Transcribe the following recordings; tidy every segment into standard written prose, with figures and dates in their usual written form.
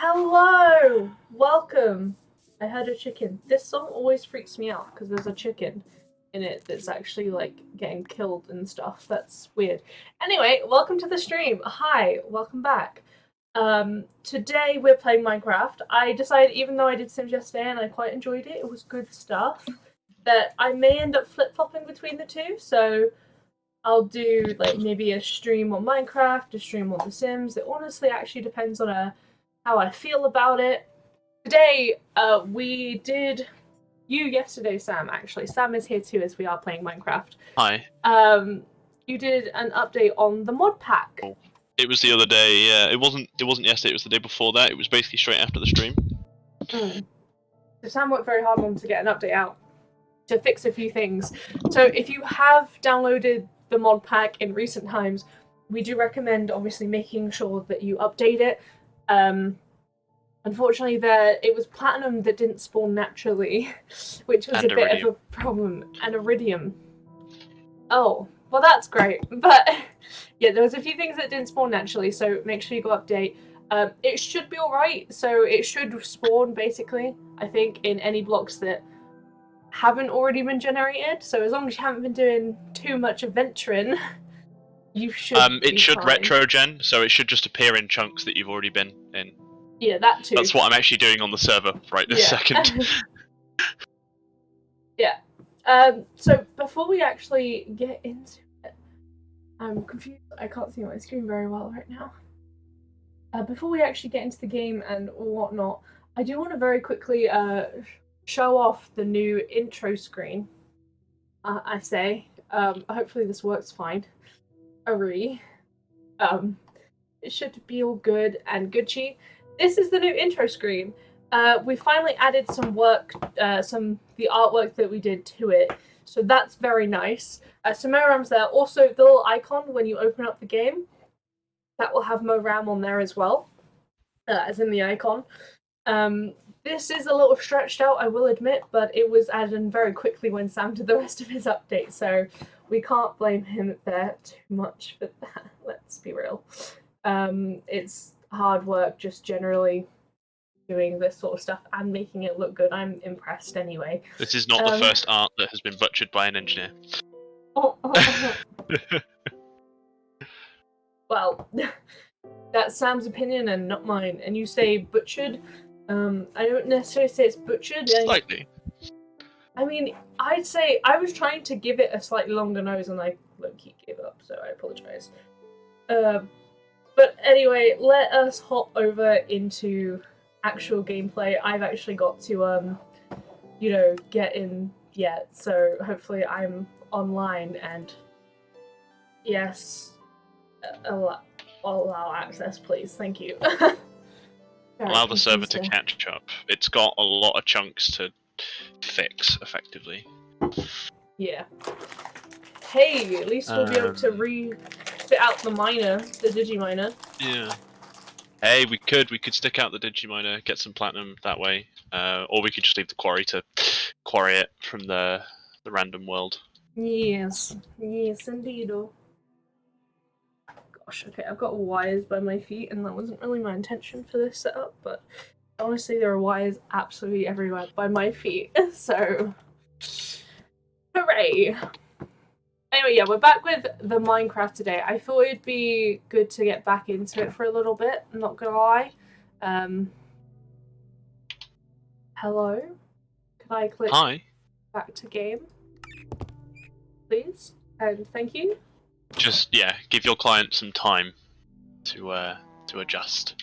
Hello! Welcome! I heard a chicken. This song always freaks me out because there's a chicken in it that's actually like getting killed and stuff. That's weird. Anyway, welcome to the stream. Hi, welcome back. Today we're playing Minecraft. I decided, even though I did Sims yesterday and I quite enjoyed it, it was good stuff, that I may end up flip-flopping between the two, so I'll do like maybe a stream on Minecraft, a stream on The Sims. It honestly actually depends on how I feel about it. Today, we did you yesterday, Sam. Actually, Sam is here too as we are playing Minecraft. Hi. You did an update on the mod pack. It was the other day. Yeah, it wasn't yesterday. It was the day before that. It was basically straight after the stream. So Sam worked very hard on to get an update out to fix a few things. So if you have downloaded the mod pack in recent times, we do recommend obviously making sure that you update it. Unfortunately, it was platinum that didn't spawn naturally, which was a bit of a problem. And iridium. Oh, well that's great. But yeah, there was a few things that didn't spawn naturally, so make sure you go update. It should be alright, so it should spawn basically, I think, in any blocks that haven't already been generated. So as long as you haven't been doing too much adventuring, you should it should retrogen, so it should just appear in chunks that you've already been in. Yeah, that too. That's what I'm actually doing on the server right this second. Yeah. So before we actually get into it, I'm confused. I can't see my screen very well right now. Before we actually get into the game and whatnot, I do want to very quickly show off the new intro screen. I say. Hopefully this works fine. It should be all good and Gucci. This is the new intro screen. We finally added some work, the artwork that we did to it, so that's very nice. So Moram's there. Also, the little icon when you open up the game, that will have Moram on there as well, as in the icon. This is a little stretched out, I will admit, but it was added in very quickly when Sam did the rest of his update, so we can't blame him there too much for that. Let's be real. It's hard work just generally doing this sort of stuff and making it look good. I'm impressed anyway. This is not the first art that has been butchered by an engineer. Well, that's Sam's opinion and not mine. And you say butchered. I don't necessarily say it's butchered. Slightly. I mean, I'd say I was trying to give it a slightly longer nose and I low-key gave up, so I apologise. But anyway, let us hop over into actual gameplay. I've actually got to, get in yet, so hopefully I'm online and yes, allow access, please. Thank you. Allow the server to catch up. It's got a lot of chunks to fix, effectively. Yeah. Hey, at least we'll be able to fit out the miner, the digiminer. Yeah. Hey, we could stick out the digiminer, get some platinum that way, or we could just leave the quarry to quarry it from the random world. Yes, indeed. Gosh, okay, I've got wires by my feet, and that wasn't really my intention for this setup, but honestly, there are wires absolutely everywhere by my feet, so hooray! Anyway, yeah, we're back with the Minecraft today. I thought it'd be good to get back into it for a little bit, I'm not gonna lie. Hello? Can I click back to game? Please? And thank you. Just, yeah, give your client some time to adjust.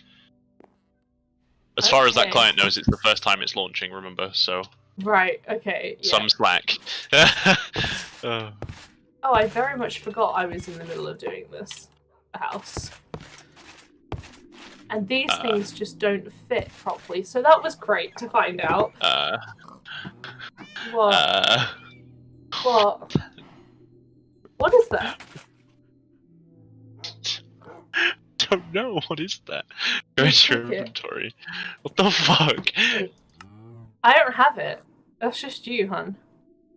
As far as that client knows, it's the first time it's launching, remember, so... Right, okay, yeah. Some slack. Oh, I very much forgot I was in the middle of doing this house. And these things just don't fit properly, so that was great to find out. What? What? What is that? Don't know, what is that? Go into your inventory. What the fuck? I don't have it. That's just you, hun.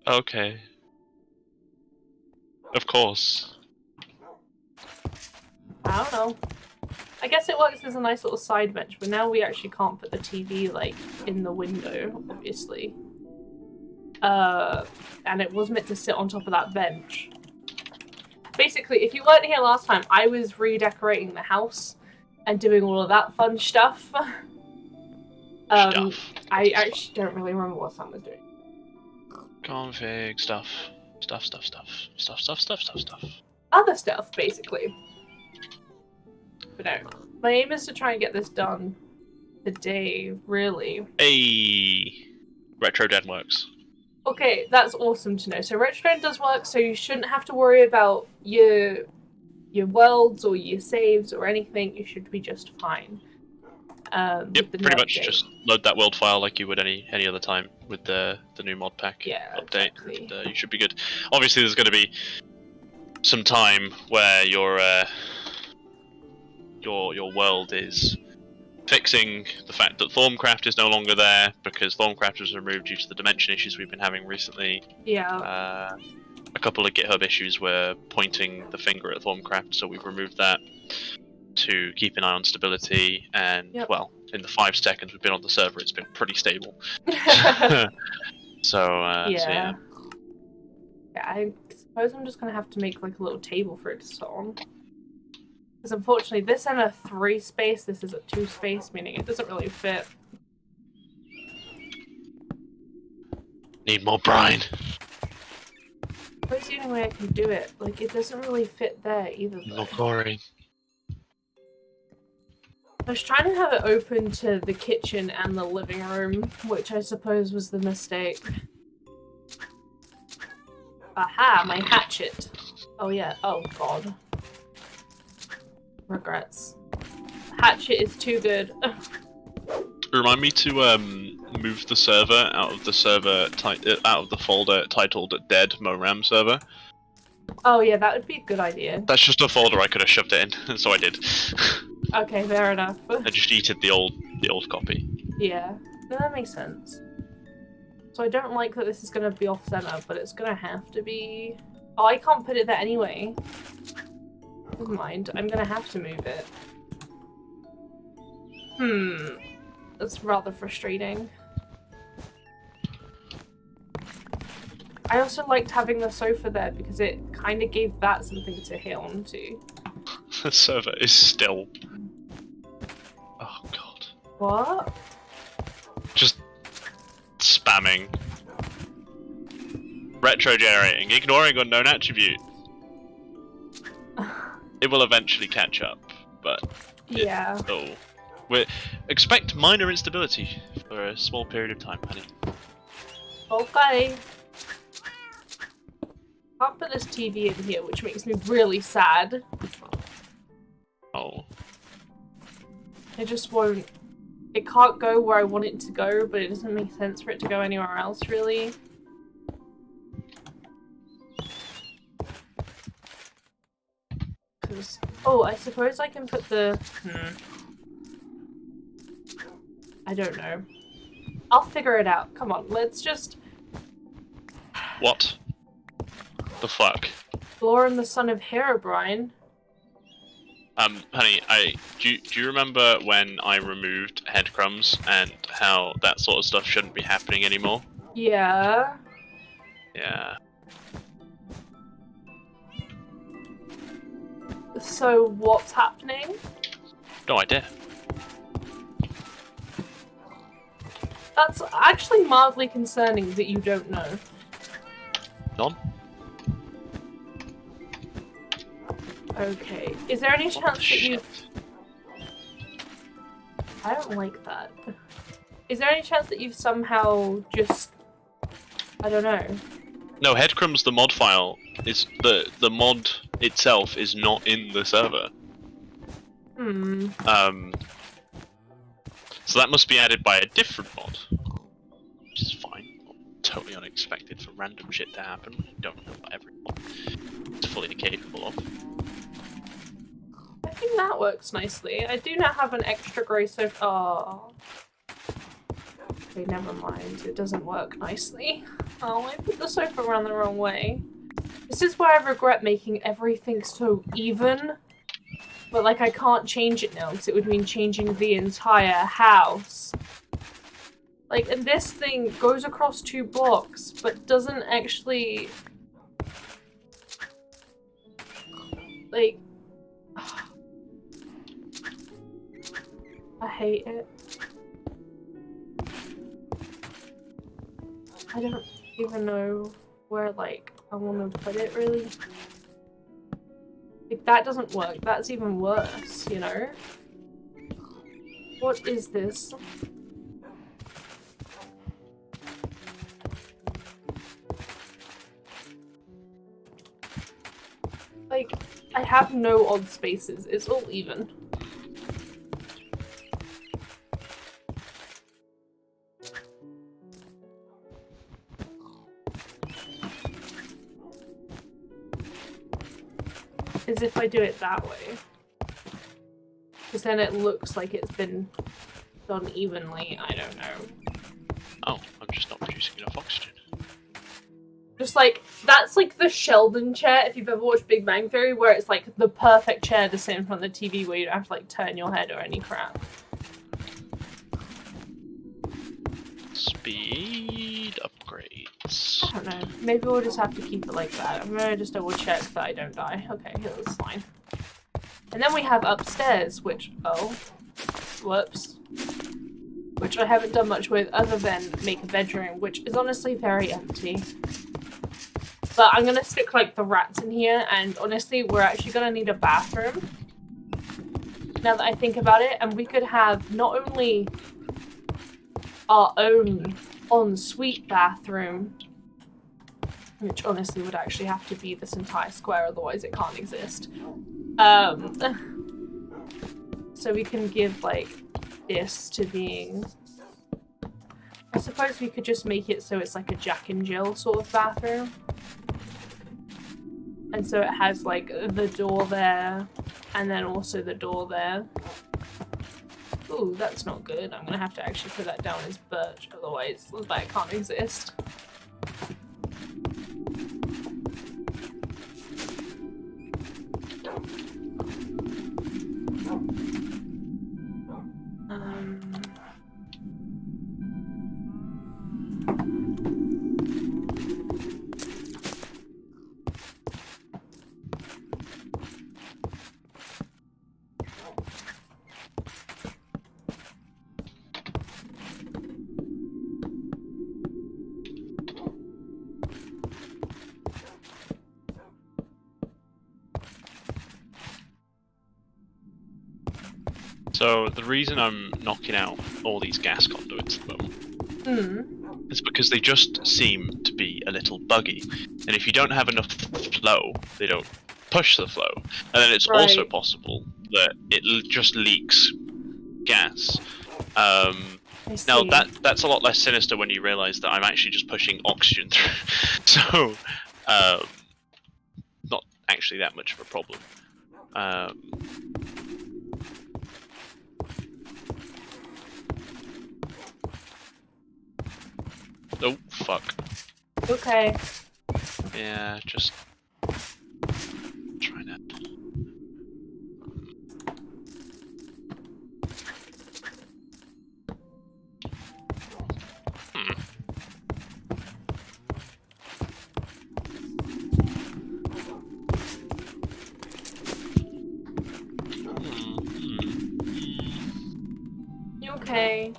Okay. Of course. I don't know. I guess it works as a nice little side bench, but now we actually can't put the TV, like, in the window, obviously. And it was meant to sit on top of that bench. Basically, if you weren't here last time, I was redecorating the house and doing all of that fun stuff. I actually don't really remember what Sam was doing. Config stuff. Stuff. Other stuff, basically. But no, my aim is to try and get this done today, really. Hey, RetroDen works. Okay, that's awesome to know. So RetroDen does work, so you shouldn't have to worry about your worlds or your saves or anything. You should be just fine. Yep, pretty much just load that world file like you would any other time with the new Modpack update. Exactly. And, you should be good. Obviously, there's going to be some time where your world is fixing the fact that Thorncraft is no longer there because Thorncraft was removed due to the dimension issues we've been having recently. Yeah. A couple of GitHub issues were pointing the finger at Thorncraft, so we've removed that to keep an eye on stability. And well, in the 5 seconds we've been on the server, it's been pretty stable. So yeah, I suppose I'm just gonna have to make like a little table for it to sit on. Because unfortunately, this in a 3 space, this is a 2 space, meaning it doesn't really fit. Need more brine. That's the only way I can do it. Like, it doesn't really fit there either. No chlorine. I was trying to have it open to the kitchen and the living room, which I suppose was the mistake. Aha, my hatchet. Oh yeah, oh god. Regrets. Hatchet is too good. Remind me to move the server out of the folder titled Dead Moram server. Oh yeah, that would be a good idea. That's just a folder I could have shoved it in, so I did. Okay, fair enough. I just yeeted the old copy. Yeah, that makes sense. So I don't like that this is gonna be off center, but it's gonna have to be. Oh, I can't put it there anyway. Never mind, I'm gonna have to move it. That's rather frustrating. I also liked having the sofa there because it kind of gave that something to hit onto. The server is still... Oh god. What? Just spamming. Retro generating, ignoring unknown attribute. It will eventually catch up, but... Yeah. Expect minor instability for a small period of time, honey. Okay. Can't put this TV in here, which makes me really sad. Oh. It just won't... It can't go where I want it to go, but it doesn't make sense for it to go anywhere else, really. Because... Oh, I suppose I can put the... I don't know. I'll figure it out. Come on, let's just... What? The fuck? Lauren, the son of Herobrine. Honey, do you remember when I removed headcrumbs and how that sort of stuff shouldn't be happening anymore? Yeah. Yeah. So what's happening? No idea. That's actually mildly concerning that you don't know. None? Okay. Is there any chance that you... I don't like that. Is there any chance that you've somehow just... I don't know. No, headcrumbs, the mod file, is the mod itself is not in the server. So that must be added by a different mod. Which is fine. Totally unexpected for random shit to happen. You don't know what every mod is fully capable of. I think that works nicely. I do now have an extra grey sofa. Oh. Okay, never mind. It doesn't work nicely. Oh, I put the sofa around the wrong way. This is where I regret making everything so even. But, like, I can't change it now, because it would mean changing the entire house. Like, and this thing goes across 2 blocks, but doesn't actually... Like... I hate it. I don't even know where, like, I want to put it, really. Like, that doesn't work. That's even worse, you know? What is this? Like, I have no odd spaces. It's all even. As if I do it that way. Because then it looks like it's been done evenly. I don't know. Oh, I'm just not producing enough oxygen. Just like, that's like the Sheldon chair, if you've ever watched Big Bang Theory, where it's like the perfect chair to sit in front of the TV where you don't have to like turn your head or any crap. Speed upgrades. I don't know. Maybe we'll just have to keep it like that. I'm gonna just double check that I don't die. Okay, that's fine. And then we have upstairs, which, oh, whoops. Which I haven't done much with other than make a bedroom, which is honestly very empty. But I'm gonna stick like the rats in here, and honestly, we're actually gonna need a bathroom. Now that I think about it, and we could have not only our own ensuite bathroom, which honestly would actually have to be this entire square, otherwise it can't exist. So we can give like this to being... I suppose we could just make it so it's like a Jack and Jill sort of bathroom. And so it has like the door there, and then also the door there. Ooh, that's not good. I'm gonna have to actually put that down as birch, otherwise that can't exist. So the reason I'm knocking out all these gas conduits at the moment is because they just seem to be a little buggy, and if you don't have enough flow, they don't push the flow, and then it's also possible that it just leaks gas. Now that's a lot less sinister when you realise that I'm actually just pushing oxygen through, so not actually that much of a problem. Oh, fuck. Okay. Yeah, just trying to... You okay?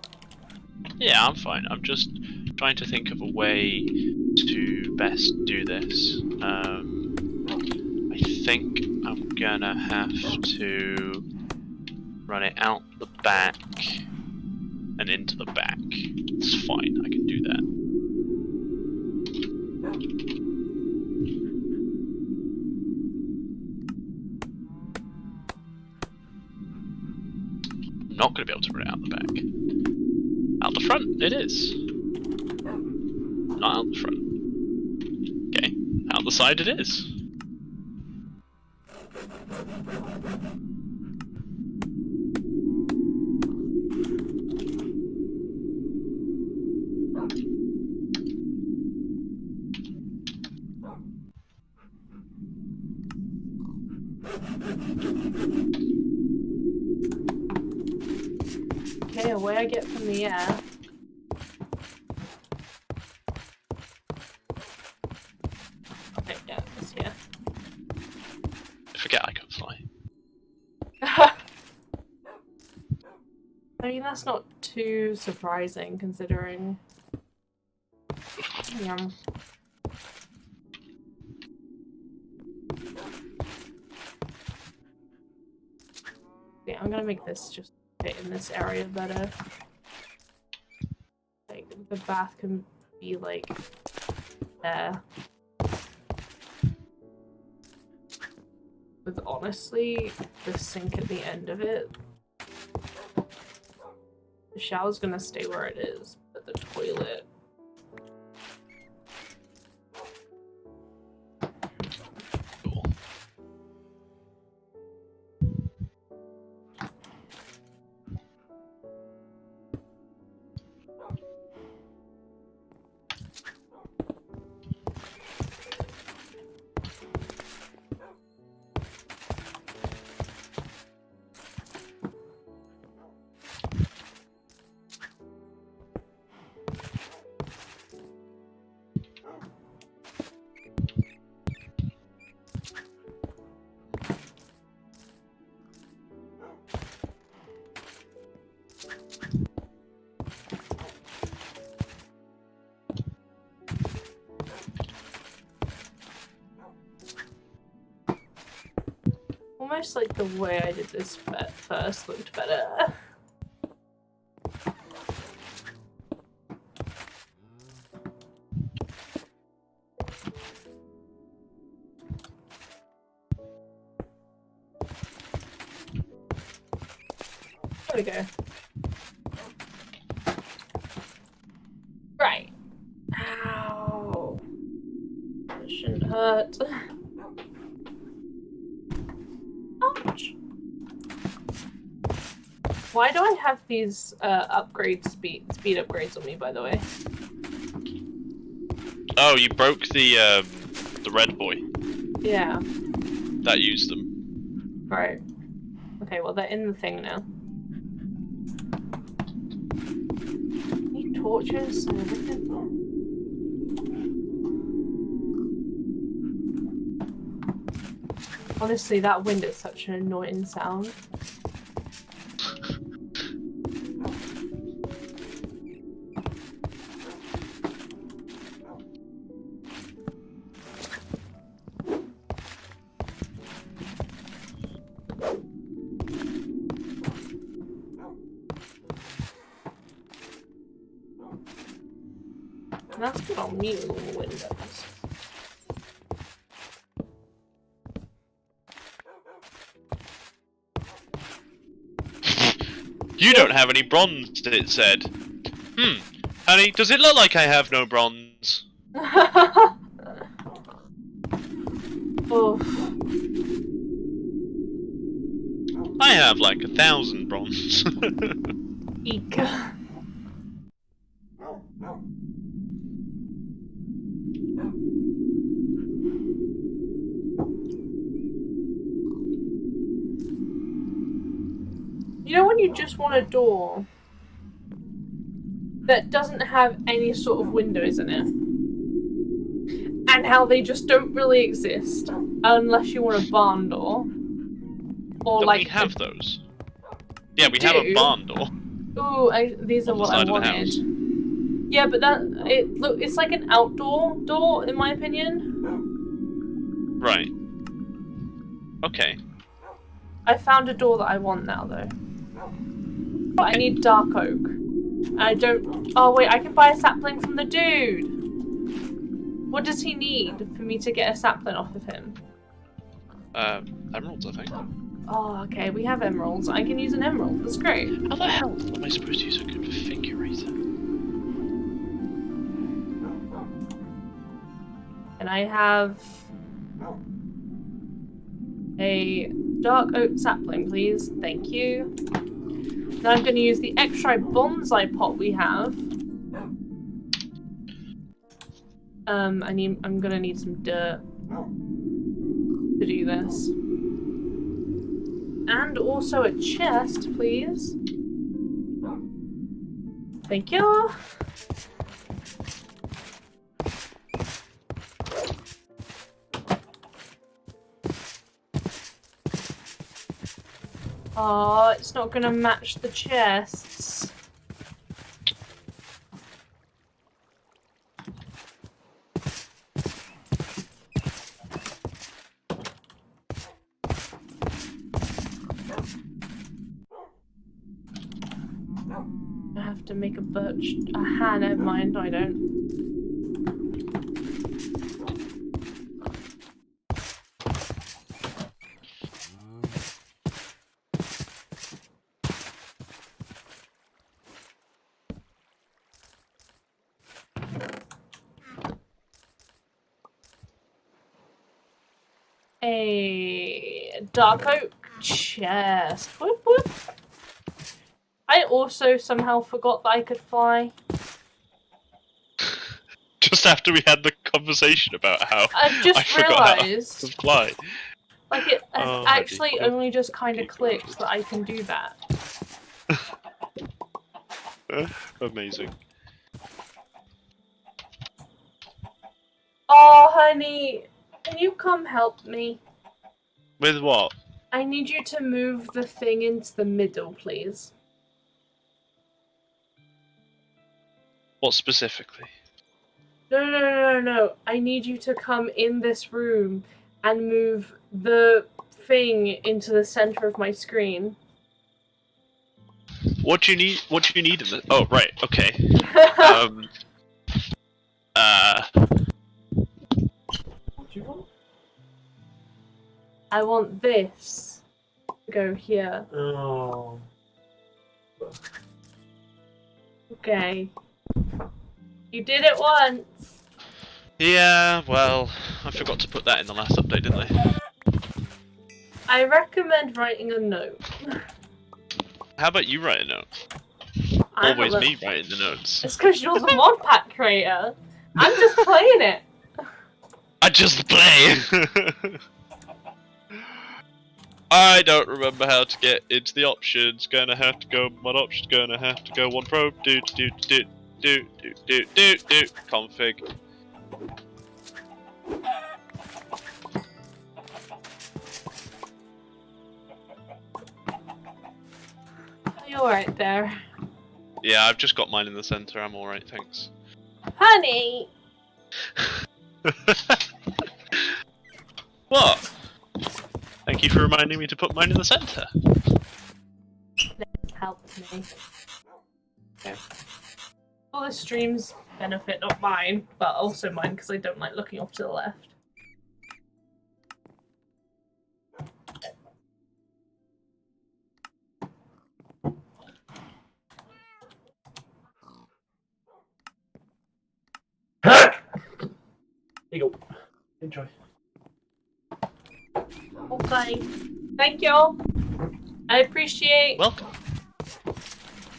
Yeah, I'm fine. I'm just trying to think of a way to best do this. I think I'm gonna have to run it out the back and into the back. It's fine, I can do that. I'm not gonna be able to run it out the back. Out the front, it is. Not out the front. Okay, out the side it is. Okay, away I get from the air. Okay, yeah, it's here. Forget I can fly. I mean, that's not too surprising considering. Yeah. Yeah, I'm gonna make this just fit in this area better. Like, the bath can be, like, there. With, honestly, the sink at the end of it. The shower's gonna stay where it is, but the toilet... Cool. Almost like the way I did this first looked better. There we go. Right. Ow. That shouldn't hurt. Ouch. Why do I have these speed upgrades on me, by the way? Oh, you broke the red boy Yeah. that used them. Right. Okay, well they're in the thing now. Need torches and everything. Honestly, that wind is such an annoying sound. And that's good on me with the windows. You don't have any bronze, it said. Honey, does it look like I have no bronze? Oh. I have like 1,000 bronze. Eek. You know when you just want a door that doesn't have any sort of windows in it? And how they just don't really exist unless you want a barn door. Or Don't like we have those? Yeah, we have a barn door. Ooh, these are what I wanted. Yeah, but it's like an outdoor door in my opinion. Right. Okay. I found a door that I want now though. But I need dark oak. I don't... Oh wait, I can buy a sapling from the dude! What does he need for me to get a sapling off of him? Emeralds, I think. Oh, okay, we have emeralds. I can use an emerald, that's great. How the hell am I supposed to use a configurator? And I have... a dark oak sapling, please. Thank you. Now I'm going to use the extra bonsai pot we have. I'm going to need some dirt to do this. And also a chest, please. Thank you. Oh, it's not gonna match the chests. I have to make a birch. Aha, never mind, I don't. A dark oak chest. Whoop, whoop. I also somehow forgot that I could fly. Just after we had the conversation about how I've just I forgot realised. how to fly. Like, it has Oh, actually dear. only just kind of clicked that I can do that. Amazing. Oh, honey, can you come help me? With what? I need you to move the thing into the middle, please. What specifically? No. I need you to come in this room and move the thing into the center of my screen. What do you need? What do you need in the? Oh, right. Okay. What do you want? I want this to go here. Oh. Okay. You did it once. Yeah. Well, I forgot to put that in the last update, didn't I? I recommend writing a note. How about you write a note? I'm Always not- me writing the notes. It's because you're the Modpack Creator. I'm just playing it. I just play. I don't remember how to get into the options. Gonna have to go mod options. Gonna have to go one probe. Do config. Are you alright there? Yeah, I've just got mine in the center. I'm all right, thanks. Honey! What? Thank you for reminding me to put mine in the center. This helps me. Okay. All the streams benefit, not mine, but also mine because I don't like looking off to the left. Here you go. Enjoy. Okay. Thank you. I appreciate. Welcome.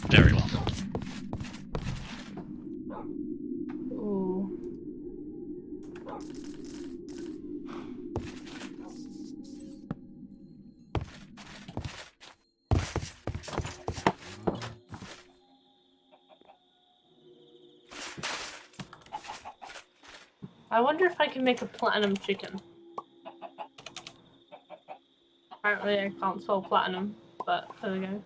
Very welcome. Ooh. I wonder if I can make a platinum chicken. Apparently I can't spell platinum, but there we go.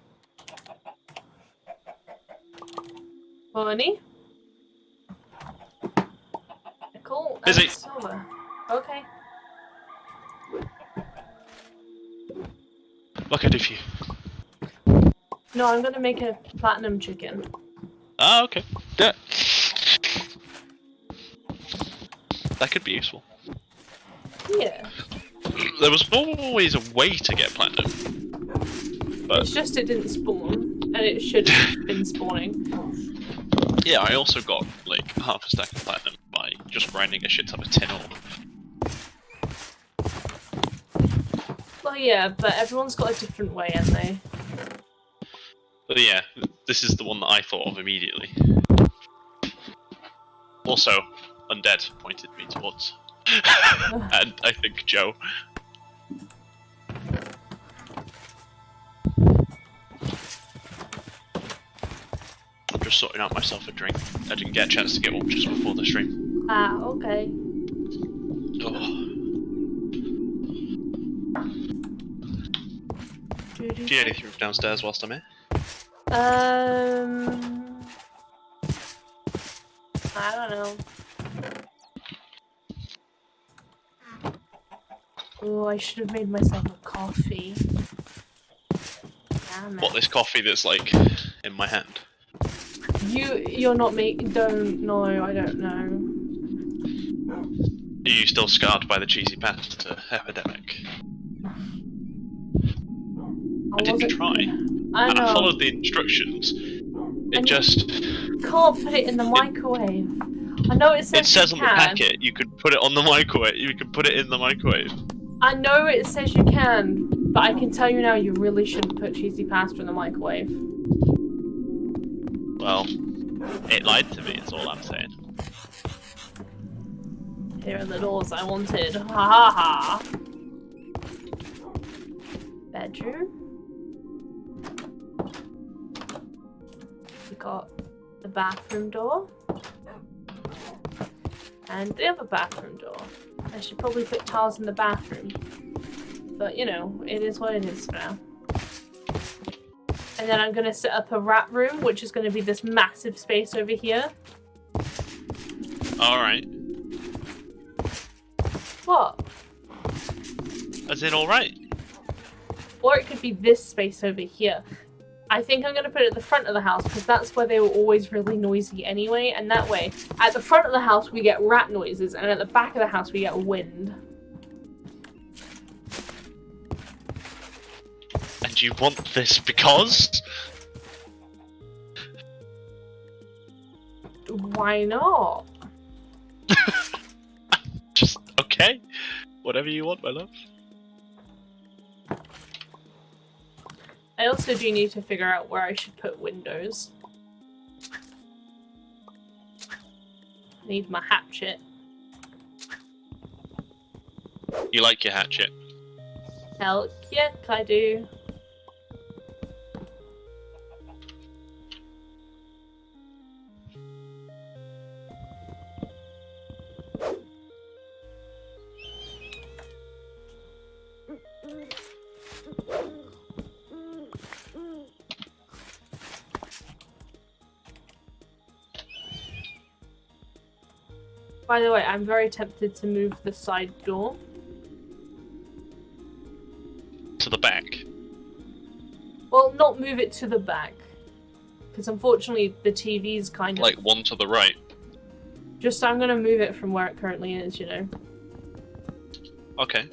Honey? Nickel and Busy. silver. Okay. What can I do for you? No, I'm gonna make a platinum chicken. Ah, okay. Yeah. That could be useful. Yeah. There was always a way to get platinum. But It's just it didn't spawn, and it should have been spawning. yeah, I also got like half a stack of platinum by just grinding a shit ton of tin ore. Well, yeah, but everyone's got a different way, haven't they? But yeah, this is the one that I thought of immediately. Also, Undead pointed me towards. And I think Joe. I'm just sorting out myself a drink. I didn't get a chance to get one just before the stream. Ah, okay. Oh. Do you need anything from downstairs whilst I'm here? I don't know. Oh, I should have made myself a coffee. Damn it. What, this coffee that's like in my hand? You're not don't know, I don't know. Are you still scarred by the cheesy pasta epidemic? I did try. I know. I followed the instructions. It just can't put it in the microwave. I know it says on the packet you could put it on the microwave. You could put it in the microwave. I know it says you can, but I can tell you now you really shouldn't put cheesy pasta in the microwave. Well, it lied to me, is all I'm saying. Here are the doors I wanted. Ha ha ha. Bedroom. We got the bathroom door. And the other bathroom door. I should probably put tiles in the bathroom. But, you know, it is what it is for now. And then I'm going to set up a rat room, which is going to be this massive space over here. Alright. What? As in alright? Or it could be this space over here. I think I'm going to put it at the front of the house because that's where they were always really noisy anyway. And that way, at the front of the house we get rat noises and at the back of the house we get wind. And you want this because? Why not? Just, okay. Whatever you want, my love. I also do need to figure out where I should put windows. Need my hatchet. You like your hatchet? Hell yeah, I do. By the way, I'm very tempted to move the side door. To the back? Well, not move it to the back. Because unfortunately the TV's kind of... Like one to the right? Just, I'm gonna move it from where it currently is, you know. Okay.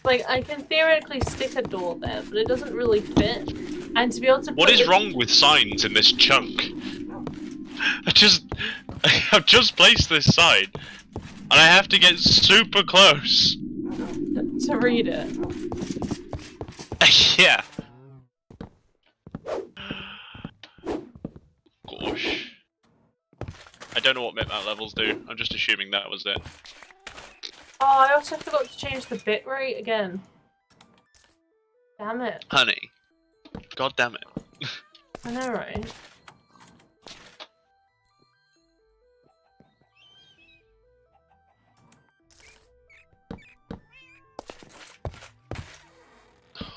Like, I can theoretically stick a door there, but it doesn't really fit. And to be able to What is wrong with signs in this chunk? I've just placed this sign, and I have to get super close. to read it. Yeah. Gosh. I don't know what mid-mount levels do. I'm just assuming that was it. Oh, I also forgot to change the bitrate again. Damn it. Honey. God damn it. I know, right?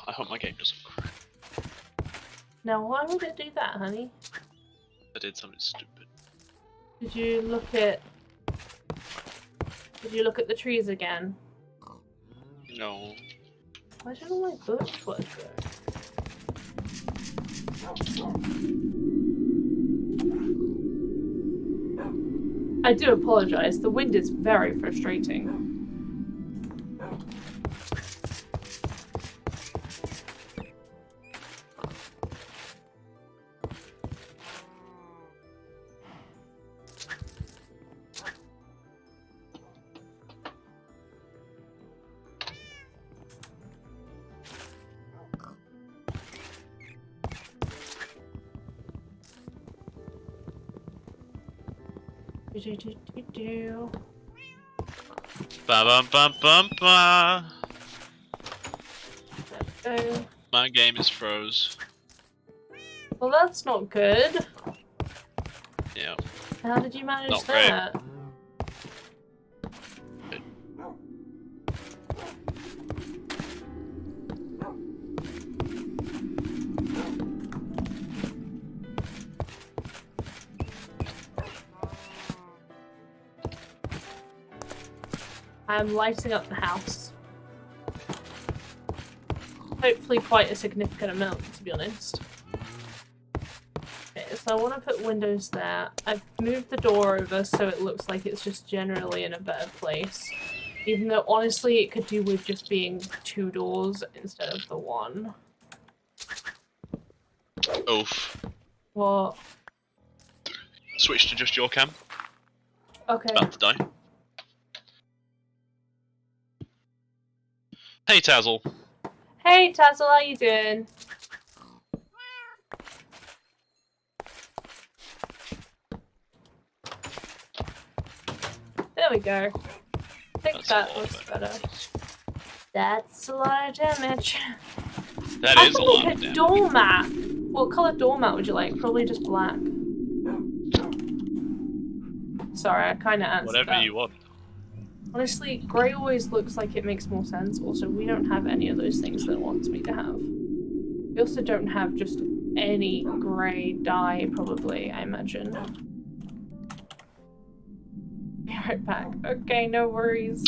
I hope my game doesn't crash. Now, why would it do that, honey? I did something stupid. Did you look at... Did you look at the trees again? No. I don't know why birch was there. I do apologise, the wind is very frustrating. Do. Ba bum bum bum ba. There we go. My game is froze. Well, that's not good. Yeah. How did you manage Not great. that? I'm lighting up the house. Hopefully quite a significant amount, to be honest. Okay, so I want to put windows there. I've moved the door over so it looks like it's just generally in a better place. Even though, honestly, it could do with just being 2 doors instead of the 1. Oof. What? Switch to just your cam. Okay. About to die. Hey Tazzle. Hey Tazzle, how you doing? There we go. I think that looks better. That's a lot of damage. That is a lot of damage. Doormat. What colour doormat would you like? Probably just black. Sorry, I kind of answered Whatever that. you want. Honestly, grey always looks like it makes more sense. Also, we don't have any of those things that it wants me to have. We also don't have just any grey dye, probably, I imagine. Be right back. Okay, no worries.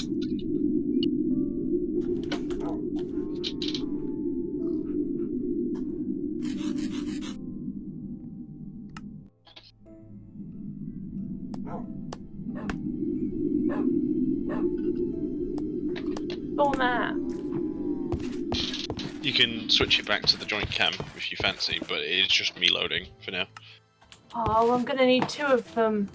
Doormat. You can switch it back to the joint cam if you fancy, but it is just me loading for now. Oh, I'm gonna need 2 of them.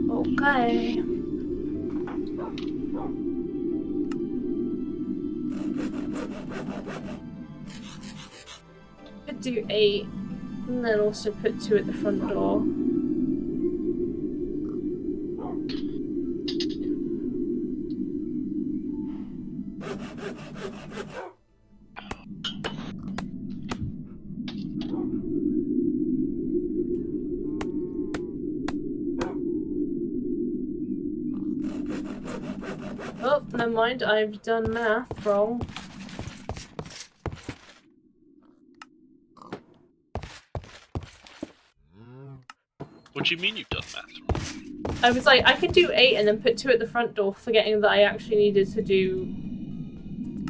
Okay. Could do 8, and then also put 2 at the front door. Oh, never mind, I've done math wrong. What do you mean you've done math? I was like, I could do 8 and then put 2 at the front door, forgetting that I actually needed to do...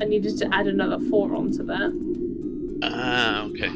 I needed to add another 4 onto that. Ah, okay.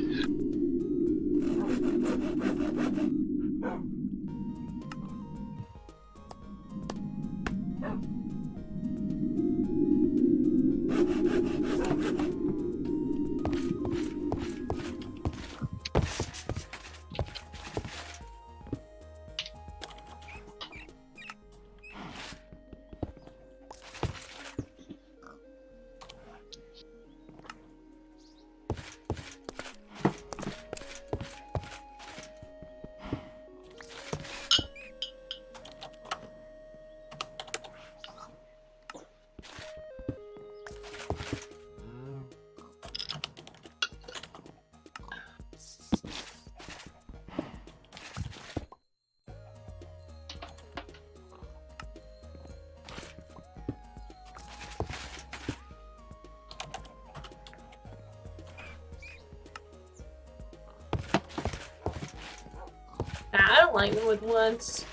Nah, I don't like them with words.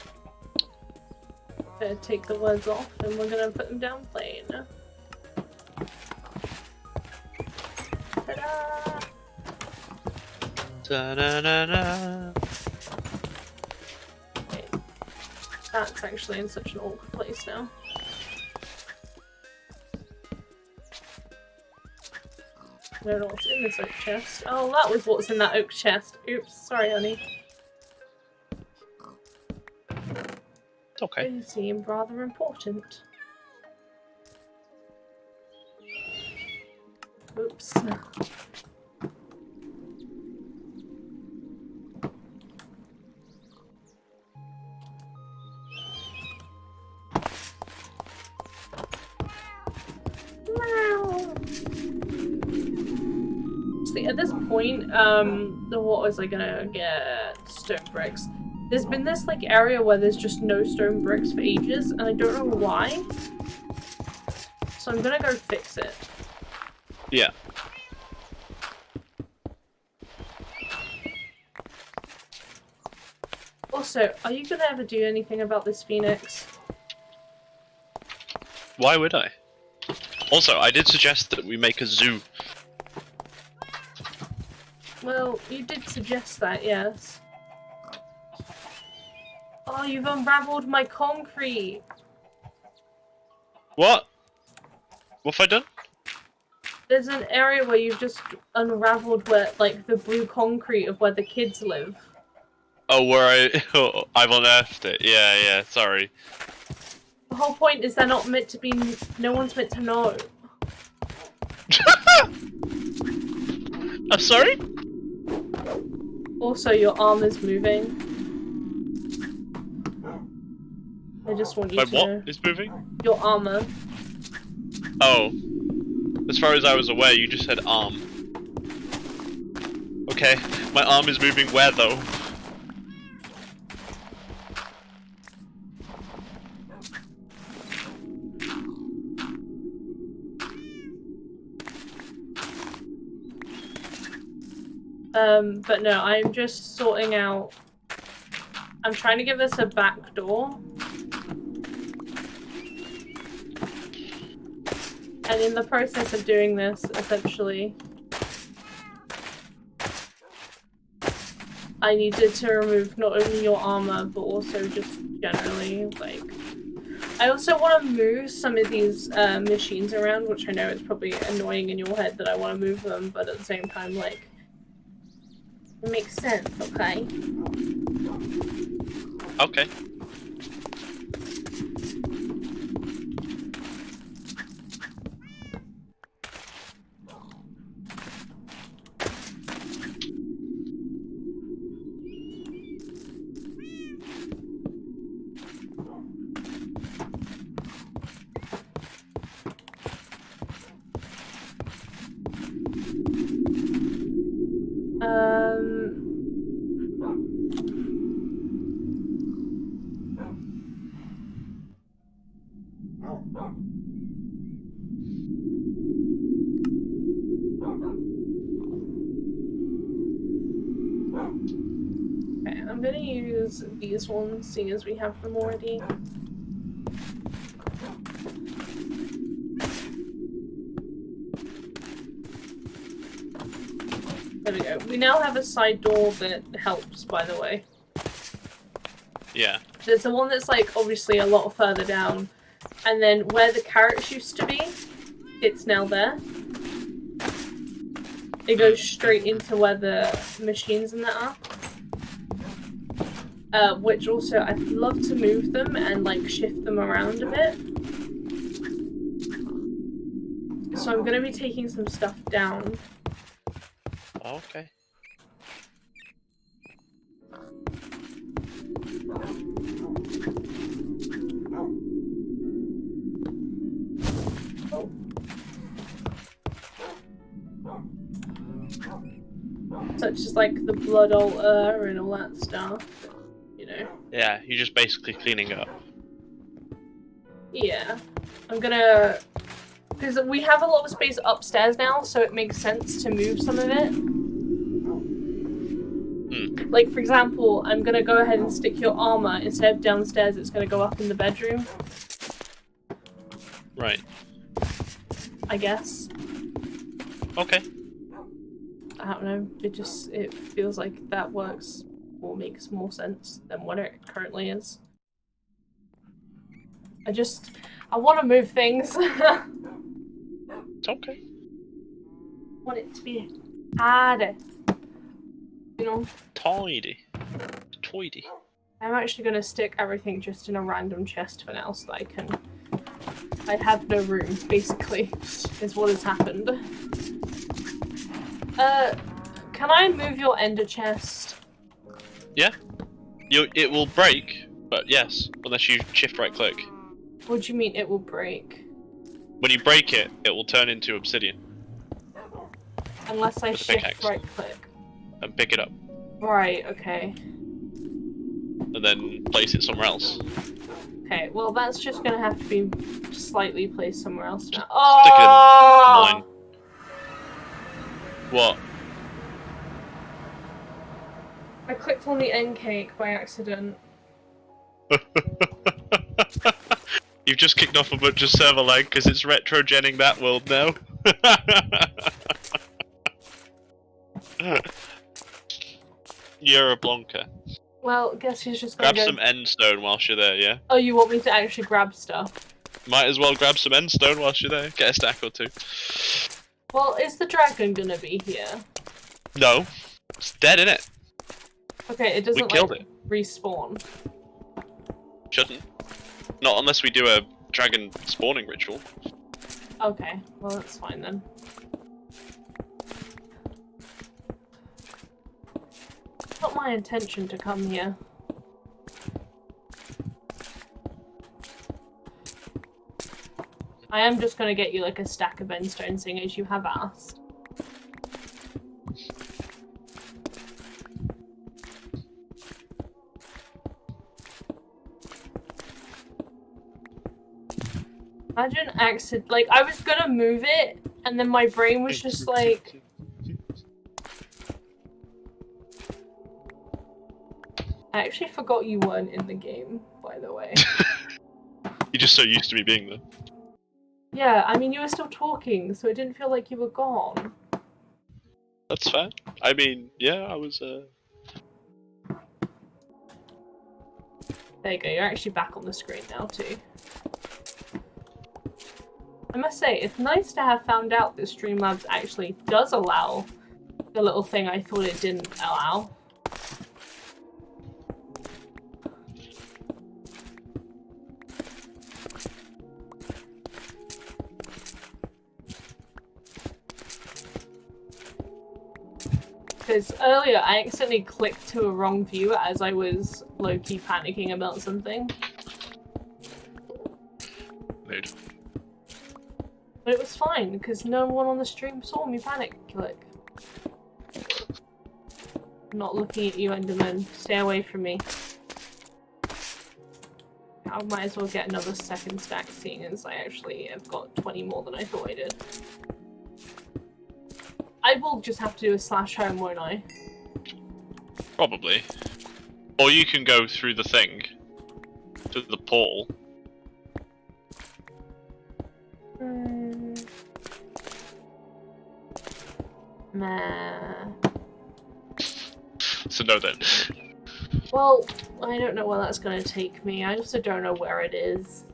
Gonna take the words off and we're gonna put them down plain. Ta-da! Da-da-da-da. Okay. That's actually in such an awkward place now. I don't know what's in this oak chest. Oh, that was what's in that oak chest. Oops, sorry, honey. It's okay. You seem rather important. Oops. See, at this point, what was I gonna get? Stone bricks. There's been this like area where there's just no stone bricks for ages, and I don't know why. So I'm gonna go fix it. Yeah. Also, are you gonna ever do anything about this phoenix? Why would I? Also, I did suggest that we make a zoo. Well, you did suggest that, yes. Oh, you've unraveled my concrete! What? What have I done? There's an area where you've just unraveled where, like, the blue concrete of where the kids live. Oh, where I've unearthed it. Yeah, sorry. The whole point is they're not meant to be. No one's meant to know. I'm sorry? Also, your arm is moving. I just want you My to what know. is moving? Your armor. Oh. As far as I was aware, you just said arm. Okay, my arm is moving where though? But no, I'm just sorting out. I'm trying to give us a back door. And in the process of doing this, essentially, I needed to remove not only your armor, but also just generally, like... I also want to move some of these machines around, which I know is probably annoying in your head that I want to move them, but at the same time, like, it makes sense, okay? Okay. Okay, I'm gonna use these ones, seeing as we have them already. There we go. We now have a side door that helps, by the way. Yeah. There's the one that's, like, obviously a lot further down. And then where the carrots used to be, it's now there. It goes straight into where the machines and that are. Which also, I'd love to move them and, like, shift them around a bit. So I'm gonna be taking some stuff down. Okay. Oh. Such as, like, the blood altar and all that stuff, you know. Yeah, you're just basically cleaning up. Yeah. I'm gonna... Because we have a lot of space upstairs now, so it makes sense to move some of it. Like, for example, I'm gonna go ahead and stick your armor. Instead of downstairs, it's gonna go up in the bedroom. Right. I guess. Okay. I don't know. It feels like that works or makes more sense than what it currently is. I want to move things. It's okay. I want it to be harder. You know? Tidy. Toidy. I'm actually going to stick everything just in a random chest for now so that I have no room, basically, is what has happened. Can I move your ender chest? Yeah. It will break, but yes, unless you shift right click. What do you mean it will break? When you break it, it will turn into obsidian. Unless I With a shift pickaxe. right click. And pick it up. Right, okay. And then place it somewhere else. Okay, well that's just gonna have to be slightly placed somewhere else now. Stick it in Oh! mine. What? I clicked on the end cake by accident. You've just kicked off a bunch of server lag because it's retrogenning that world now. You're a blonker. Well, guess who's just gonna Grab go... some end stone whilst you're there, yeah? Oh, you want me to actually grab stuff? Might as well grab some end stone whilst you're there. Get a stack or two. Well, is the dragon gonna be here? No. It's dead, innit? Okay, it doesn't, We killed like, it. respawn. Shouldn't. Not unless we do a dragon spawning ritual. Okay, well that's fine then. It's not my intention to come here. I am just gonna get you like a stack of endstone, seeing as you have asked. Imagine accident, like I was gonna move it, and then my brain was just like, I actually forgot you weren't in the game, by the way. You're just so used to me being there. Yeah, I mean you were still talking, so it didn't feel like you were gone. That's fair. I mean, yeah, I was, There you go, you're actually back on the screen now too. I must say, it's nice to have found out that Streamlabs actually does allow the little thing I thought it didn't allow. Because earlier I accidentally clicked to a wrong view as I was low-key panicking about something. mood. But it was fine, because no one on the stream saw me panic click. I'm not looking at you, Enderman. Stay away from me. I might as well get another second stack, seeing as I actually have got 20 more than I thought I did. I will just have to do a slash home, won't I? Probably. Or you can go through the thing. To the portal. Nah. So no then. Well, I don't know where that's gonna take me. I also don't know where it is.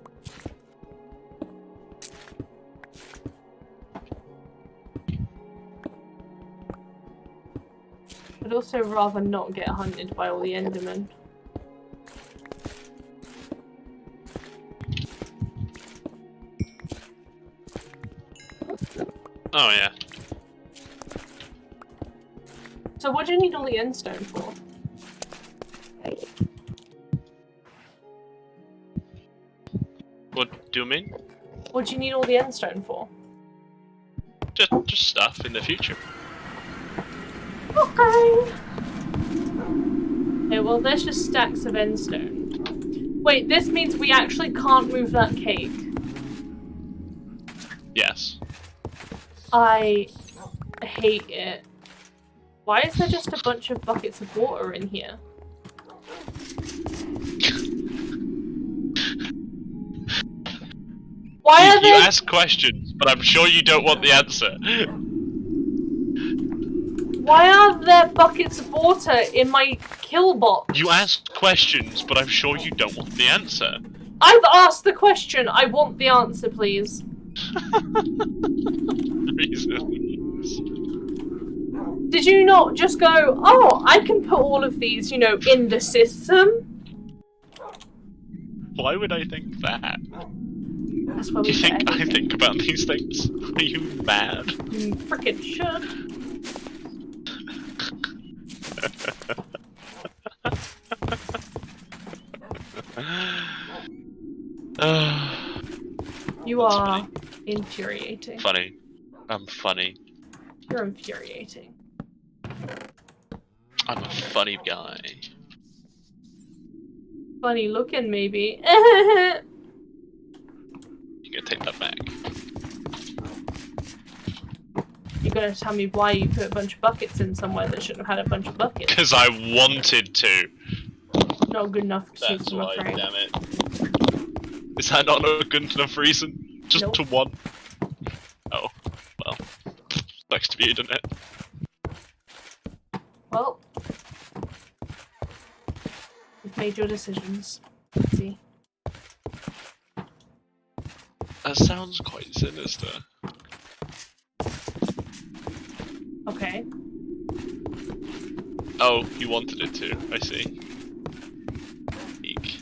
I'd also rather not get hunted by all the Endermen. Oh yeah. So what do you need all the endstone for? What do you mean? What do you need all the endstone for? Just stuff in the future. Okay. Okay, well there's just stacks of endstone. Wait, this means we actually can't move that cake. Yes. I hate it. Why is there just a bunch of buckets of water in here? Why are You there- ask questions, but I'm sure you don't want the answer. Why are there buckets of water in my kill box? You ask questions, but I'm sure you don't want the answer. I've asked the question. I want the answer, please. Reasons. Did you not just go, oh, I can put all of these, you know, in the system? Why would I think that? That's why Do we you get think I everything. think about these things? Are you mad? You frickin' should. You That's are funny. infuriating. Funny. I'm funny. You're infuriating. I'm a funny guy. Funny looking, maybe. You can take that back. You're gonna tell me why you put a bunch of buckets in somewhere that shouldn't have had a bunch of buckets. Because I wanted to. Not good enough excuse, That's I'm why, afraid. damn it. Is that not a good enough reason? Just Nope. to one? Oh, well. Sucks to be you, doesn't it? Well, you've made your decisions. Let's see. That sounds quite sinister. Okay. Oh, you wanted it to. I see. Eek.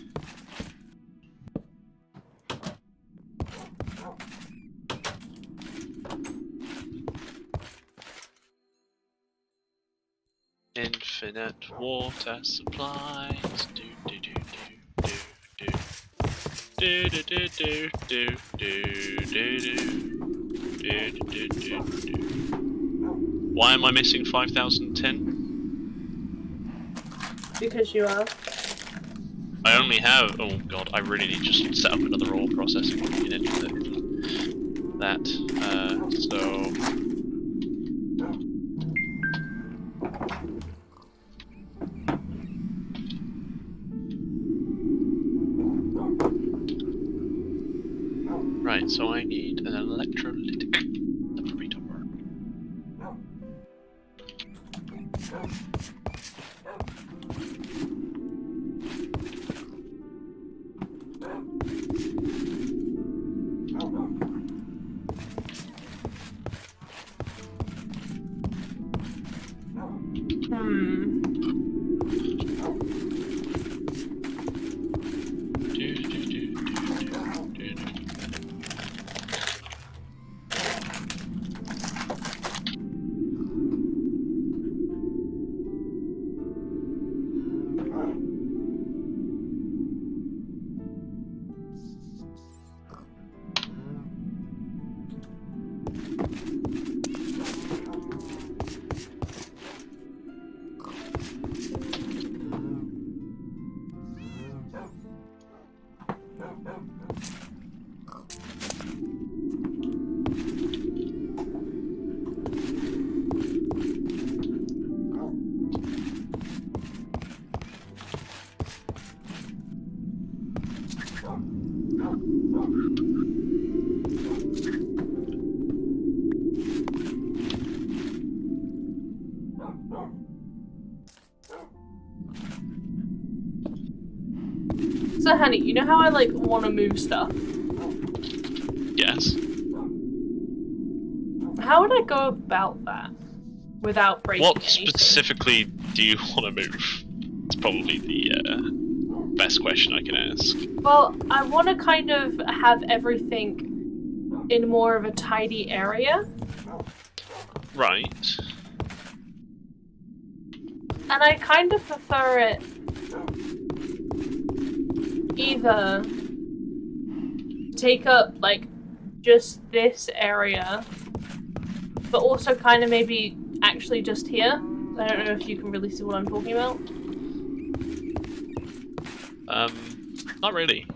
Infinite water supplies. Do do do do do do do do do do do do do do do. Why am I missing 5,000 tin? Because you are. I only have. Oh god, I really need to just set up another ore processing unit for that. So. Right, so I need an electrolytic separator. So, honey, you know how I like want to move stuff? Yes. How would I go about that without breaking What anything? specifically do you want to move? It's probably the best question I can ask. Well, I want to kind of have everything in more of a tidy area. Right. And I kind of prefer it either take up, like, just this area, but also kind of maybe actually just here. I don't know if you can really see what I'm talking about. Not really.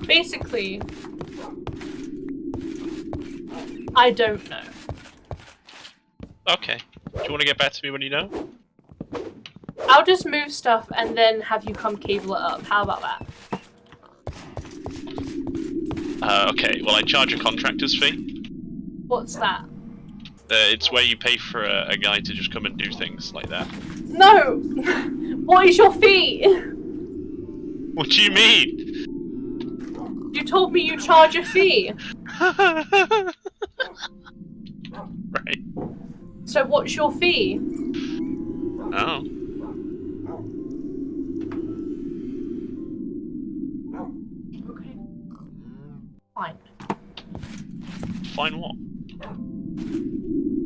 Basically, I don't know. Okay. Do you want to get back to me when you know? I'll just move stuff and then have you come cable it up. How about that? Okay, well I charge a contractor's fee. What's that? It's where you pay for a guy to just come and do things like that. No! What is your fee? What do you mean? You told me you charge a fee. Right. So what's your fee? Oh. Okay. Fine. Fine what?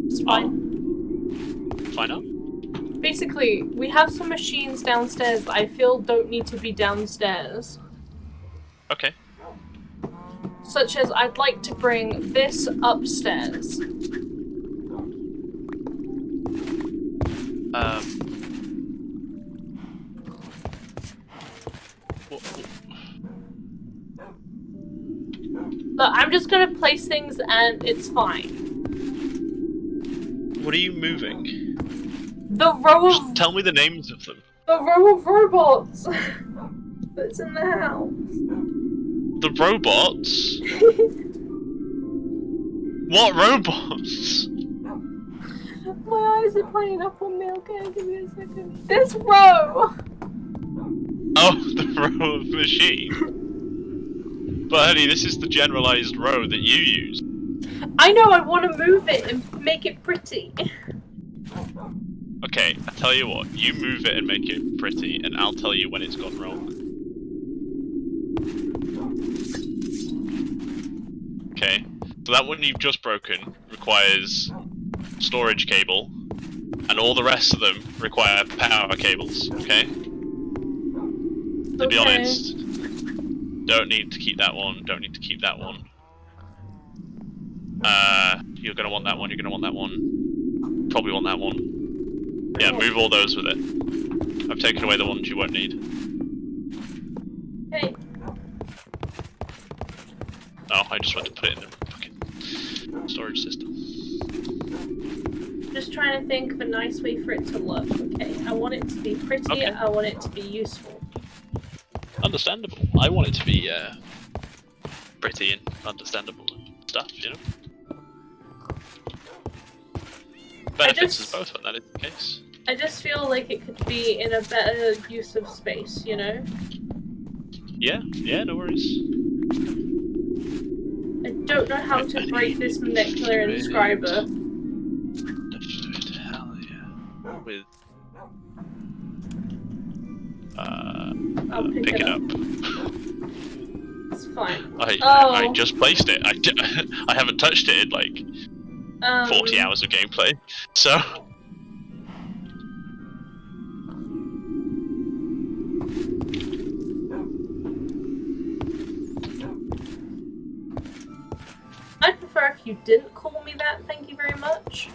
It's fine. Fine up? Basically, we have some machines downstairs that I feel don't need to be downstairs. Okay. Such as, I'd like to bring this upstairs. Look, I'm just gonna place things and it's fine. What are you moving? The row Just of... tell me the names of them. The row of robots that's in the house. The robots? What robots? My eyes are playing up on me, okay? Give me a second. This row! Oh, the row of machine. But honey, this is the generalized row that you use. I know, I want to move it and make it pretty. Okay, I tell you what, you move it and make it pretty, and I'll tell you when it's gone wrong. Okay, so that one you've just broken requires storage cable, and all the rest of them require power cables, okay? To be honest, don't need to keep that one, don't need to keep that one. You're gonna want that one, you're gonna want that one. Probably want that one. Yeah, move all those with it. I've taken away the ones you won't need. Hey. Oh, I just went to put it in the fucking storage system. Just trying to think of a nice way for it to look, okay? I want it to be pretty, Okay. I want it to be useful. Understandable. I want it to be, pretty and understandable and stuff, you know? Benefits as both when that is the case. I just feel like it could be in a better use of space, you know? Yeah, no worries. I don't know how to break this molecular inscriber. Hell yeah. With... I'll pick it up. It's fine. I just placed it. I haven't touched it in like 40 hours of gameplay, so... I'd prefer if you didn't call me that, thank you very much.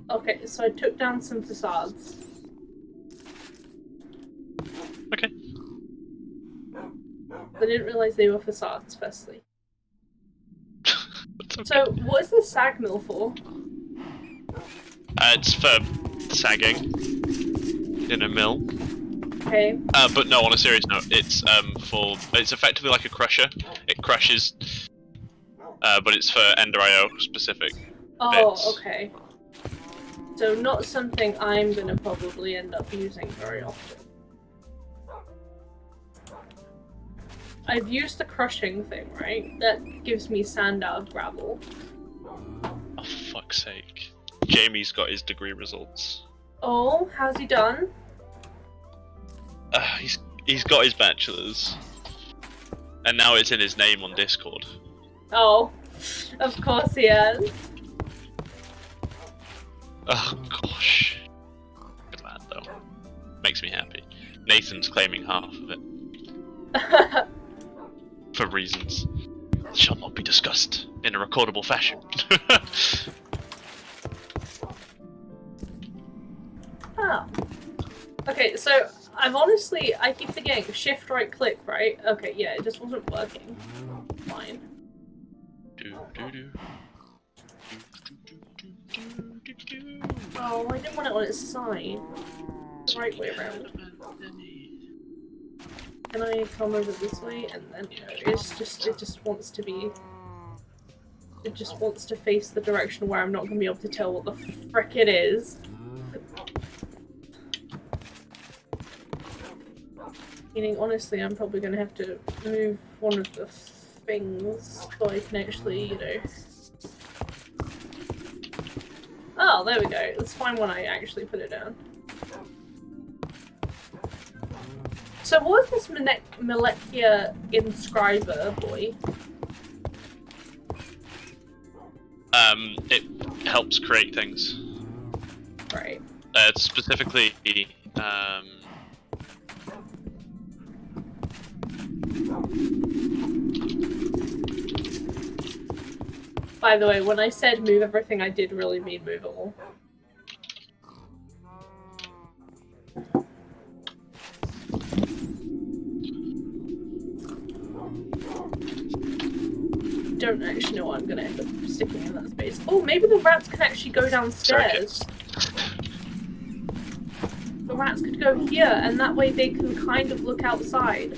Okay, so I took down some facades. Okay. I didn't realize they were facades, firstly. Okay. So, what is the sag mill for? It's for sagging in a mill. Okay. But no, on a serious note, it's effectively like a crusher. It crushes, but it's for Ender IO specific. Oh, bits. okay. So not something I'm gonna probably end up using very often. I've used the crushing thing, right? That gives me sand out of gravel. Oh, fuck's sake. Jamie's got his degree results. Oh, how's he done? He's got his bachelor's. And now it's in his name on Discord. Oh, of course he has. Oh gosh. Good lad though. Makes me happy. Nathan's claiming half of it. For reasons that shall not be discussed in a recordable fashion. Oh. Okay, so I keep forgetting shift right click, right? Okay, yeah, it just wasn't working. Fine. Oh, I didn't want it on its side. The right way around. Can I come over this way? And then it just wants to be It just wants to face the direction where I'm not going to be able to tell what the frick it is. Meaning, honestly, I'm probably going to have to move one of the things so I can actually, you know... Oh, there we go. It's fine when I actually put it down. So what was this molecular inscriber, boy? It helps create things. Right. Specifically, By the way, when I said move everything, I did really mean move it all. Don't actually know what I'm gonna end up sticking in that space. Oh, maybe the rats can actually go downstairs. The rats could go here, and that way they can kind of look outside.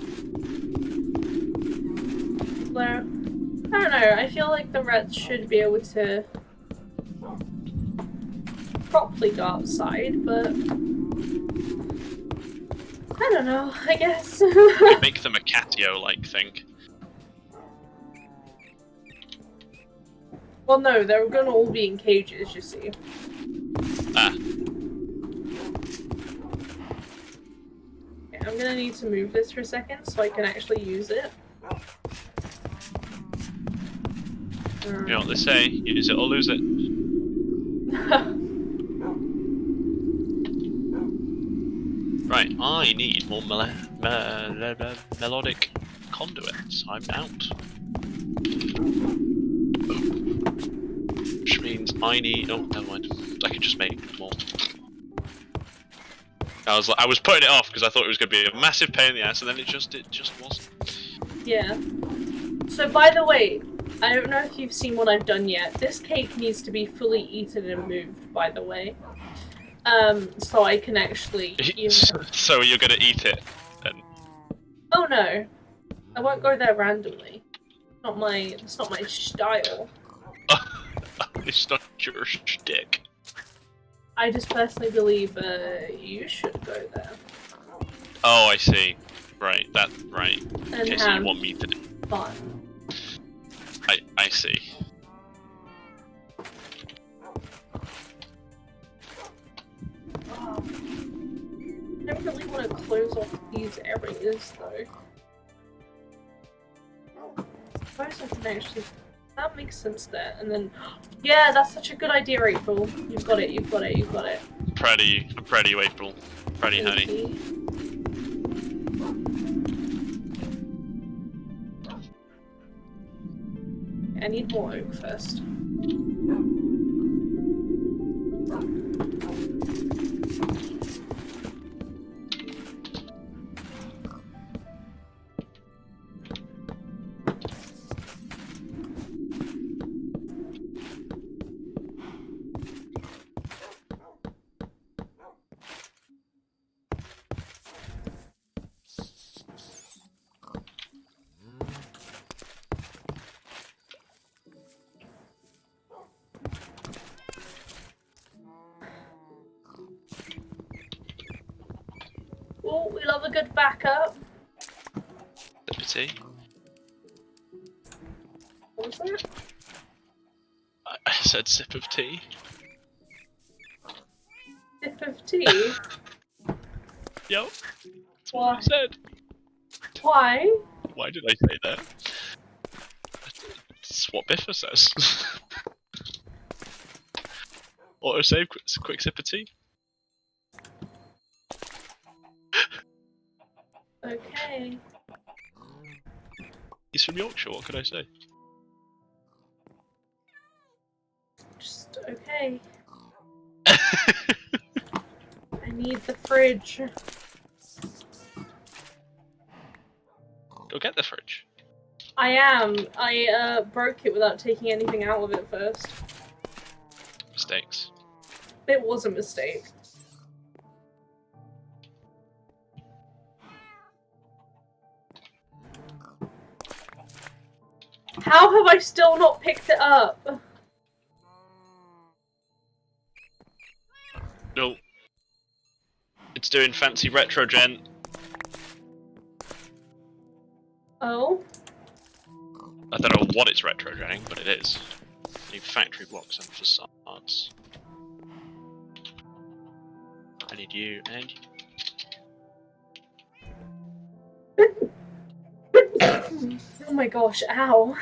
Though, I don't know, I feel like the rats should be able to properly go outside, but I don't know, I guess. you make them a catio-like thing. Well, no, they're gonna all be in cages, you see. Ah. Okay, I'm gonna need to move this for a second so I can actually use it. You know what they say, use it or lose it. Right, I need more melodic conduits. I'm out. Which means I need... Oh, never mind. I could just make more. I was putting it off because I thought it was going to be a massive pain in the ass, and then it just wasn't. Yeah. So by the way, I don't know if you've seen what I've done yet. This cake needs to be fully eaten and moved, by the way. So I can actually... So you're going to eat it, then? Oh no. I won't go there randomly. It's not my style. It's not your shtick. I just personally believe you should go there. Oh, I see. Right, right. And okay, so you want me to do fun. I see. Oh. I don't really want to close off these areas though. I suppose I can actually... That makes sense there, and then... Yeah, that's such a good idea, April. You've got it, you've got it, you've got it. I'm proud of you. I'm proud of you, April. Proud of you, honey. I need more oak first. Oh, we love a good backup. Sip of tea. What was that? I said sip of tea. Sip of tea? Yep. That's Why? what I said. Why? Why did I say that? That's what Biffa says. Autosave, quick sip of tea. Okay. He's from Yorkshire, what could I say? Just okay. I need the fridge. Go get the fridge. I am. I broke it without taking anything out of it first. Mistakes. It was a mistake. How have I still not picked it up? No. It's doing fancy retro gen. Oh? I don't know what it's retro genning, but it is. Need factory blocks and facades. I need you and you. Oh my gosh, ow.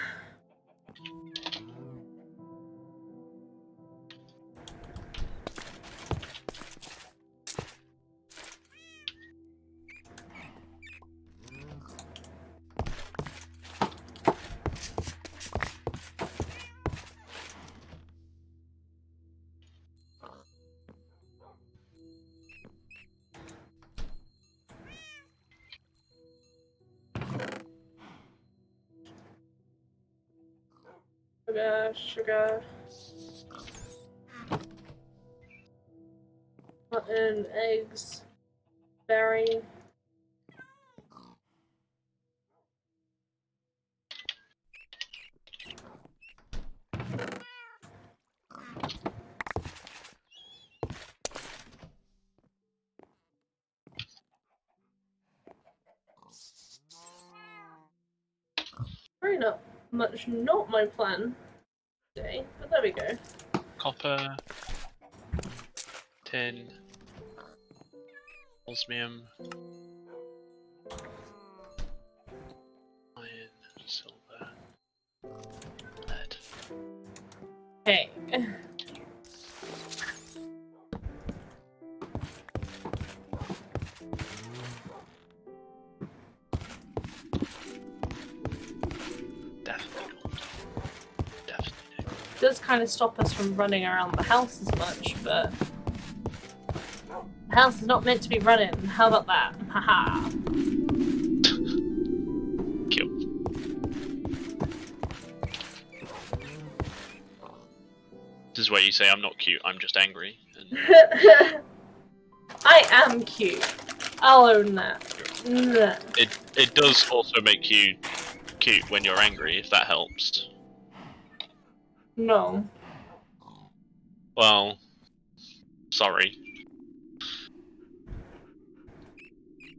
Sugar, sugar. Mutton, eggs, berry. Very not much not my plan today, but there we go. Copper, tin, osmium, iron, silver, lead. Hey. Definitely gold. Definitely. It does kind of stop us from running around the house as much, but the house is not meant to be running. How about that? Haha. Kill. This is where you say I'm not cute, I'm just angry. And I am cute. I'll own that. Nah. it does also make you cute when you're angry, if that helps. No. Well, sorry.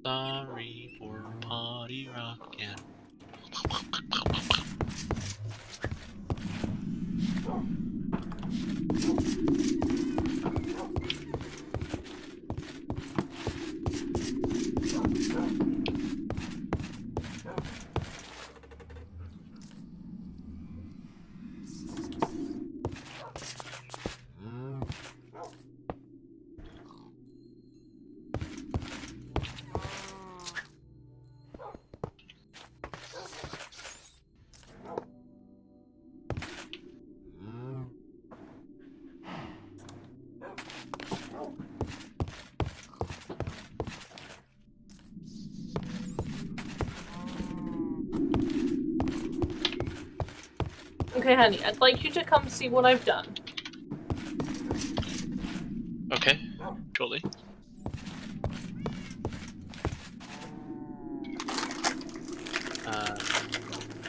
Sorry for potty rockin'. Okay, honey, I'd like you to come see what I've done. Okay, shortly.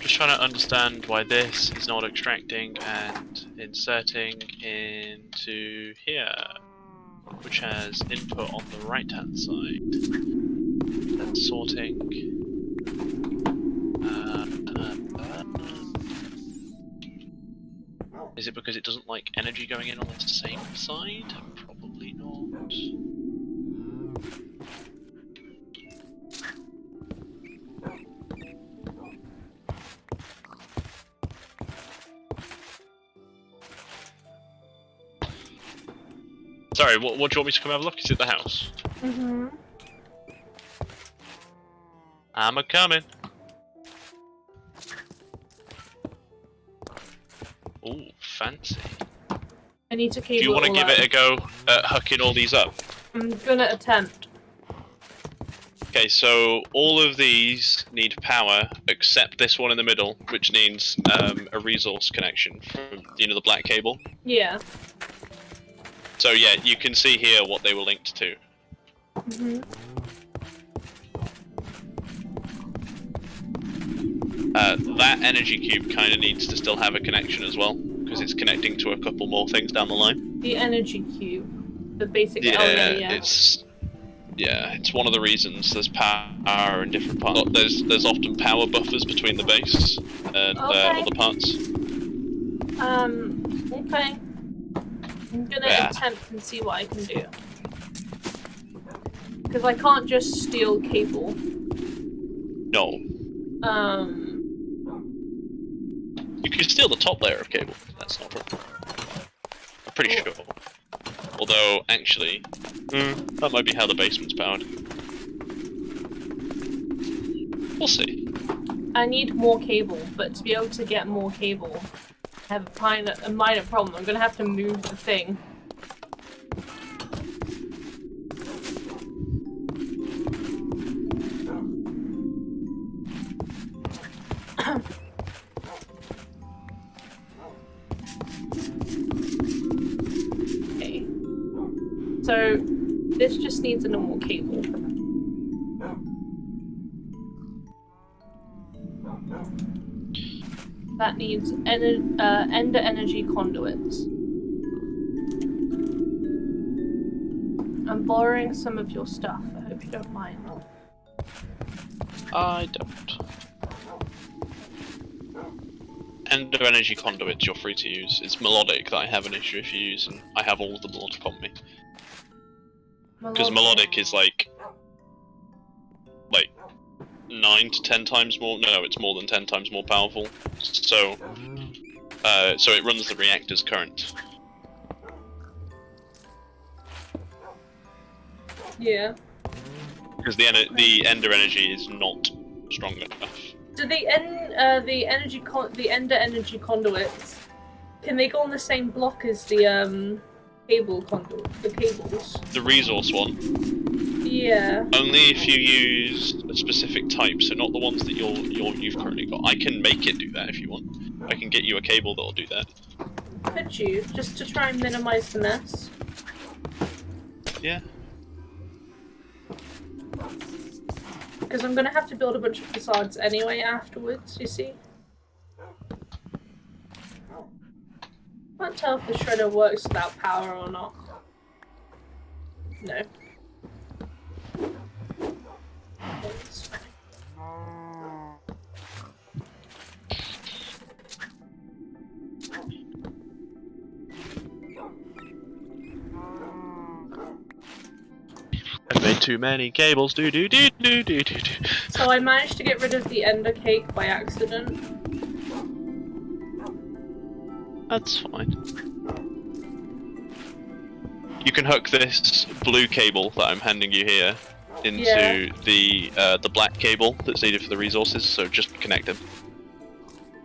Just trying to understand why this is not extracting and inserting into here, which has input on the right hand side. Then sorting. Is it because it doesn't like energy going in on the same side? Probably not. Sorry, what do you want me to come have a look? Is it the house? Mm-hmm. I'm a-coming. Ooh, fancy. I need to keep. Do you want to give it a go at hooking all these up? I'm gonna attempt. Okay, so all of these need power except this one in the middle, which needs a resource connection from the black cable. Yeah. So yeah, you can see here what they were linked to. Mm-hmm. That energy cube kind of needs to still have a connection as well, because it's connecting to a couple more things down the line. The energy cube. The basic it's one of the reasons there's power in different parts. There's often power buffers between the base and other parts. Okay. I'm gonna attempt and see what I can do. Because I can't just steal cable. No. You can steal the top layer of cable. That's not a problem. Pretty sure. Although, actually, that might be how the basement's powered. We'll see. I need more cable, but to be able to get more cable, I have a minor problem. I'm gonna have to move the thing. Okay. So, this just needs a normal cable. That needs ender energy conduits. I'm borrowing some of your stuff. I hope you don't mind. I don't. Ender energy conduits you're free to use. It's melodic that I have an issue if you use, and I have all of the melodic on me. Because melodic is like 9 to 10 times more. No, it's more than 10 times more powerful. So, so it runs the reactor's current. Yeah. Because the ender energy is not strong enough. Do the ender energy conduits, can they go on the same block as the cable conduit? The cables. The resource one. Yeah. Only if you use a specific type, so not the ones that you've currently got. I can make it do that if you want. I can get you a cable that'll do that. Could you? Just to try and minimize the mess? Yeah. Because I'm gonna have to build a bunch of facades anyway afterwards, you see? Can't tell if the shredder works without power or not. No. It's fine. I've made too many cables. Do. So I managed to get rid of the ender cake by accident. That's fine. You can hook this blue cable that I'm handing you here into the black cable that's needed for the resources. So just connect them.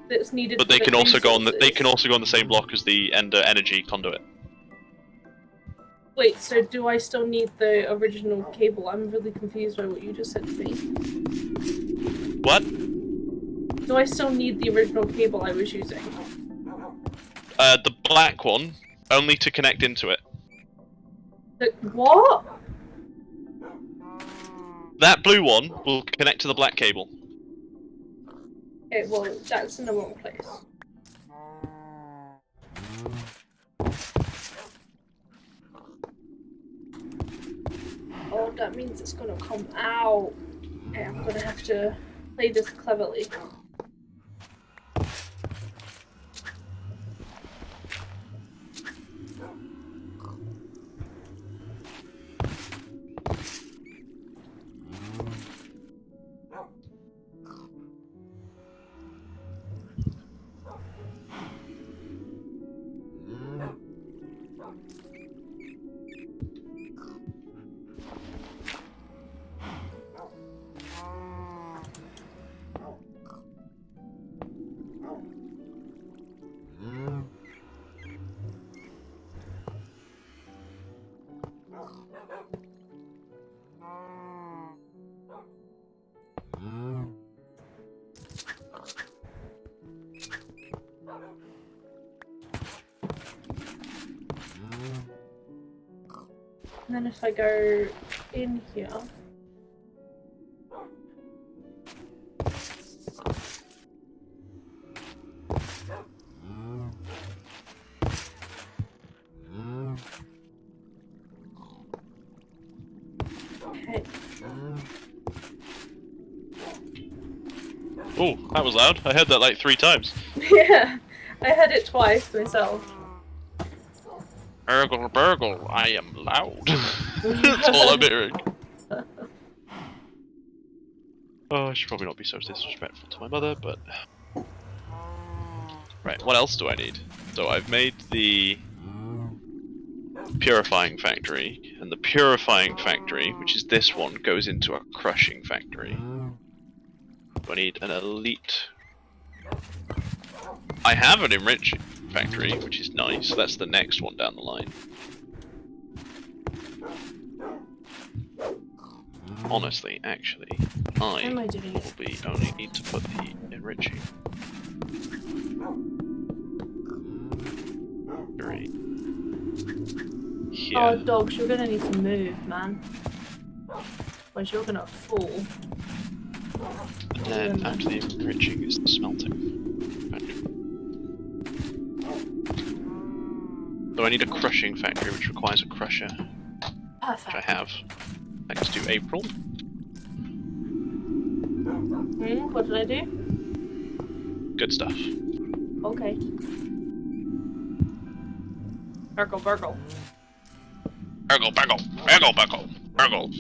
That's needed. But for they the can also go on resources. they can also go on the same block as the ender energy conduit. Wait, so do I still need the original cable? I'm really confused by what you just said to me. What? Do I still need the original cable I was using? The black one, only to connect into it. What? That blue one will connect to the black cable. Okay, well, that's in the wrong place. Oh, that means it's gonna come out. Okay, I'm gonna have to play this cleverly. And then if I go in here... Oh, that was loud. I heard that like 3 times. Yeah, I heard it twice myself. Burgle, burgle, I am loud. That's all I'm hearing. Oh, I should probably not be so disrespectful to my mother, but... Right, what else do I need? So I've made the purifying factory, and the purifying factory, which is this one, goes into a crushing factory. I need an elite... I have an enriching factory, which is nice. That's the next one down the line. Honestly, actually, I Am I doing it? probably only need to put the enriching factory here. Oh, dogs, you're gonna need to move, man. Otherwise you're gonna fall. And then after the enriching is the smelting factory. So I need a crushing factory, which requires a crusher, which Perfect. I have. Thanks to April. What did I do? Good stuff. Okay. Burgle, burgle. Burgle, burgle, burgle, burgle, burgle.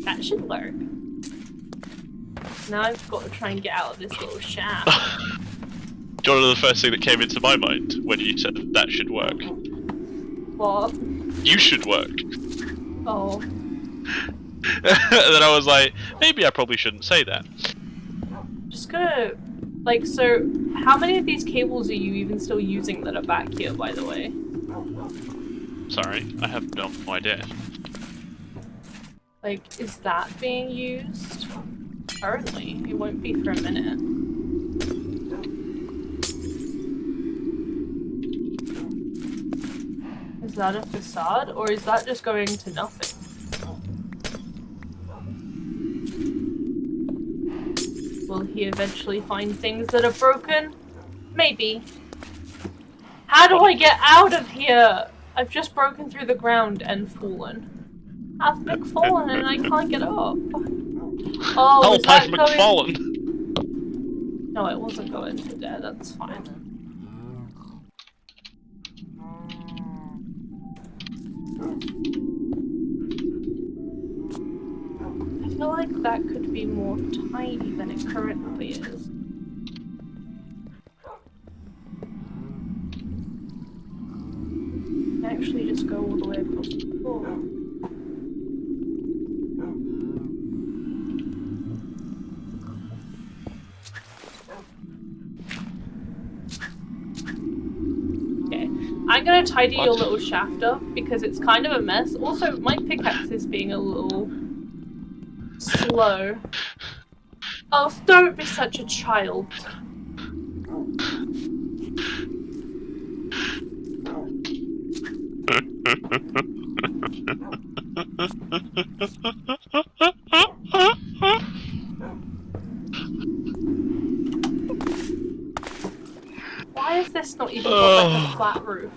That should work. Now I've got to try and get out of this little shaft. Do you want to know the first thing that came into my mind when you said that should work? What? You should work. Oh. And then I was like, maybe I probably shouldn't say that. Just gonna... Like, so, how many of these cables are you even still using that are back here, by the way? Sorry, I have no idea. Like, is that being used? Currently. It won't be for a minute. Is that a facade, or is that just going to nothing? Will he eventually find things that are broken? Maybe. How do I get out of here? I've just broken through the ground and fallen. I've fallen and I can't get up. Oh, is that going... McFallen. No, it wasn't going to there, that's fine. I feel like that could be more tiny than it currently is. Actually just go all the way across the floor. Okay, I'm gonna tidy your little shaft up because it's kind of a mess. Also, my pickaxe is being a little slow. Oh, don't be such a child. Why is this not even got like a flat roof?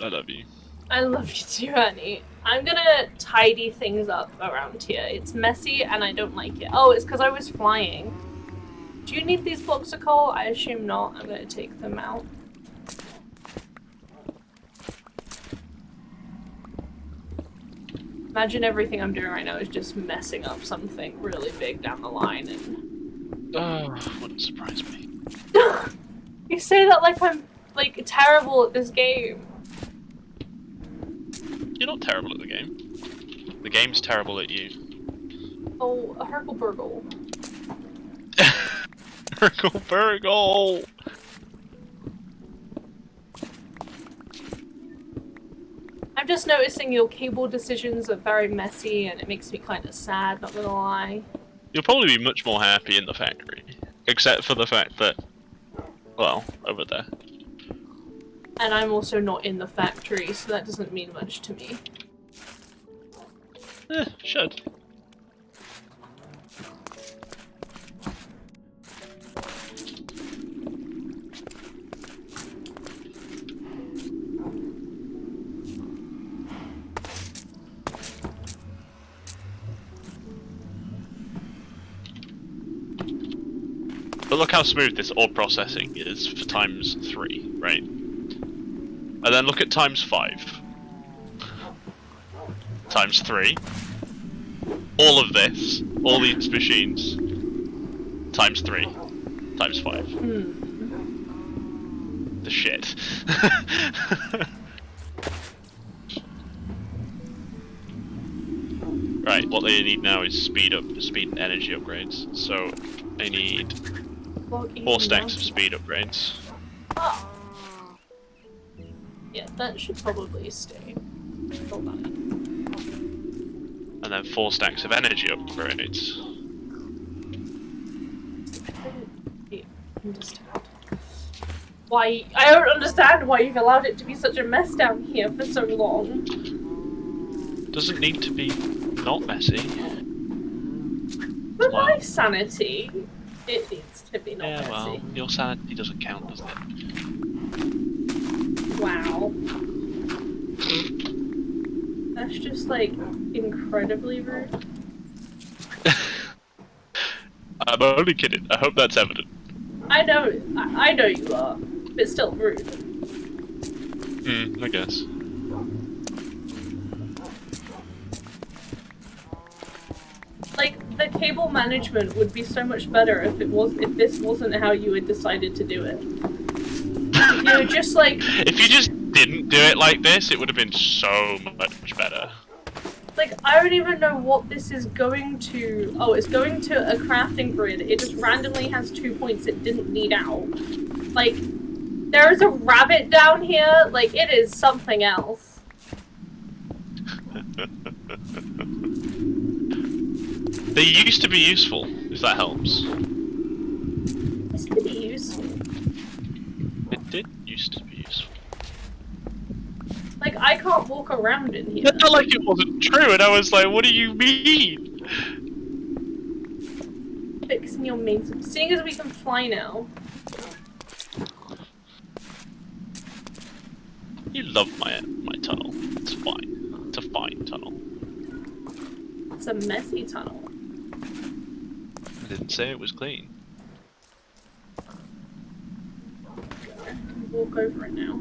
I love you. I love you too, Annie. I'm gonna tidy things up around here. It's messy and I don't like it. Oh, it's because I was flying. Do you need these blocks of coal? I assume not. I'm gonna take them out. Imagine everything I'm doing right now is just messing up something really big down the line and... Oh, wouldn't surprise me. You say that like I'm, like, terrible at this game. You're not terrible at the game. The game's terrible at you. Oh, a Herkle-Burgle. Herkle-Burgle! I'm just noticing your cable decisions are very messy and it makes me kind of sad, not gonna lie. You'll probably be much more happy in the factory. Except for the fact that, well, over there. And I'm also not in the factory, so that doesn't mean much to me. Should. But look how smooth this ore processing is for ×3, right? And then look at ×5. ×3. All of this, all these machines, ×3, ×5. The shit. Right, what they need now is speed and energy upgrades. So they need 4 stacks of speed upgrades. Oh. Yeah, that should probably stay. Hold on. And then 4 stacks of energy upgrades. Why? I don't understand why you've allowed it to be such a mess down here for so long. Doesn't need to be not messy. For my sanity, it needs to be not messy. Well, your sanity doesn't count, does it? Wow. That's just, like, incredibly rude. I'm only kidding. I hope that's evident. I know you are, but still rude. I guess. Like, the cable management would be so much better if this wasn't how you had decided to do it. If you were just like... If you just didn't do it like this, it would have been so much better. Like, I don't even know what this is going to... Oh, it's going to a crafting grid. It just randomly has 2 points it didn't need out. Like, there is a rabbit down here. Like, it is something else. They used to be useful, if that helps. This could be useful. It did used to be useful. Like, I can't walk around in here. It felt like it wasn't true, and I was like, what do you mean? Fixing your main... Seeing as we can fly now. You love my tunnel. It's fine. It's a fine tunnel. It's a messy tunnel. I didn't say it was clean. I can walk over it now.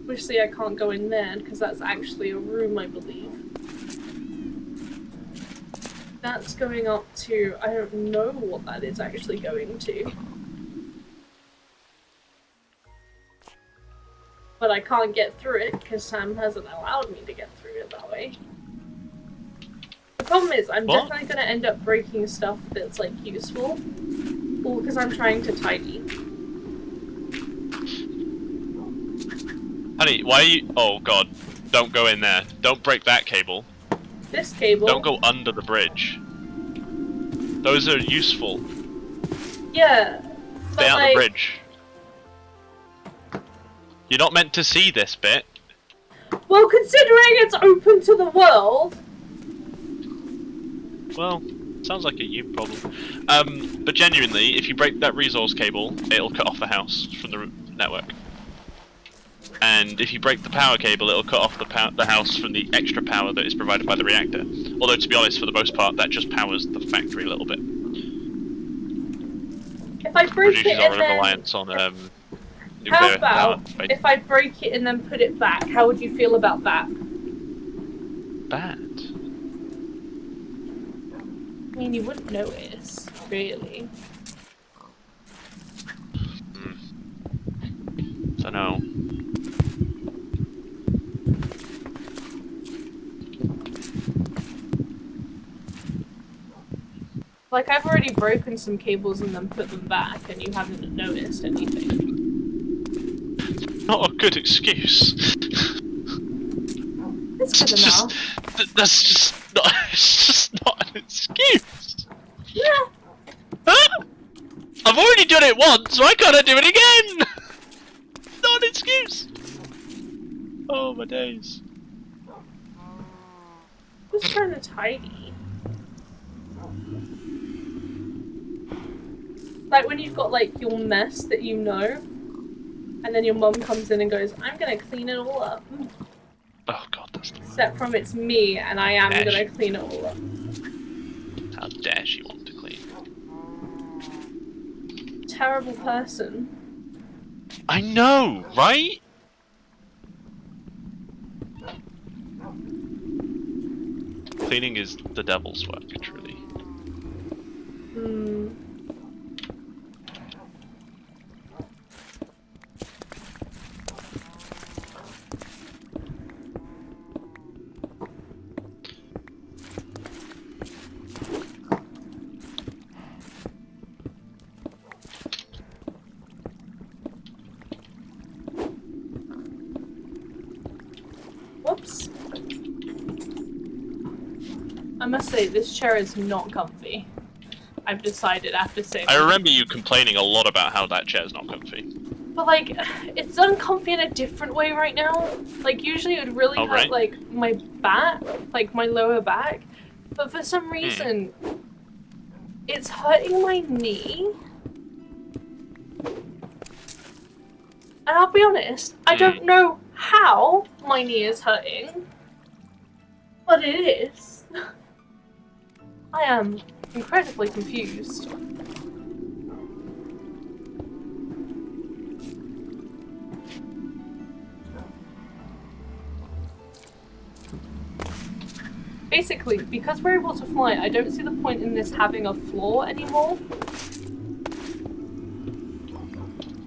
Obviously I can't go in there because that's actually a room, I believe. That's going up to... I don't know what that is actually going to. But I can't get through it because Sam hasn't allowed me to get through it that way. The problem is, I'm definitely going to end up breaking stuff that's, like, useful. All because I'm trying to tidy. Honey, why are you... Oh god, don't go in there. Don't break that cable. This cable... Don't go under the bridge. Those are useful. Yeah, but Stay out like... the bridge. You're not meant to see this bit. Well, considering it's open to the world... Well, sounds like a you problem. But genuinely, if you break that resource cable, it'll cut off the house from the network. And if you break the power cable, it'll cut off the house from the extra power that is provided by the reactor. Although, to be honest, for the most part, that just powers the factory a little bit. If I break Reduces it our and then... reliance on How nuclear about power. Right? if I break it and then put it back? How would you feel about that? Bad. I mean, you wouldn't notice, really. Dunno. Like, I've already broken some cables and then put them back, and you haven't noticed anything. Not a good excuse. It's good enough. That's just not. It's just not an excuse. Yeah. I've already done it once. Why can't I do it again? Not an excuse. Oh my days. Just trying to tidy. Like when you've got like your mess that you know, and then your mum comes in and goes, "I'm gonna clean it all up." Oh god, that's the Except from it's me, and I am Ash. gonna clean it all up. How dare she want to clean? terrible person. I know, right? Cleaning is the devil's work, truly. Hmm. Whoops. I must say, this chair is not comfy. I've decided after saying. I remember you complaining a lot about how that chair's not comfy. But like, it's uncomfy in a different way right now. Like usually it would really hurt like my back, like my lower back. But for some reason, it's hurting my knee. And I'll be honest, I don't know how my knee is hurting, but it is. I am incredibly confused. Basically, because we're able to fly, I don't see the point in this having a floor anymore.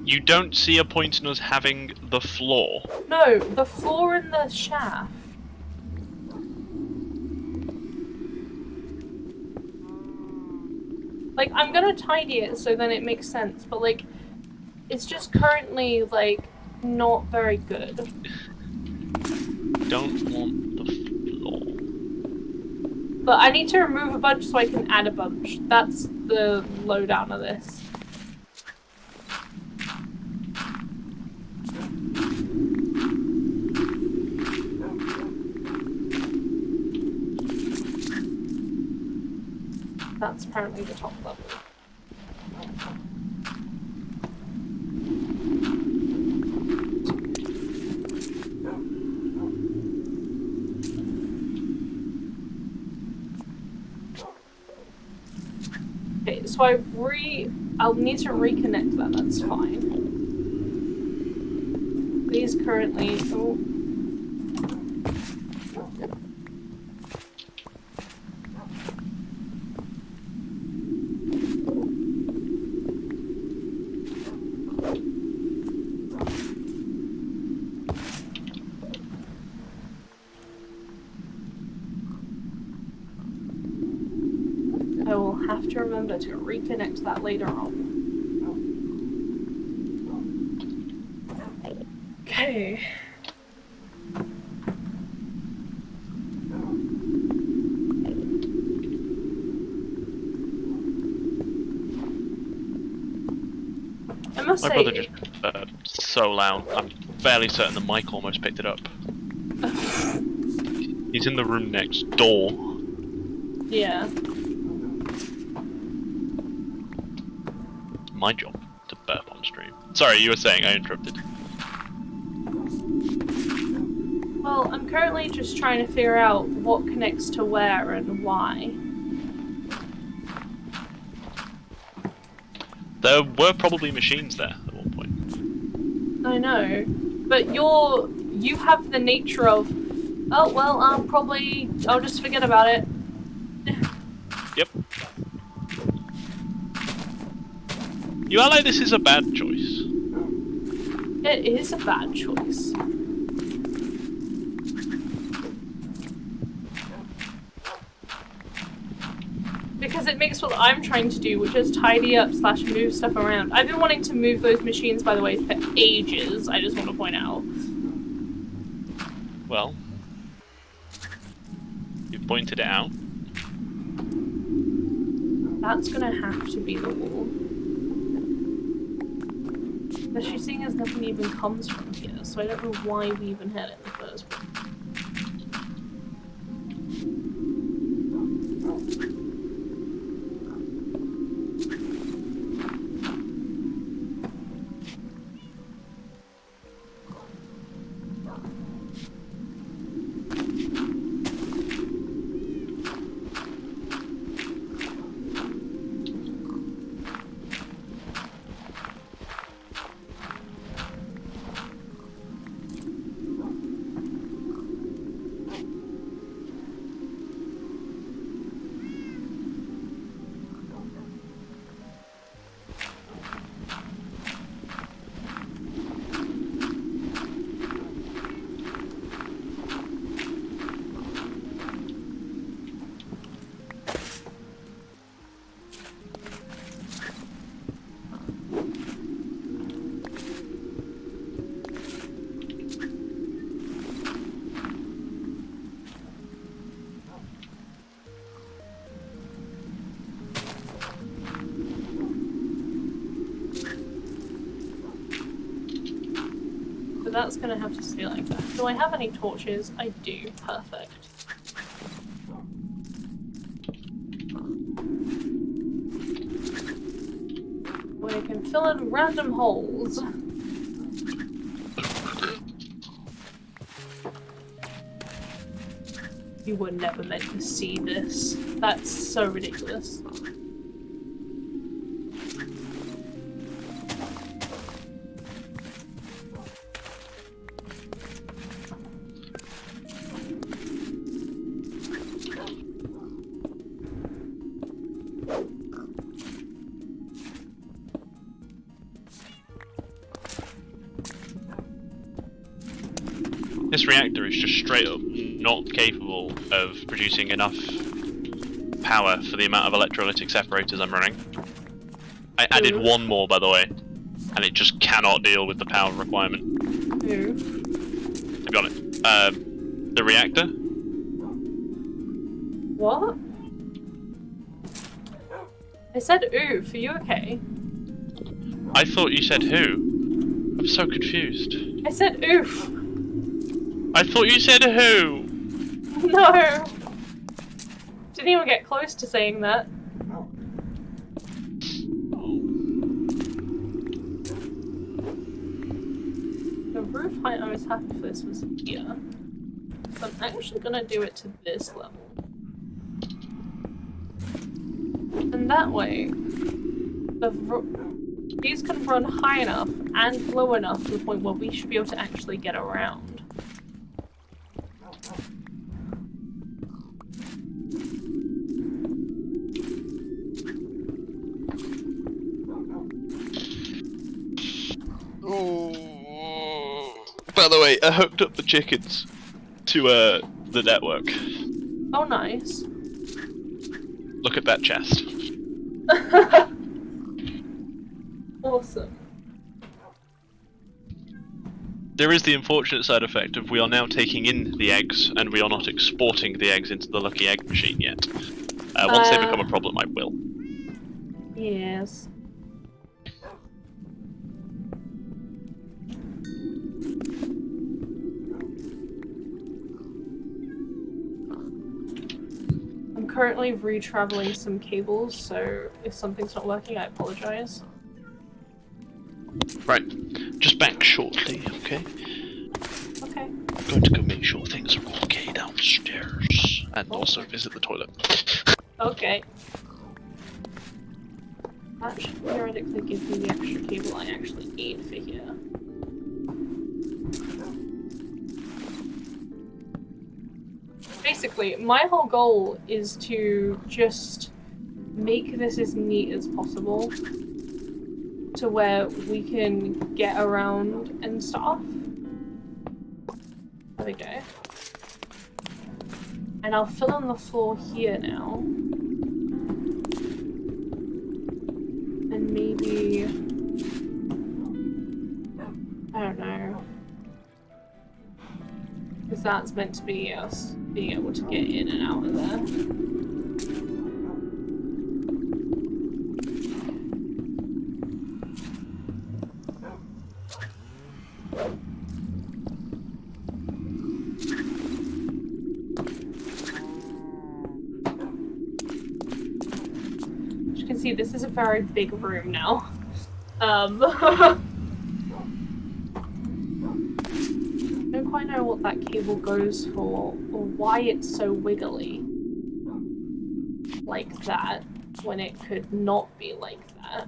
You don't see a point in us having the floor? No, the floor in the shaft. Like, I'm gonna tidy it so then it makes sense, but like, it's just currently, like, not very good. Don't want the floor. But I need to remove a bunch so I can add a bunch. That's the lowdown of this. That's apparently the top level. Okay, so I'll need to reconnect that, that's fine. These currently, oh. I will have to remember to reconnect that later on. Okay. I must My say, brother just so loud. I'm fairly certain the mic almost picked it up. He's in the room next door. yeah. My job to burp on stream. Sorry, you were saying, I interrupted. Well, I'm currently just trying to figure out what connects to where and why. There were probably machines there at one point. I know, but you have the nature of, oh well, I'll just forget about it. Yep. You act like this is a bad choice. It is a bad choice. Because it makes what I'm trying to do, which is tidy up / move stuff around. I've been wanting to move those machines, by the way, for ages, I just want to point out. Well, you've pointed it out. That's gonna have to be the wall. Especially seeing as nothing even comes from here, so I don't know why we even had it in the first place. So that's gonna have to stay like that. Do I have any torches? I do. Perfect. We can fill in random holes. You were never meant to see this. That's so ridiculous. This reactor is just straight up not capable of producing enough power for the amount of electrolytic separators I'm running. I added one more, by the way, and it just cannot deal with the power requirement. Ooh. To be honest, the reactor. What? I said oof, are you okay? I thought you said who? I'm so confused. I said oof! I thought you said who? No! Didn't even get close to saying that. The roof height I was happy for this was here. So I'm actually gonna do it to this level. And that way, these can run high enough and low enough to the point where we should be able to actually get around. By the way, I hooked up the chickens to the network. Oh, nice. Look at that chest. Awesome. There is the unfortunate side effect of we are now taking in the eggs and we are not exporting the eggs into the lucky egg machine yet. Once they become a problem, I will. Yes. I'm currently re-traveling some cables, so if something's not working, I apologize. Right, just back shortly, okay? Okay. I'm going to go make sure things are okay downstairs, and also visit the toilet. Okay. That should theoretically give me the extra cable I actually need for here. Basically, my whole goal is to just make this as neat as possible to where we can get around and stuff. There we go. And I'll fill in the floor here now. And maybe... I don't know. Because that's meant to be us being able to get in and out of there. As you can see, this is a very big room now. I don't quite know what that cable goes for, or why it's so wiggly like that, when it could not be like that.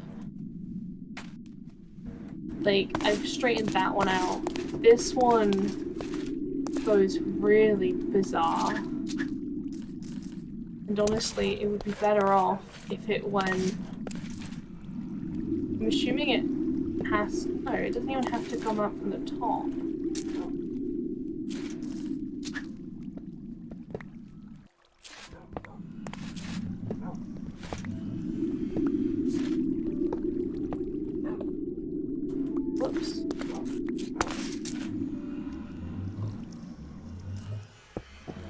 Like, I've straightened that one out. This one goes really bizarre. And honestly, it would be better off if it went... I'm assuming it has... No, it doesn't even have to come up from the top. Whoops.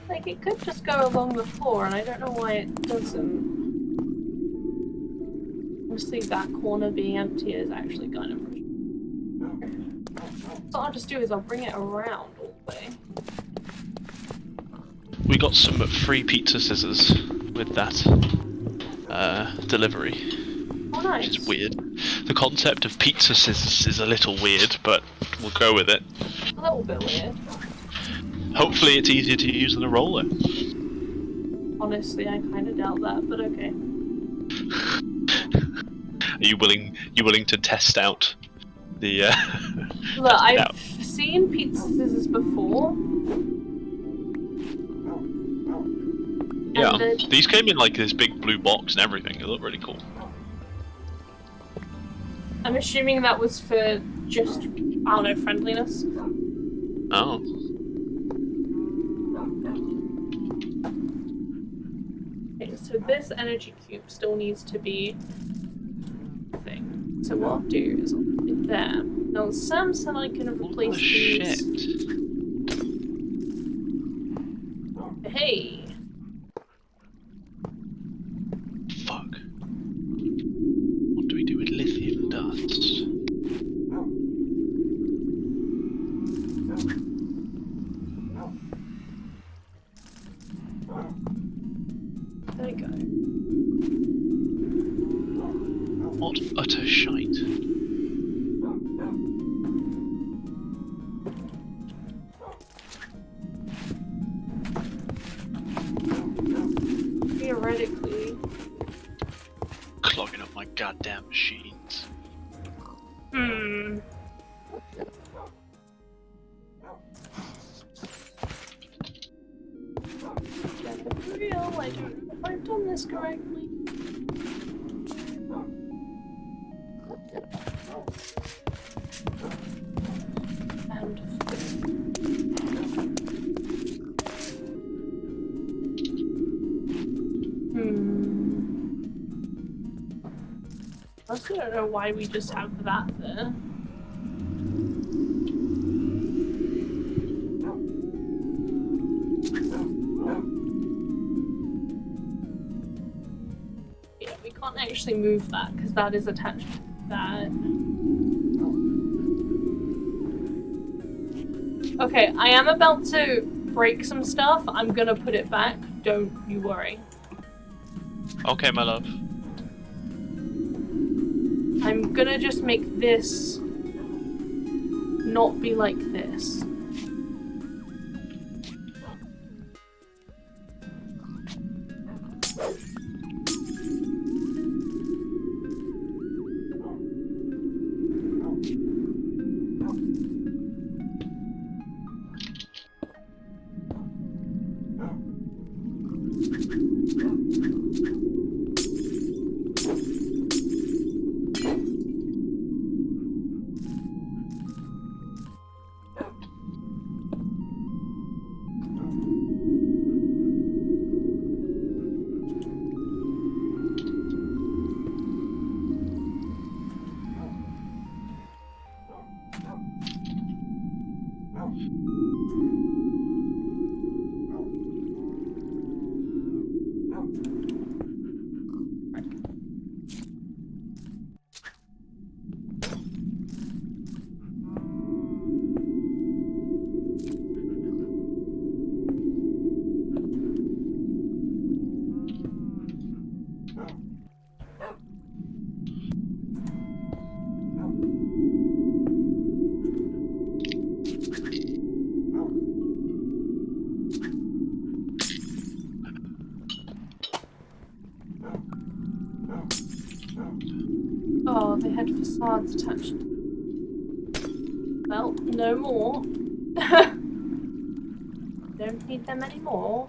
Like, it could just go along the floor, and I don't know why it doesn't. Honestly, that corner being empty is actually kind of... what I'll just do is I'll bring it around all the way. We got some free pizza scissors with that delivery, Oh, nice. which is weird. The concept of pizza scissors is a little weird, but we'll go with it. A little bit weird. Hopefully it's easier to use than a roller. Honestly, I kind of doubt that, but okay. Are you willing to test out the Look, test it I've out? seen pizza scissors before. Yeah, and these came in like this big blue box and everything. They look really cool. I'm assuming that was for just, I don't know, friendliness. Oh. Okay, so this energy cube still needs to be thing. So what I'll do is I'll put it there. Now Sam said I can replace these. Shit. Hey. Fuck. What do we do with lithium dust? There you go. What utter shite. Theoretically. Clogging up my goddamn machines. Hmm. Yeah, for real, I don't know if I've done this correctly. I also don't know why we just have that there. Yeah, we can't actually move that because that is attached to that. Okay, I am about to break some stuff. I'm gonna put it back. Don't you worry. Okay, my love. I'm gonna just make this not be like this. Oh, they had facades attached. Well, no more. Don't need them anymore.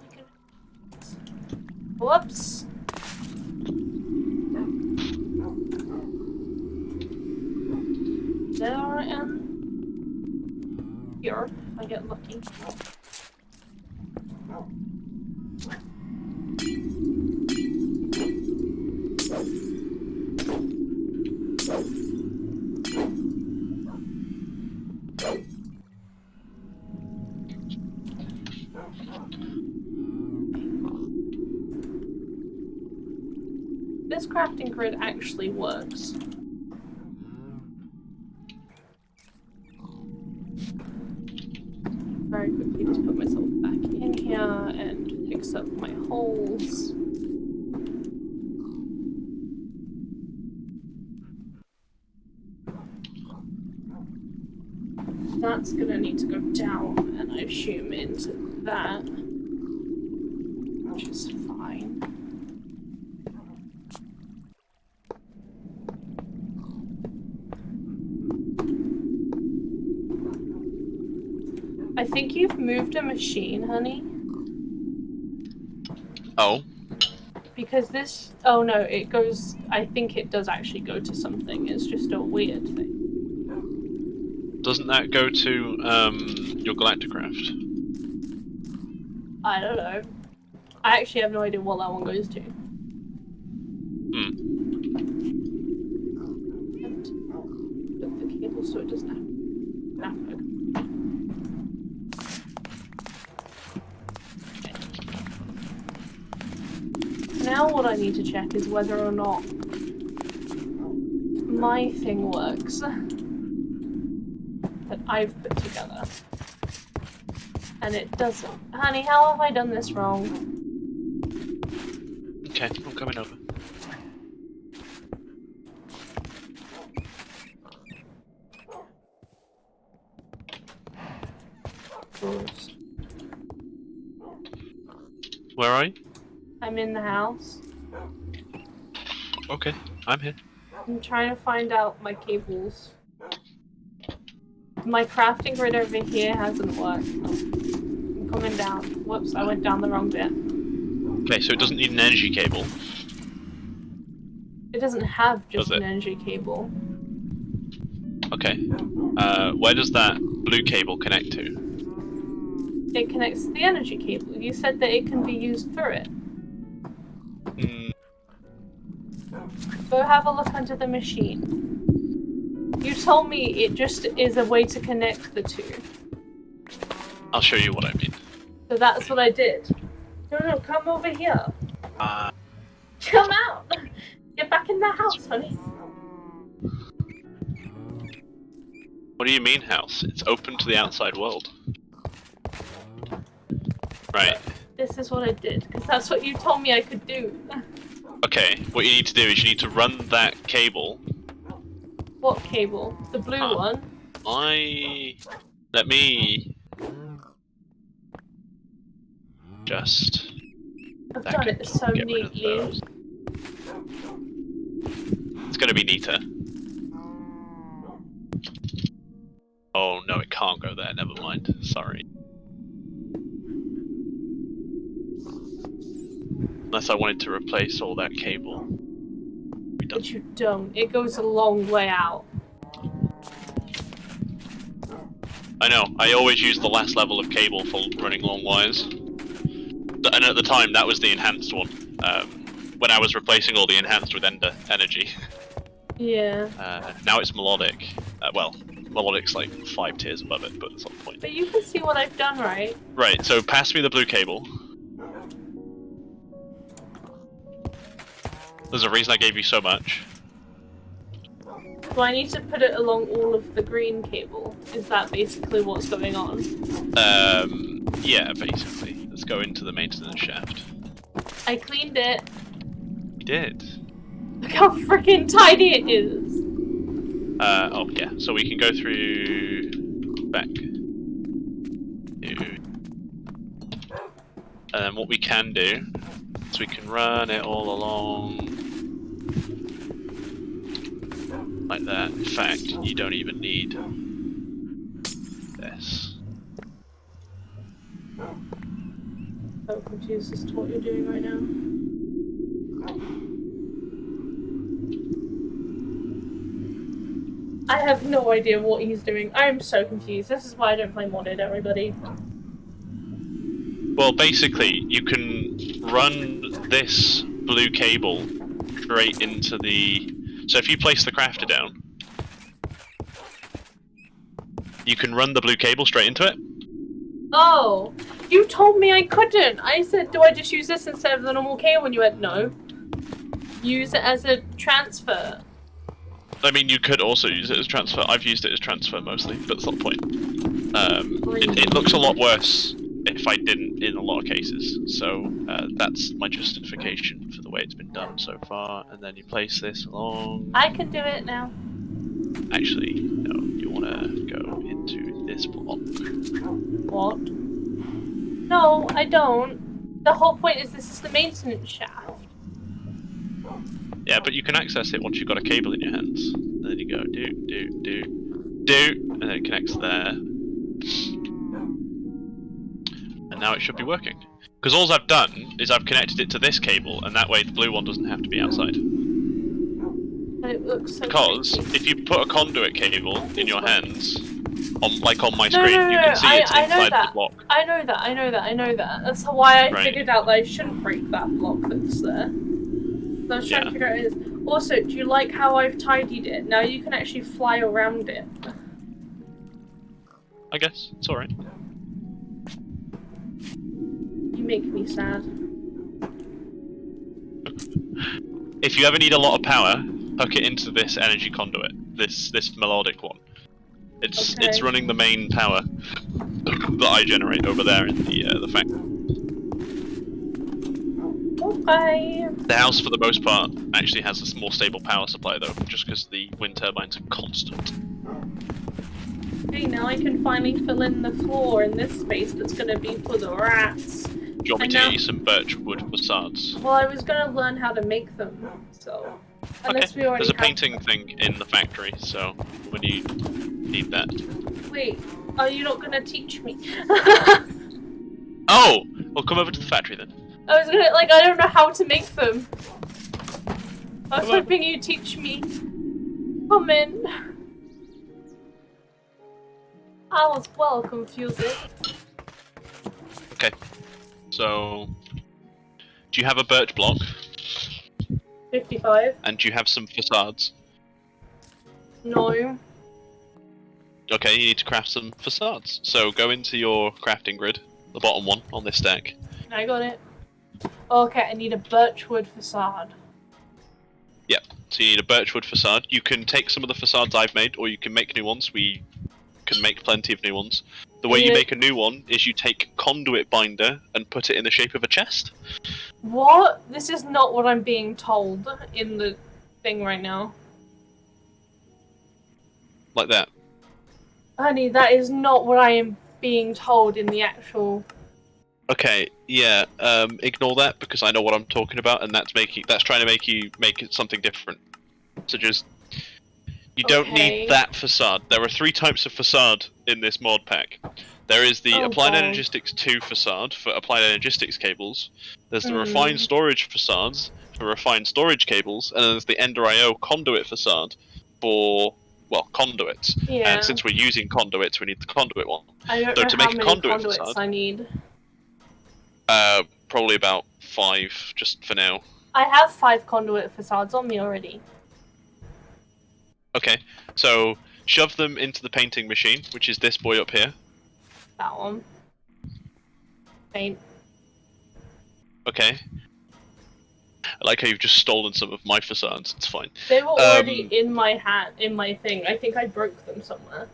Whoops. There I am. Here, if I get lucky. This crafting grid actually works. very quickly just put myself back in here and fix up my holes. That's gonna need to go down, and I assume into that, which is fine. I think you've moved a machine, honey. Oh. Because this... Oh no, it goes... I think it does actually go to something. It's just a weird thing. Doesn't that go to, your Galacticraft? I don't know. I actually have no idea what that one goes to. Hmm. And put the cable so it doesn't have... Now what I need to check is whether or not my thing works that I've put together. And it doesn't. Honey, how have I done this wrong? Okay, I'm coming over. Oops. Where are you? I'm in the house. Okay, I'm here. I'm trying to find out my cables. My crafting grid over here hasn't worked. I'm coming down. Whoops, I went down the wrong bit. Okay, so it doesn't need an energy cable. It doesn't have just Does an it? energy cable. Okay. Where does that blue cable connect to? It connects to the energy cable. You said that it can be used through it. Mm, Go have a look under the machine. You told me it just is a way to connect the two. I'll show you what I mean. So that's what I did. No, come over here. Uh, Come out! Get back in the house, honey. what do you mean, house? It's open to the outside world. Right. This is what I did, because that's what you told me I could do. Okay, what you need to do is you need to run that cable. What cable? The blue one? Let me... just... I've done it so get rid of neatly. those. It's gonna be neater. Oh no, it can't go there, never mind. Sorry. Unless I wanted to replace all that cable. But you don't. It goes a long way out. I know, I always use the last level of cable for running long wires. And at the time, that was the enhanced one. When I was replacing all the enhanced with energy. Yeah. Now it's melodic. Well, melodic's like 5 tiers above it, but that's not the point. But you can see what I've done, right? Right, so pass me the blue cable. There's a reason I gave you so much. Do I need to put it along all of the green cable? Is that basically what's going on? Yeah, basically. Let's go into the maintenance shaft. I cleaned it. You did. Look how freaking tiny it is! Oh yeah, so we can go through... back. And then what we can do is we can run it all along like that. In fact, you don't even need this. So confused as to what you're doing right now. I have no idea what he's doing. I am so confused. This is why I don't play modded, everybody. Well, basically, you can run this blue cable straight into the... So if you place the crafter down, you can run the blue cable straight into it. Oh! You told me I couldn't! I said, do I just use this instead of the normal cable? And you went, no. Use it as a transfer. I mean, you could also use it as transfer. I've used it as transfer mostly, but that's not the point. It looks a lot worse if I didn't in a lot of cases. So that's my justification for the way it's been done so far. And then you place this along. I can do it now. Actually, no. You want to go into this block. What? No, I don't. The whole point is this is the maintenance shaft. Yeah, but you can access it once you've got a cable in your hands. And then you go do, and then it connects there. And now it should be working. Because all I've done is I've connected it to this cable, and that way the blue one doesn't have to be outside. But it looks so Because creepy. if you put a conduit cable in your hands, on my No, screen, no, you no, can see it's I know inside that. the block. I know that. That's why I Right. figured out that I shouldn't break that block that's there. So I was trying to figure out what it is. Also, do you like how I've tidied it? Now you can actually fly around it. I guess it's alright. You make me sad. If you ever need a lot of power, hook it into this energy conduit. This melodic one. It's Okay. running the main power that I generate over there in the factory. Okay. The house, for the most part, actually has a more stable power supply though, just because the wind turbines are constant. Okay, now I can finally fill in the floor in this space that's gonna be for the rats. Do you want me to get you some birch wood facades? Well, I was gonna learn how to make them, so... Unless we already There's a have painting thing in the factory, so when you need that. Wait, are you not gonna teach me? Oh! Well, come over to the factory then. I was gonna, like, I don't know how to make them. I was Come on. hoping you'd teach me. Come in. I was well confused. Okay. So, do you have a birch block? 55? And do you have some facades? No. Okay, you need to craft some facades. So go into your crafting grid, the bottom one on this stack. I got it. Okay, I need a birchwood facade. Yep. So you need a birchwood facade. You can take some of the facades I've made, or you can make new ones. We can make plenty of new ones. The way you Yeah. make a new one is you take conduit binder and put it in the shape of a chest. What? This is not what I'm being told in the thing right now. Like that. Honey, that is not what I am being told in the actual... Okay, yeah, ignore that because I know what I'm talking about, and that's trying to make you make it something different. So just, you don't Okay. need that facade. There are 3 types of facade in this mod pack. There is the Oh, Applied God. Energistics 2 facade for Applied Energistics cables. There's the Hmm. Refined Storage facades for refined storage cables, and then there's the Ender IO conduit facade for, well, conduits. Yeah. And since we're using conduits, we need the conduit one. I don't So know to how make a many conduit conduits facade- I need. Probably about 5, just for now. I have 5 conduit facades on me already. Okay, so shove them into the painting machine, which is this boy up here. That one. Paint. Okay. I like how you've just stolen some of my facades, it's fine. They were already in my hat, in my thing. I think I broke them somewhere.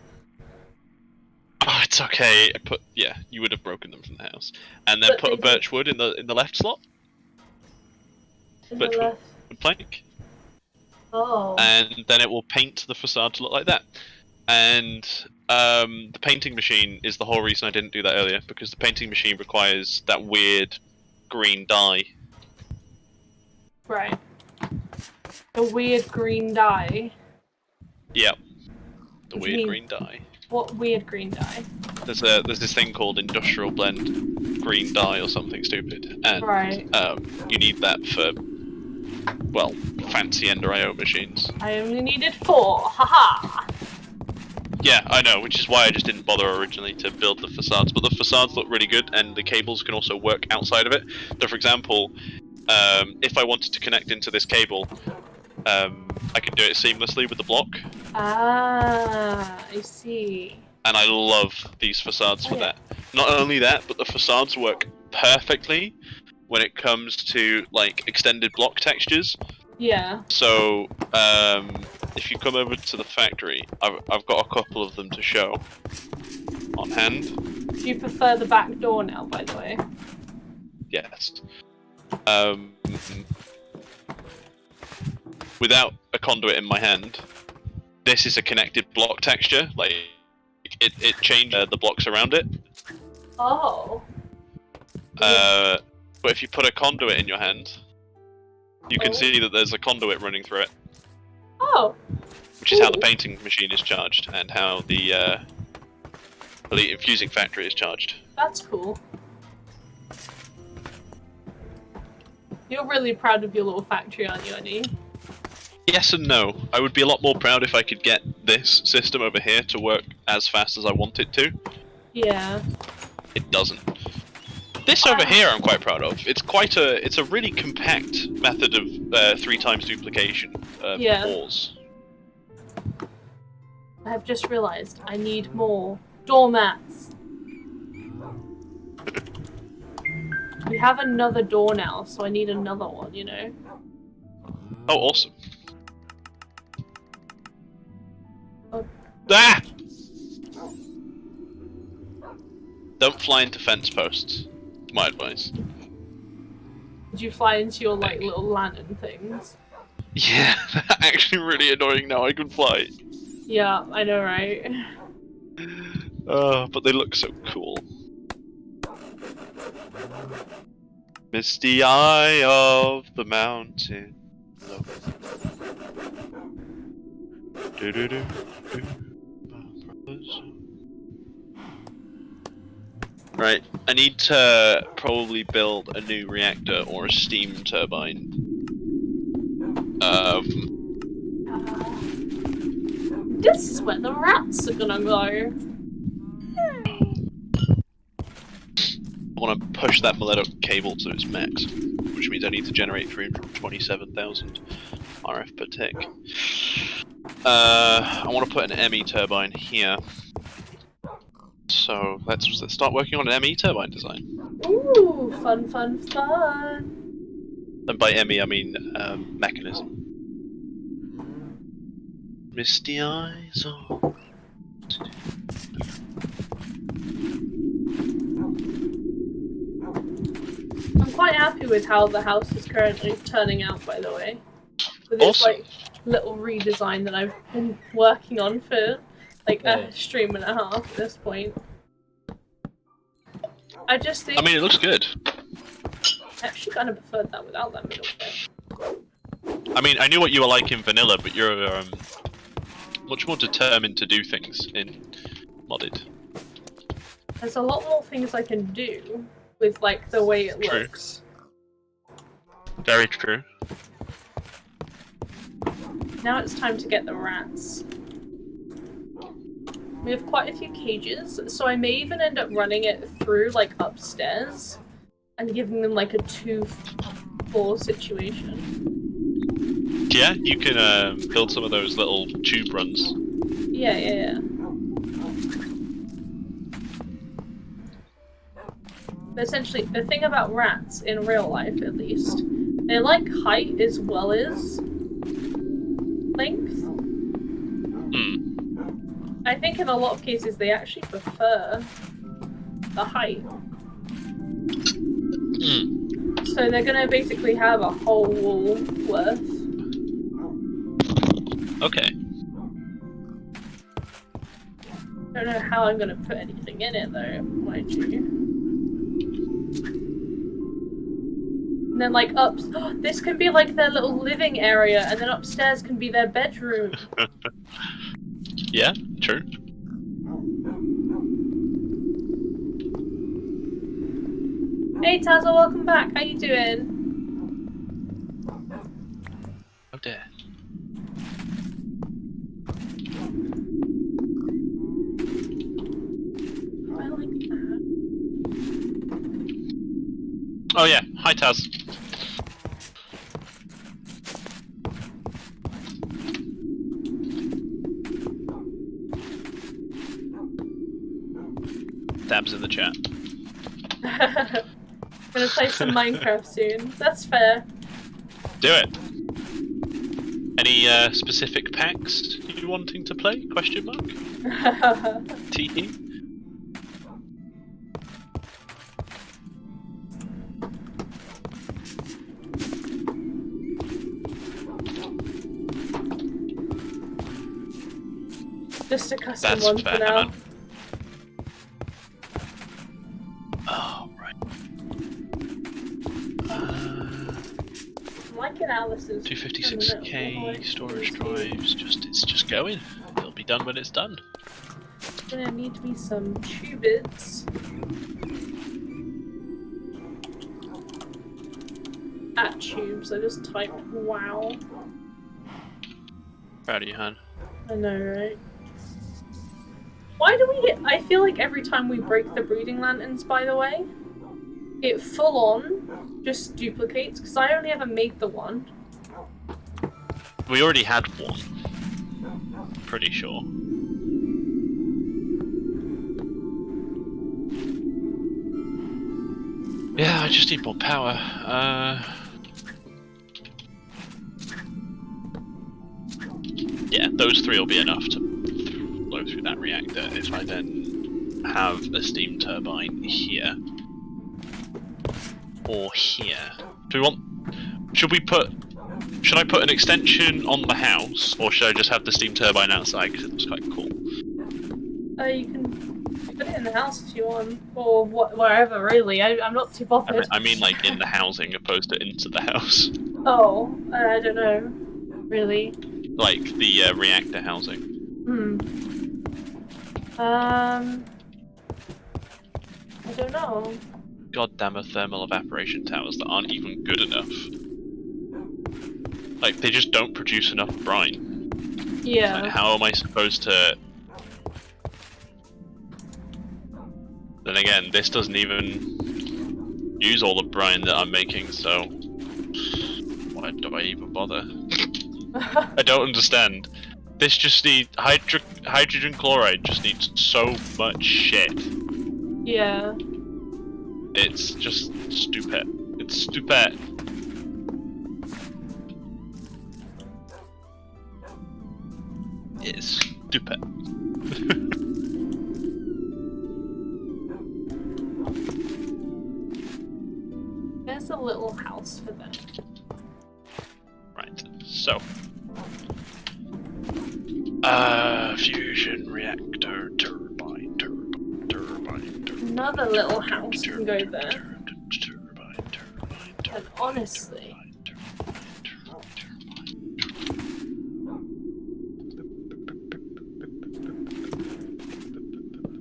Oh, it's okay. Yeah, you would have broken them from the house. And then But put a they birch wood in the left slot, In the Birchwood. left. plank, Oh. and then it will paint the facade to look like that. And the painting machine is the whole reason I didn't do that earlier, because the painting machine requires that weird green dye. Right. The weird green dye. Yep. The What do you weird mean? green dye. What weird green dye? There's this thing called industrial blend green dye or something stupid, and Right. you need that for, well, fancy Ender IO machines. I only needed 4. Haha! Yeah, I know, which is why I just didn't bother originally to build the facades. But the facades look really good, and the cables can also work outside of it. So, for example, if I wanted to connect into this cable, I can do it seamlessly with the block. Ah, I see. And I love these facades for that. Not only that, but the facades work perfectly when it comes to like extended block textures. Yeah. So if you come over to the factory, I've got a couple of them to show on hand. Do you prefer the back door now, by the way? Yes. Without a conduit in my hand, this is a connected block texture. Like it changed the blocks around it. Oh. But if you put a conduit in your hand, you can see that there's a conduit running through it. Oh. Which is how the painting machine is charged, and how the infusing factory is charged. That's cool. You're really proud of your little factory, aren't you, Annie? Yes and no. I would be a lot more proud if I could get this system over here to work as fast as I want it to. Yeah. It doesn't. This over here I'm quite proud of. It's a really compact method of 3 times duplication of ores. I have just realised I need more doormats. We have another door now, so I need another one, you know? Oh, awesome. Oh. Ah! Don't fly into fence posts. My advice. Did you fly into your, like, little lantern things? Yeah, they're actually really annoying now. I can fly. Yeah, I know, right? But they look so cool. Misty eye of the mountain. Right, I need to probably build a new reactor or a steam turbine. This is where the rats are gonna go. I want to push that Mileto cable to its max, which means I need to generate 327,000 RF per tick. I want to put an ME turbine here. So let's start working on an ME turbine design. Ooh, fun, fun, fun. And by ME I mean mechanism. Misty eyes on. I'm quite happy with how the house is currently turning out, by the way. With this like little redesign that I've been working on for like a stream and a half at this point. I just think. I mean, it looks good. I actually kind of preferred that without that middle bit. I mean, I knew what you were like in vanilla, but you're much more determined to do things in modded. There's a lot more things I can do with like the way it looks. Very true. Now it's time to get the rats. We have quite a few cages, so I may even end up running it through like upstairs and giving them like a 2-4 situation. Yeah, you can build some of those little tube runs. Yeah. But essentially, the thing about rats, in real life at least, they like height as well as length. I think in a lot of cases they actually prefer the height. So they're gonna basically have a whole wall worth. Okay. Don't know how I'm gonna put anything in it though, mind you. And then like this can be like their little living area, and then upstairs can be their bedroom. Yeah, true. Hey Tazza, welcome back. How you doing? Oh dear. I like that. Oh yeah, hi Taz. Dabs in the chat. Gonna play some Minecraft soon. That's fair. Do it. Any specific packs you wanting to play? Question mark. TE. Just a custom That's one fair, for now. man. Oh, right. I'm liking Alice's. 256k storage drives. It's just going. It'll be done when it's done. Gonna need me some tubits. At tubes, I just typed wow. Proud of you, Han. I know, right? Why do we get... I feel like every time we break the breeding lanterns, by the way, it full on just duplicates, because I only ever made the one. We already had one. Pretty sure. Yeah, I just need more power. Yeah, those three will be enough to flow through that reactor if I then have a steam turbine here. Or here. Do we want... Should I put an extension on the house, or should I just have the steam turbine outside because it looks quite cool? You can put it in the house if you want, or wherever really. I'm not too bothered. I mean like in the housing opposed to into the house. Oh, I don't know. Really? Like the reactor housing. I don't know. Goddamn thermal evaporation towers that aren't even good enough. Like, they just don't produce enough brine. Yeah. Like, how am I supposed to... Then again, this doesn't even use all the brine that I'm making, so... Why do I even bother? I don't understand. This just needs... Hydrogen chloride just needs so much shit. Yeah. It's just stupid. It's stupid. It's stupid. There's a little house for them. Right, so. Fusion reactor, turbine. Another little house can go there. And honestly,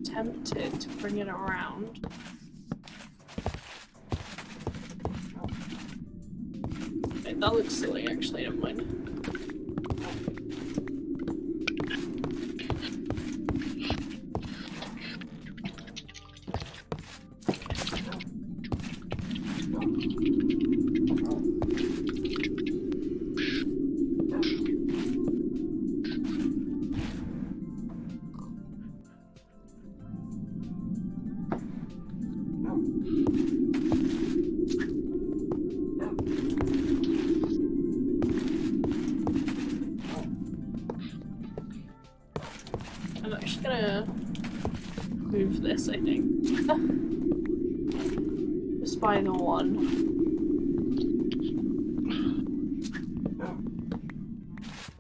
tempted to bring it around. Wait, that looks silly actually, never mind. I'm actually gonna move this, I think. Just by the one.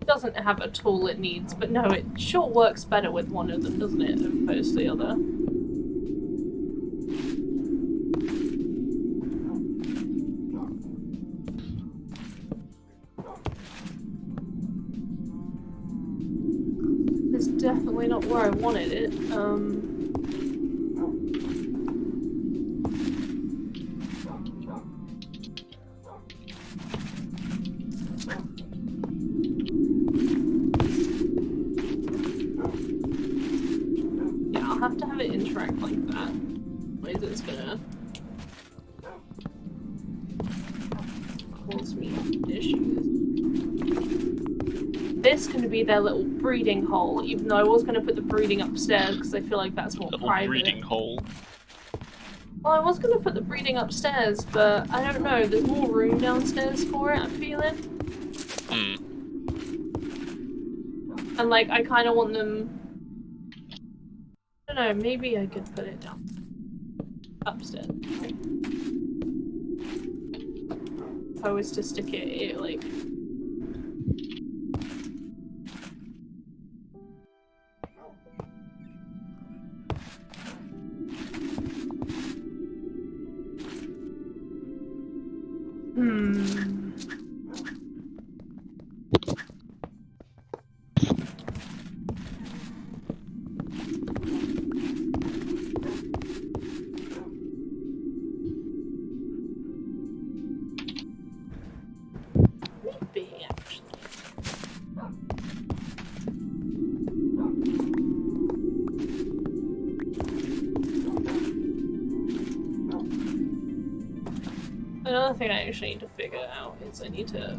It doesn't have a tool it needs, but no, it sure works better with one of them, doesn't it, as opposed to the other. It's definitely not where I wanted it. Yeah, I'll have to have it interact like that. Otherwise it's gonna cause me issues. This can be their little breeding hole, even though I was going to put the breeding upstairs because I feel like that's more Little private. breeding hole. Well, I was going to put the breeding upstairs, but I don't know, there's more room downstairs for it, I'm feeling. And like, I kind of want them. I don't know. Maybe I could put it down upstairs. If I was to stick it here, like. Maybe, actually. Another thing I actually need to figure out is I need to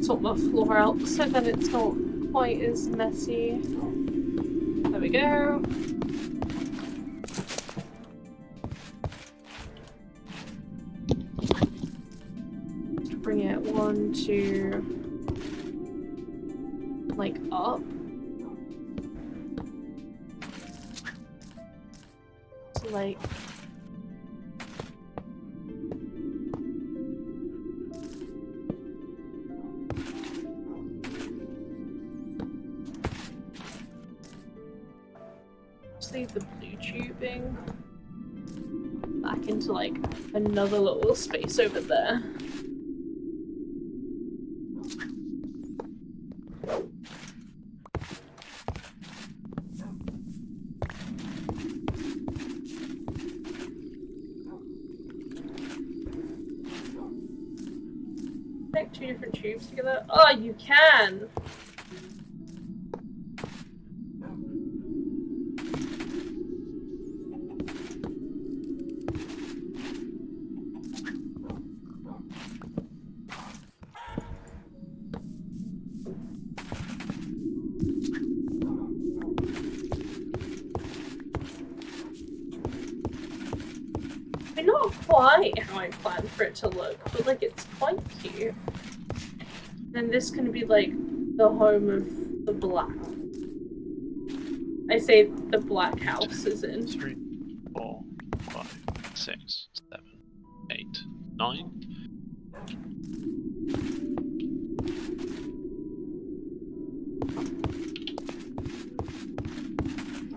sort my floor out so that it's not quite as messy. There we go. Just bring it 1, 2, like up. So like. Leave the blue tubing back into like another little space over there. Connect 2 different tubes together. Oh, you can! Not quite how I planned for it to look, but like it's quite cute. And this can be like the home of the black. I say the black house is in 3, 4, 5, 6, 7, 8, 9.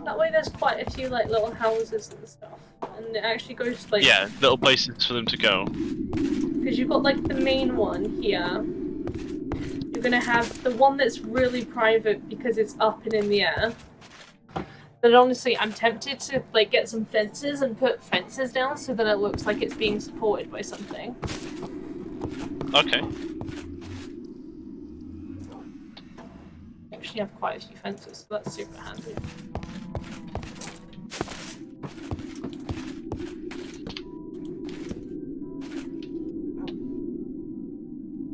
That way there's quite a few like little houses and stuff. And it actually goes like... Yeah, little places for them to go. Because you've got like the main one here. You're gonna have the one that's really private because it's up and in the air. But honestly, I'm tempted to like get some fences and put fences down so that it looks like it's being supported by something. Okay. I actually have quite a few fences, so that's super handy.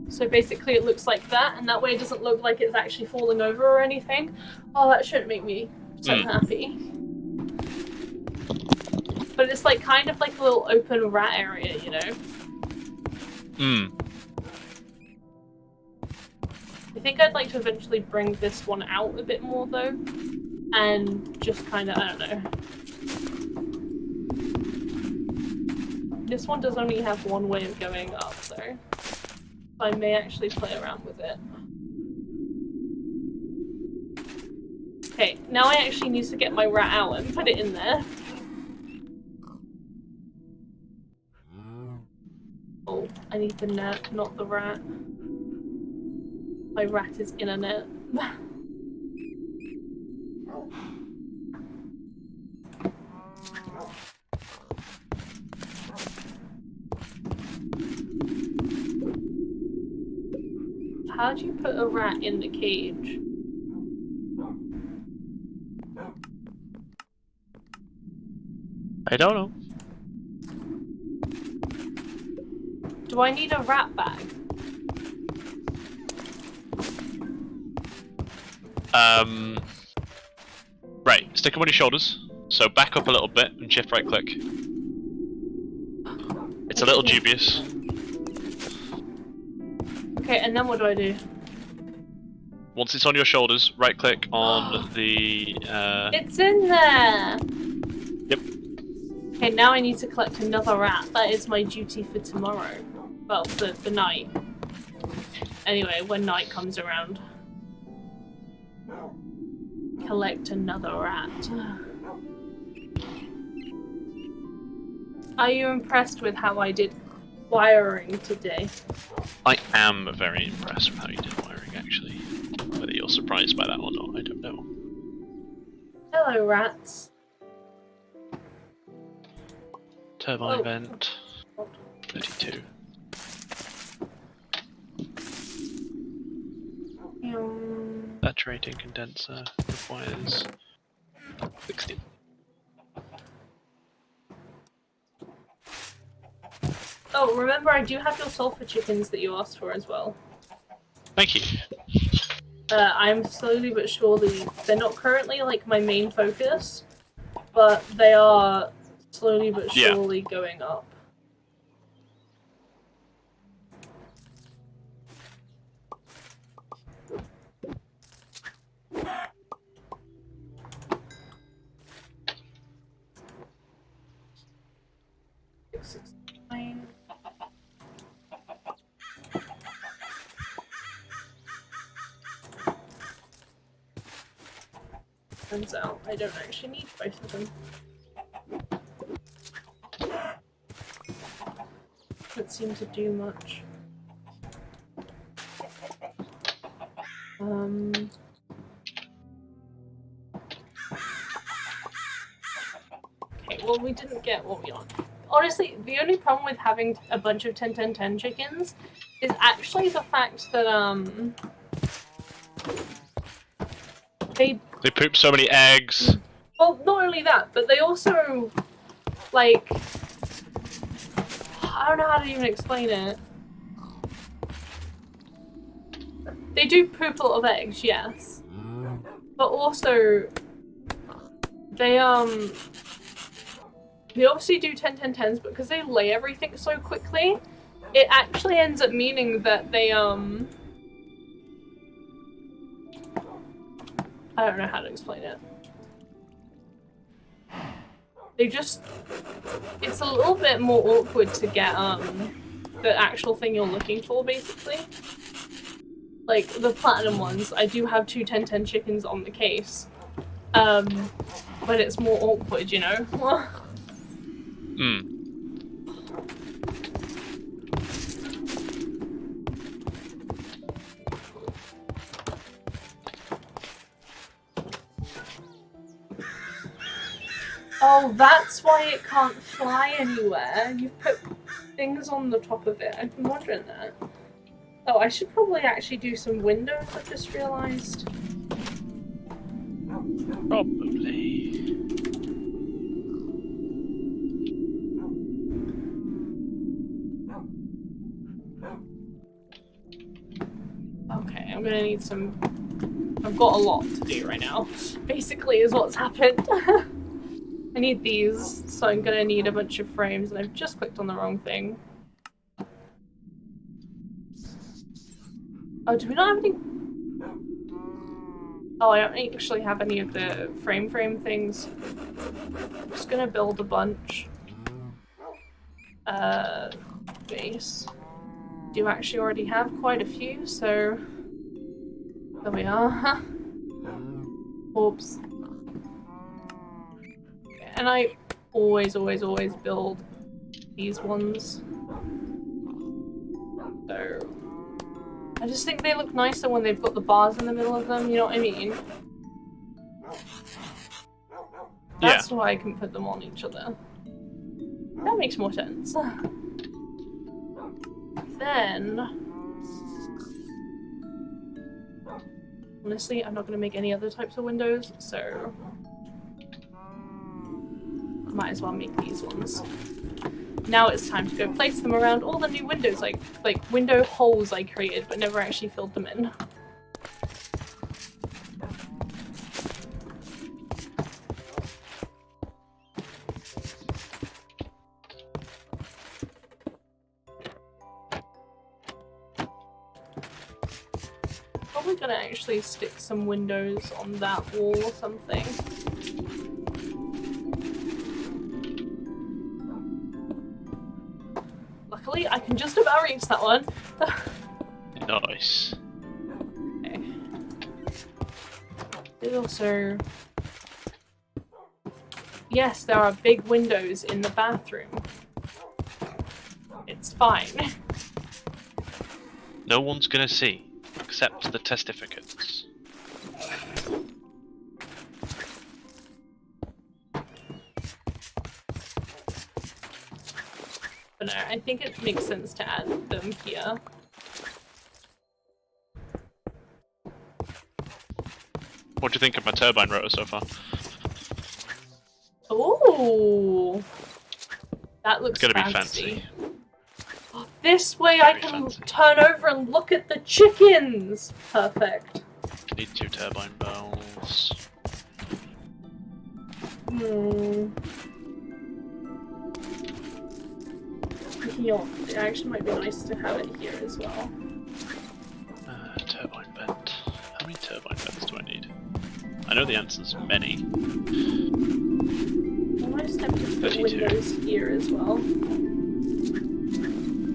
So basically it looks like that, and that way it doesn't look like it's actually falling over or anything. Oh, that shouldn't make me so happy. But it's like kind of like a little open rat area, you know? I think I'd like to eventually bring this one out a bit more though. And just kind of, I don't know. This one does only have one way of going up though. So I may actually play around with it. Okay, now I actually need to get my rat out and put it in there. Oh, I need the net, not the rat. My rat is in a net. How do you put a rat in the cage? I don't know. Do I need a rat bag? Right, stick them on your shoulders. So back up a little bit and shift right click. It's a little dubious. Okay, and then what do I do? once it's on your shoulders, right click on the. It's in there! Yep. Okay, now I need to collect another rat. That is my duty for tomorrow. Well, the night. Anyway, when night comes around. Collect another rat. Are you impressed with how I did wiring today? I am very impressed with how you did wiring, actually. Whether you're surprised by that or not, I don't know. Hello, rats. Turbine vent. 32. Saturating condenser requires 60. Oh, remember I do have your sulfur chickens that you asked for as well. Thank you. I'm slowly but surely, they're not currently like my main focus, but they are slowly but surely going up. Turns out I don't actually need both of them. Doesn't seem to do much. Okay, well we didn't get what we want. Honestly, the only problem with having a bunch of 10-10-10 chickens is actually the fact that they poop so many eggs. Well, not only that, but they also, like, I don't know how to even explain it. They do poop a lot of eggs, yes. But also, they obviously do 10-10-10s, but because they lay everything so quickly, it actually ends up meaning that they, I don't know how to explain it. They just, it's a little bit more awkward to get, the actual thing you're looking for, basically. Like, the platinum ones, I do have 2 10-10 chickens on the case. But it's more awkward, you know? Oh, that's why it can't fly anywhere. You've put things on the top of it. I've been wondering that. Oh, I should probably actually do some windows, I've just realised. Probably. Okay, I'm gonna need some... I've got a lot to do right now, basically is what's happened. I need these, so I'm gonna need a bunch of frames, and I've just clicked on the wrong thing. Oh, do we not have any... Oh, I don't actually have any of the frame things. I'm just gonna build a bunch. Base. Do actually already have quite a few, so... There we are. Oops. And I always build these ones. So... I just think they look nicer when they've got the bars in the middle of them, you know what I mean? That's why I can put them on each other. That makes more sense. Then... Honestly, I'm not going to make any other types of windows, so... Might as well make these ones. Now it's time to go place them around all the new windows, like window holes I created but never actually filled them in. probably gonna actually stick some windows on that wall or something. Luckily, I can just about reach that one. Nice. Okay. There's also... Yes, there are big windows in the bathroom. It's fine. No one's gonna see, except the testificates. But no, I think it makes sense to add them here. What do you think of my turbine rotor so far? Ooh, that looks It's gonna fancy. be fancy. This way I can fancy. turn over and look at the chickens! Perfect. Need 2 turbine bells. It actually might be nice to have it here as well. Turbine vent. How many turbine vents do I need? I know the answer's many. Almost tempted to put 32. windows here as well.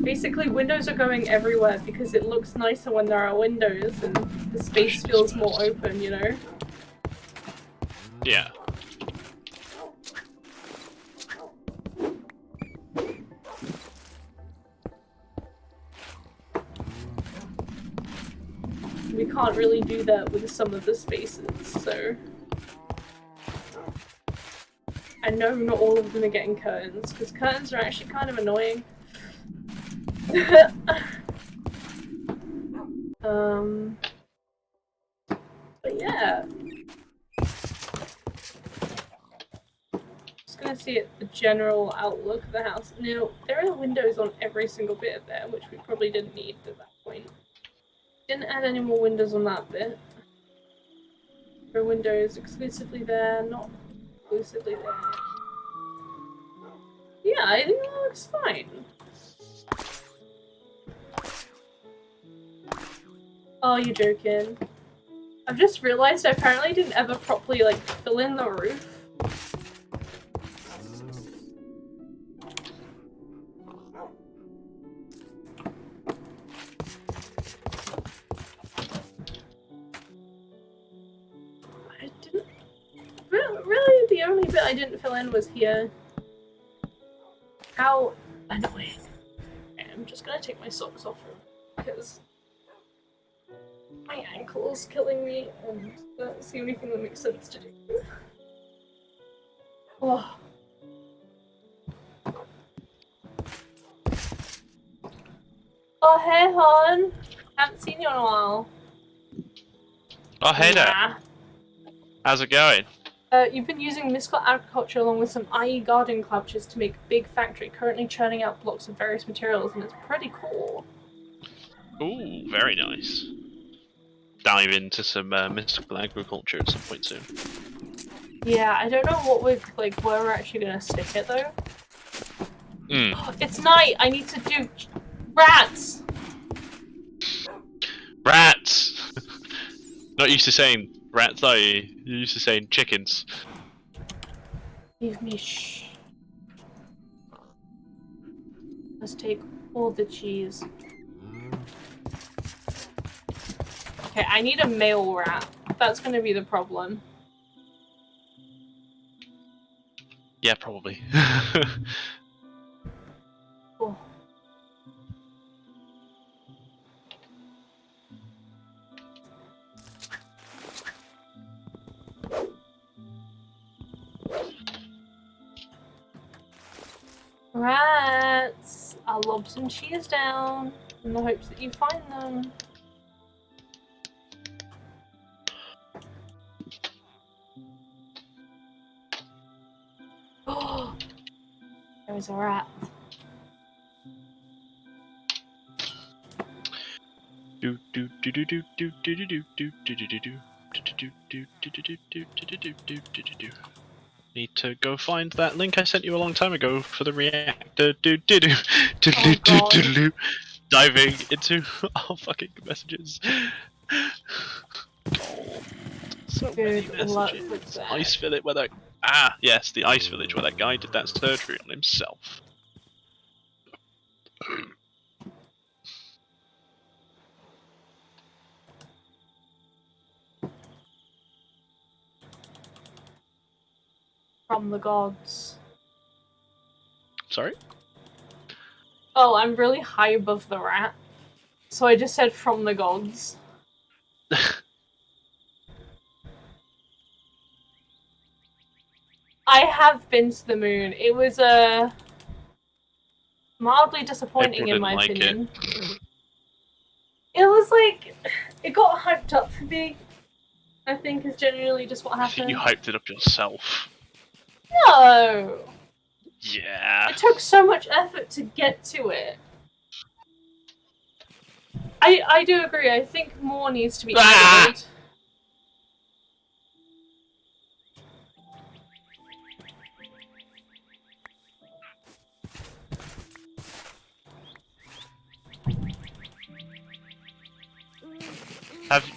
Basically, windows are going everywhere because it looks nicer when there are windows and the space feels more open, you know? Yeah. We can't really do that with some of the spaces, so... I know not all of them are getting curtains, because curtains are actually kind of annoying. But yeah. Just gonna see the general outlook of the house. Now, there are windows on every single bit of there, which we probably didn't need at that point. Didn't add any more windows on that bit. There are windows exclusively there, not exclusively there. Yeah, I think that looks fine. Oh, you're joking. I've just realised I apparently didn't ever properly, like, fill in the roof. I didn't... Really, the only bit I didn't fill in was here. How annoying. Okay, I'm just gonna take my socks off because my ankle's killing me and that's the only thing that makes sense to do. Oh. Oh, hey, hon. Haven't seen you in a while. Oh, hey there. Nah. How's it going? You've been using mystical agriculture along with some IE garden clutches to make a big factory, currently churning out blocks of various materials, and it's pretty cool. Ooh, very nice. Dive into some mystical agriculture at some point soon. Yeah, I don't know what where we're actually gonna stick it though. It's night! I need to do rats! Rats! Not used to saying rats, are you? You're used to saying chickens. Leave me shh. Let's take all the cheese. Okay, I need a male rat. That's gonna be the problem. Yeah, probably. Oh. Rats! I'll lob some cheese down in the hopes that you find them. Oh! There's a rat. Do do do do do do do do do do do do do do. Need to go find that link I sent you a long time ago for the reactor. Diving into our fucking messages. So many Good luck messages. with that. Ice village where that... Ah, yes, the ice village where that guy did that surgery on himself. From the gods. Sorry? Oh, I'm really high above the rat. So I just said from the gods. I have been to the moon. It was mildly disappointing in my opinion. It was like, it got hyped up for me. I think is genuinely just what I think happened. you hyped it up yourself. No! Yeah. It took so much effort to get to it. I do agree, I think more needs to be added.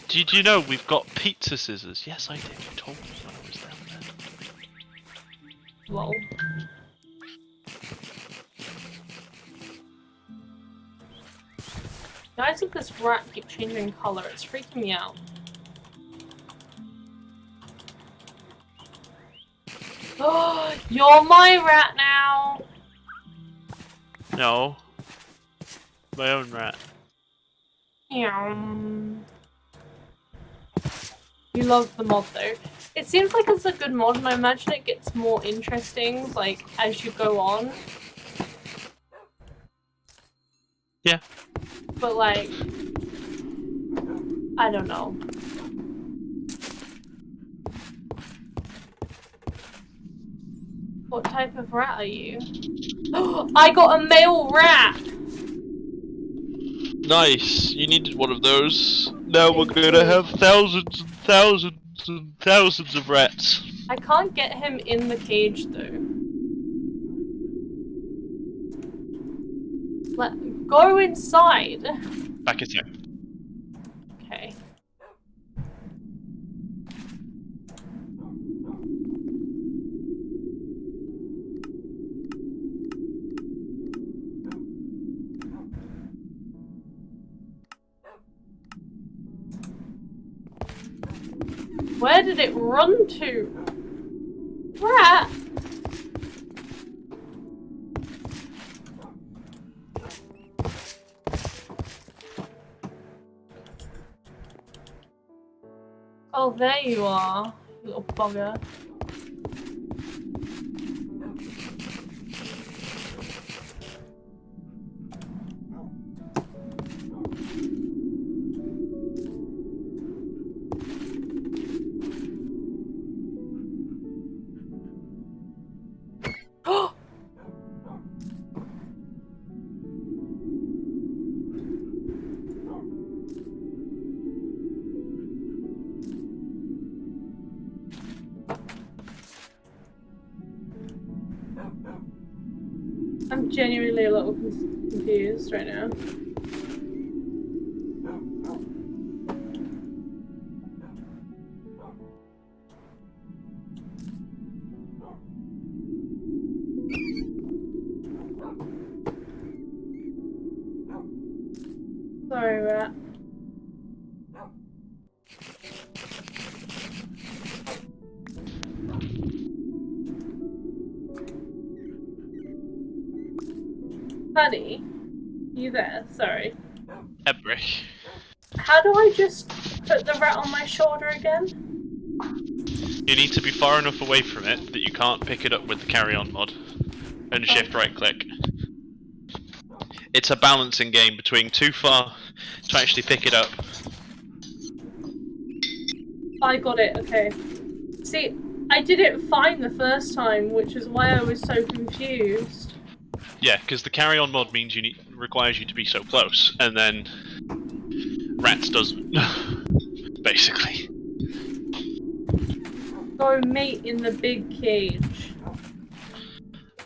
Did you know we've got pizza scissors? Yes, I did. You told me when I was down there. Lol. The eyes of this rat keep changing colour, it's freaking me out. Oh, you're my rat now! No. My own rat. You love the mod though. It seems like it's a good mod and I imagine it gets more interesting, like, as you go on. Yeah. But like, I don't know. What type of rat are you? I got a male rat! Nice. You needed one of those. Now we're Thank gonna you. have thousands and thousands and thousands of rats. I can't get him in the cage though. Go inside. Back at you. Okay. Where did it run to? Rat! Oh, there you are, you little bugger. I'm genuinely a little confused right now. Sorry, rat. Honey, you there? Sorry. Ebrick. How do I just put the rat on my shoulder again? You need to be far enough away from it that you can't pick it up with the carry-on mod. And shift right click. It's a balancing game between too far to actually pick it up. I got it, okay. See, I did it fine the first time, which is why I was so confused. Yeah, because the carry-on mod means requires you to be so close, and then rats doesn't. Basically. Go mate in the big cage.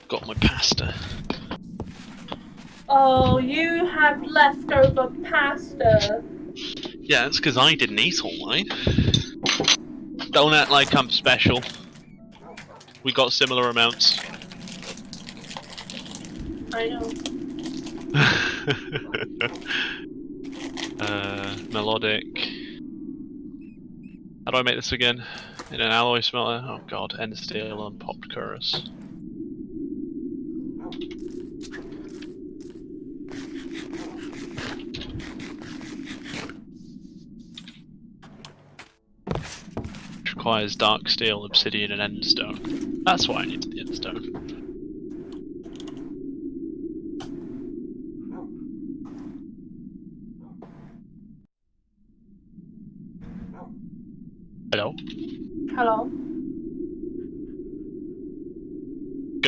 Got my pasta. Oh, you have leftover pasta. Yeah, that's because I didn't eat all mine. Don't act like I'm special. We got similar amounts. I know. Melodic. How do I make this again? In an alloy smelter? Oh god, end steel and popped chorus. Which requires dark steel, obsidian, and endstone. That's why I need the endstone. Hello? Hello.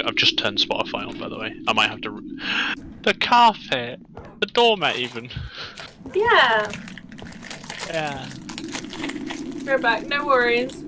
I've just turned Spotify on, by the way. I might have to. The carpet! The doormat, even! Yeah. Yeah. We're back. No worries.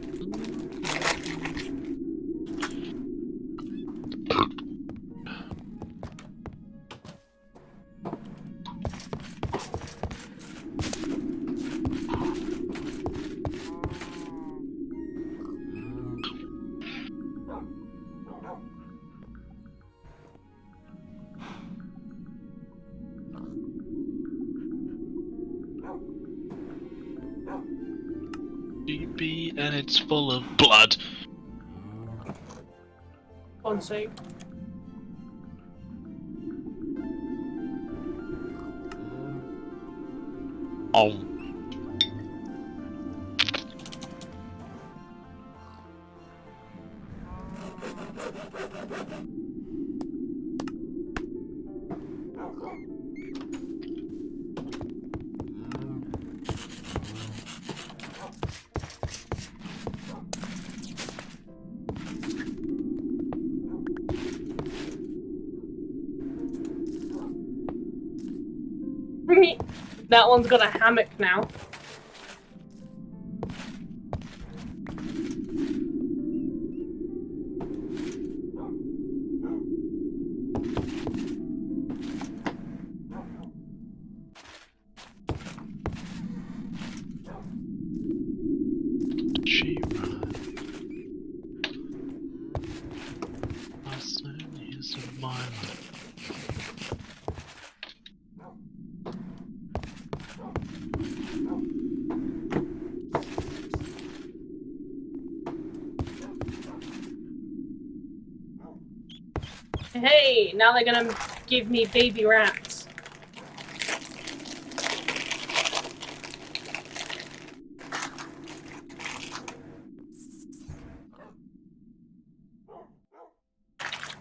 DB and it's full of blood. One sec. Oh. That one's got a hammock now. Cheap. Last 9 years of my life. Hey, now they're gonna give me baby rats.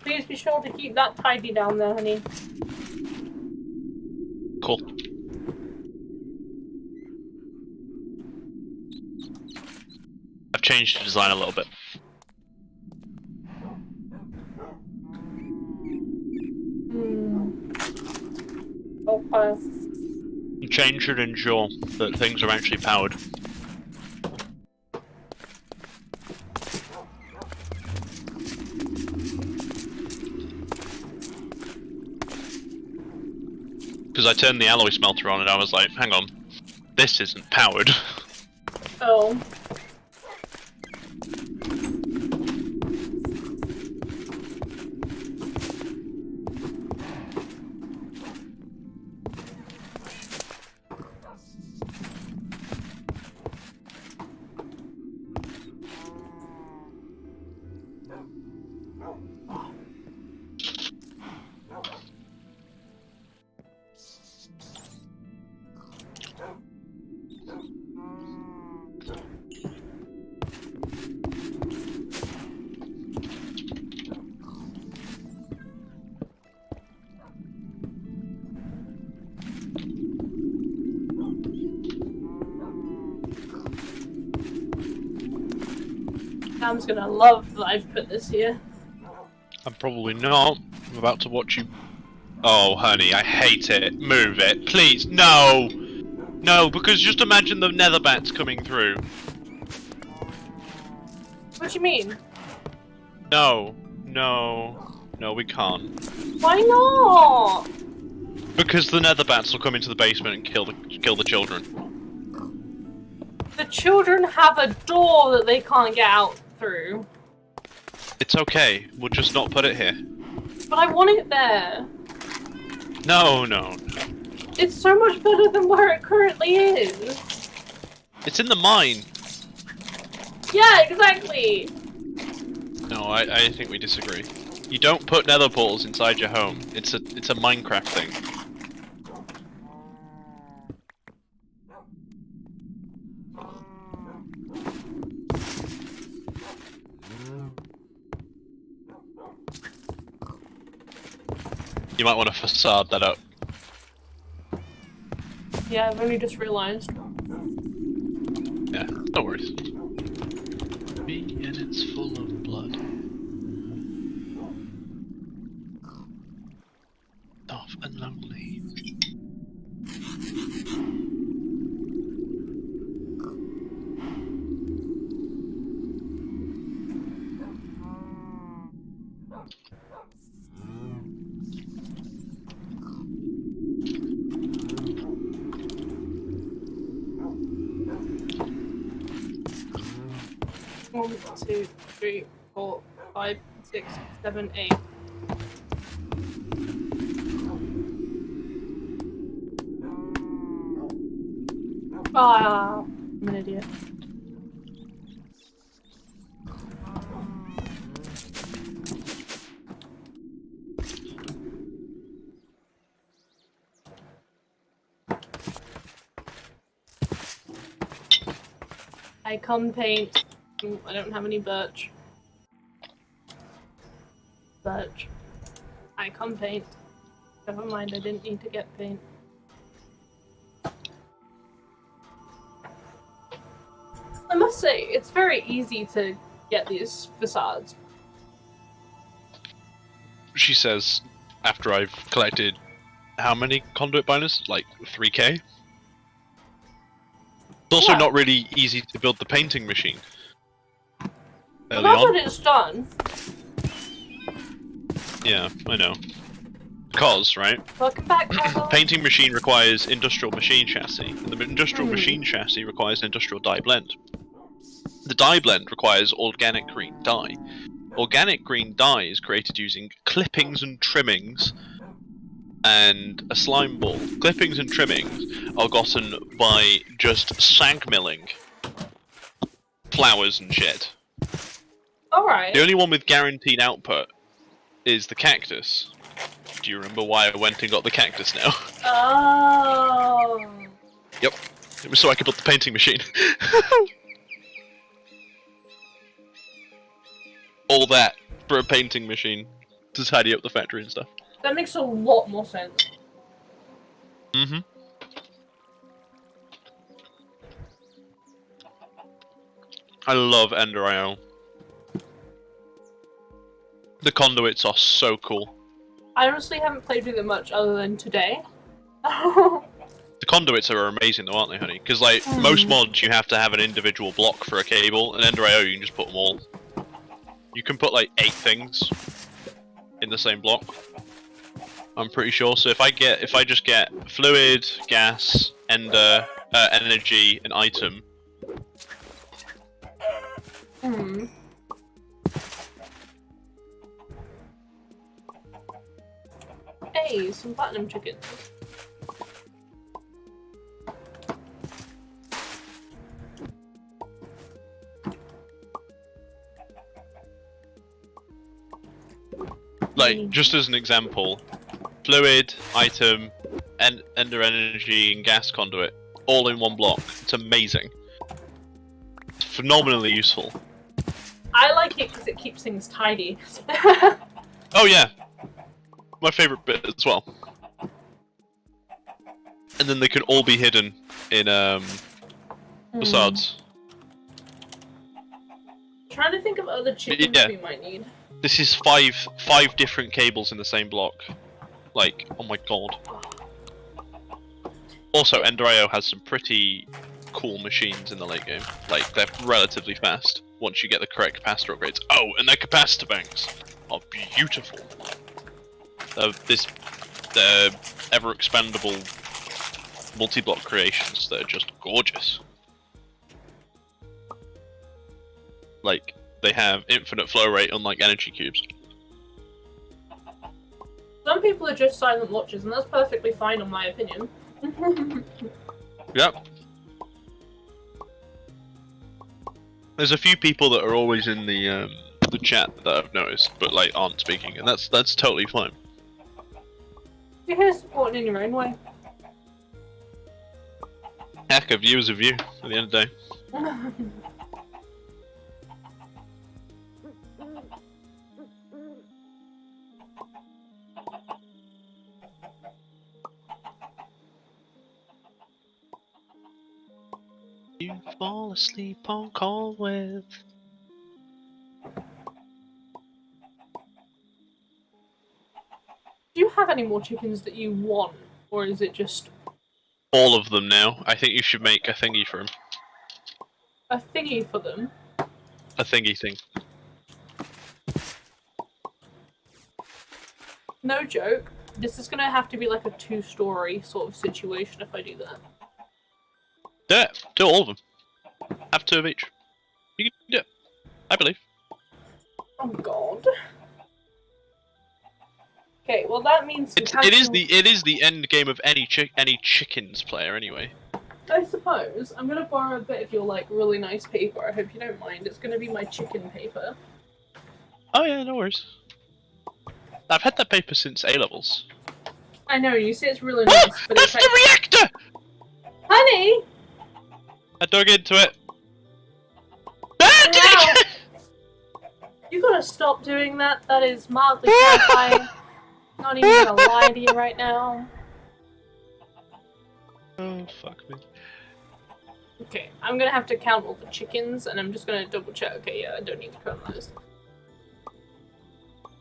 Please be sure to keep that tidy down there, honey. Cool. I've changed the design a little bit. Okay. Change should ensure that things are actually powered. Because I turned the alloy smelter on and I was like, hang on, this isn't powered. Oh. Sam's gonna love that I've put this here. I'm probably not. I'm about to watch you. Oh, honey, I hate it. Move it. Please, no! No, because just imagine the nether bats coming through. What do you mean? No. No. No, we can't. Why not? Because the nether bats will come into the basement and kill the children. The children have a door that they can't get out through. It's okay. We'll just not put it here. But I want it there. No, no. It's so much better than where it currently is. It's in the mine. Yeah, exactly. No, I think we disagree. You don't put nether portals inside your home. It's a Minecraft thing. You might want to facade that up. Yeah, I've only just realised. Yeah, no worries. And it's full of blood. Soft and lonely. One, two, three, 4, 5, 6, 7, 8. Ah, I'm an idiot. I can't paint. I don't have any birch. Birch. I can't paint. Never mind, I didn't need to get paint. I must say, it's very easy to get these facades. She says, after I've collected how many conduit binders? Like 3k? It's also Yeah. not really easy to build the painting machine. But Early now on? that it's done, Yeah, I know. Because, right? welcome back, Carlo. Painting machine requires industrial machine chassis, and the industrial machine chassis requires an industrial dye blend. The dye blend requires organic green dye. Organic green dye is created using clippings and trimmings and a slime ball. Clippings and trimmings are gotten by just sag milling flowers and shit. Alright. The only one with guaranteed output is the cactus. Do you remember why I went and got the cactus now? Oh. Yep. It was so I could build the painting machine. All that for a painting machine to tidy up the factory and stuff. That makes a lot more sense. Mm-hmm. I love Ender IO. The conduits are so cool. I honestly haven't played with it much other than today. The conduits are amazing though, aren't they, honey? Because like, most mods you have to have an individual block for a cable, and Ender IO you can just put them all. You can put like 8 things in the same block. I'm pretty sure. So if I just get fluid, gas, ender, energy, and item. Hey, some platinum chickens. Like, just as an example, fluid, item, ender energy, and gas conduit, all in one block. It's amazing. It's phenomenally useful. I like it because it keeps things tidy. Oh yeah, my favorite bit as well. And then they can all be hidden in facades. Trying to think of other chickens Yeah. we might need. This is five different cables in the same block. Like, oh my god. Also, Ender IO has some pretty cool machines in the late game. Like, they're relatively fast once you get the correct capacitor upgrades. Oh, and their capacitor banks are beautiful. They're ever-expandable multi-block creations that are just gorgeous. Like, they have infinite flow rate, unlike energy cubes. Some people are just silent watchers, and that's perfectly fine in my opinion. Yep. There's a few people that are always in the chat that I've noticed, but like aren't speaking, and that's totally fine. You're here supporting in your own way. Heck, a view is a view at the end of the day. You fall asleep on call with. Do you have any more chickens that you want, or is it just All of them now. I think you should make a thingy for them. a thingy for them? A thingy thing. No joke. This is gonna have to be like a 2-story sort of situation if I do that. Yeah, do all of them. Have 2 of each. You can do it. I believe. Oh god. Okay, well that means It is the end game of any chickens player anyway. I suppose. I'm gonna borrow a bit of your like really nice paper. I hope you don't mind. It's gonna be my chicken paper. Oh yeah, no worries. I've had that paper since A levels. I know, you say it's really nice, but That's it's like, the reactor! honey! I dug into it. Wow. You gotta stop doing that. That is mildly terrifying. Not even gonna lie to you right now. Oh, fuck me. Okay, I'm gonna have to count all the chickens, and I'm just gonna double check. Okay, yeah, I don't need to count those.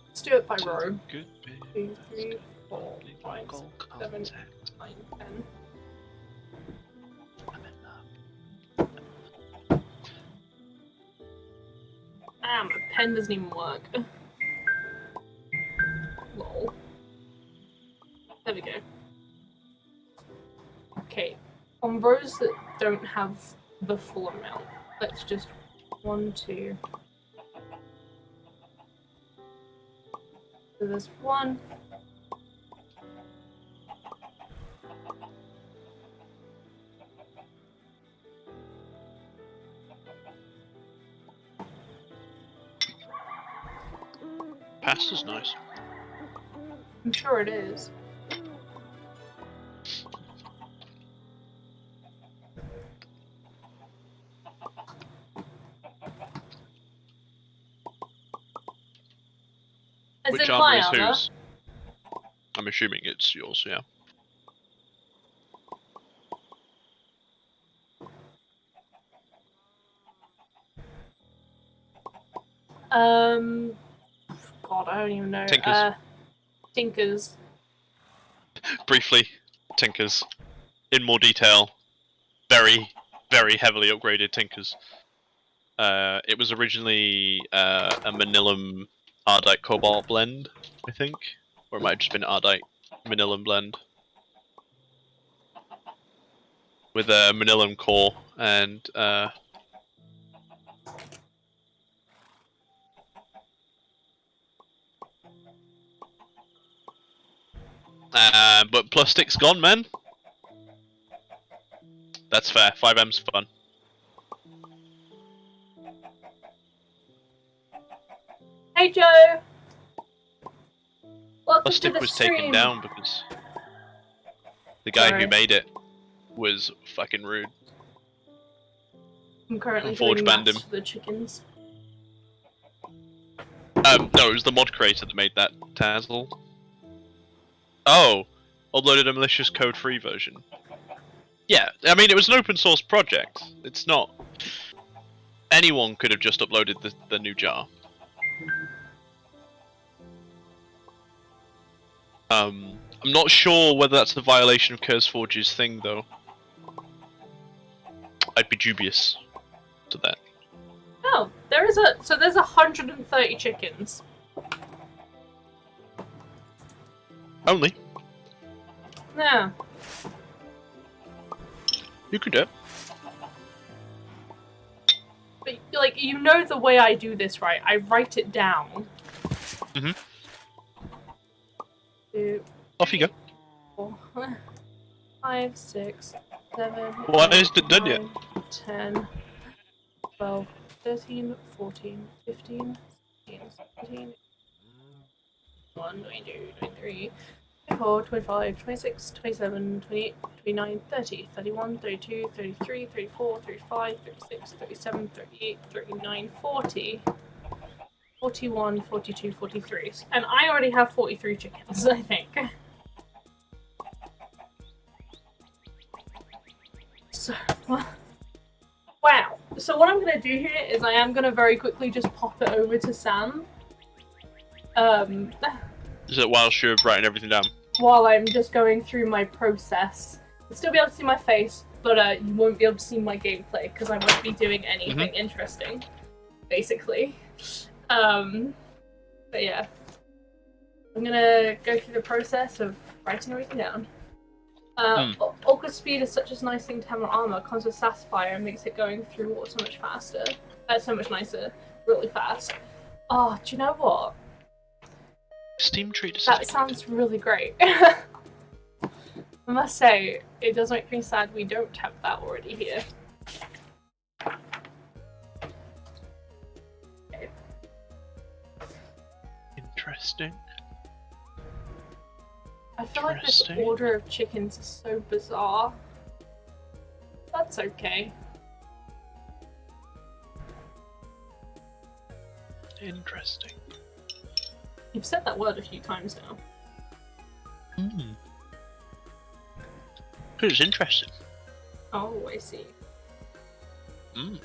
Let's do it by row. Good 2, 3, 4, 5, 6, 7, 8, 9, 10. Ah, my pen doesn't even work. Lol. There we go. Okay, on rows that don't have the full amount, let's just 1, 2. So there's 1. Pasta's nice. I'm sure it is. As Which in armor my is armor. whose? I'm assuming it's yours, yeah. God, I don't even know. Tinkers. Tinkers. Briefly, Tinkers. In more detail, very, very heavily upgraded Tinkers. It was originally a Manilum Ardite Cobalt blend, I think. Or it might have just been Ardite Manilum blend. With a Manilum core and but plastic's gone, man. That's fair. 5M's fun. Hey Joe! Welcome to Plastic the was stream. taken down because the guy Sorry. who made it was fucking rude. I'm currently Forge doing banned maths him. for the chickens. No, it was the mod creator that made that Tazzle. Oh, uploaded a malicious code-free version. Yeah, I mean it was an open source project. It's not. Anyone could have just uploaded the new jar. I'm not sure whether that's a violation of CurseForge's thing though. I'd be dubious to that. Oh, there's 130 chickens. Only. Yeah. You could do it. But But, like, you know the way I do this, right? I write it down. Mhm. 2, Off you go. 4, 5, 6, 7, Why 8, isn't it done yet? 9, 10, 12, 13, 14, 15, 16, 17, 21, 22, 23, 24, 25, 26, 27, 28, 29, 30, 31, 32, 33, 34, 35, 36, 37, 38, 39, 40, 41, 42, 43. And I already have 43 chickens, I think. So, wow. So what I'm going to do here is I am going to very quickly just pop it over to Sam. Is it whilst you're writing everything down? While I'm just going through my process. You'll still be able to see my face, but you won't be able to see my gameplay because I won't be doing anything interesting, basically. But yeah. I'm gonna go through the process of writing everything down. Ultra speed is such a nice thing to have on armor. Comes with Satisfier and makes it going through water so much faster. So much nicer. Really fast. Oh, do you know what? Steam treat. That sounds really great. I must say, it does make me sad we don't have that already here. Okay. Interesting. I feel like this order of chickens is so bizarre. That's okay. Interesting. You've said that word a few times now. It's interesting. Oh, I see. We've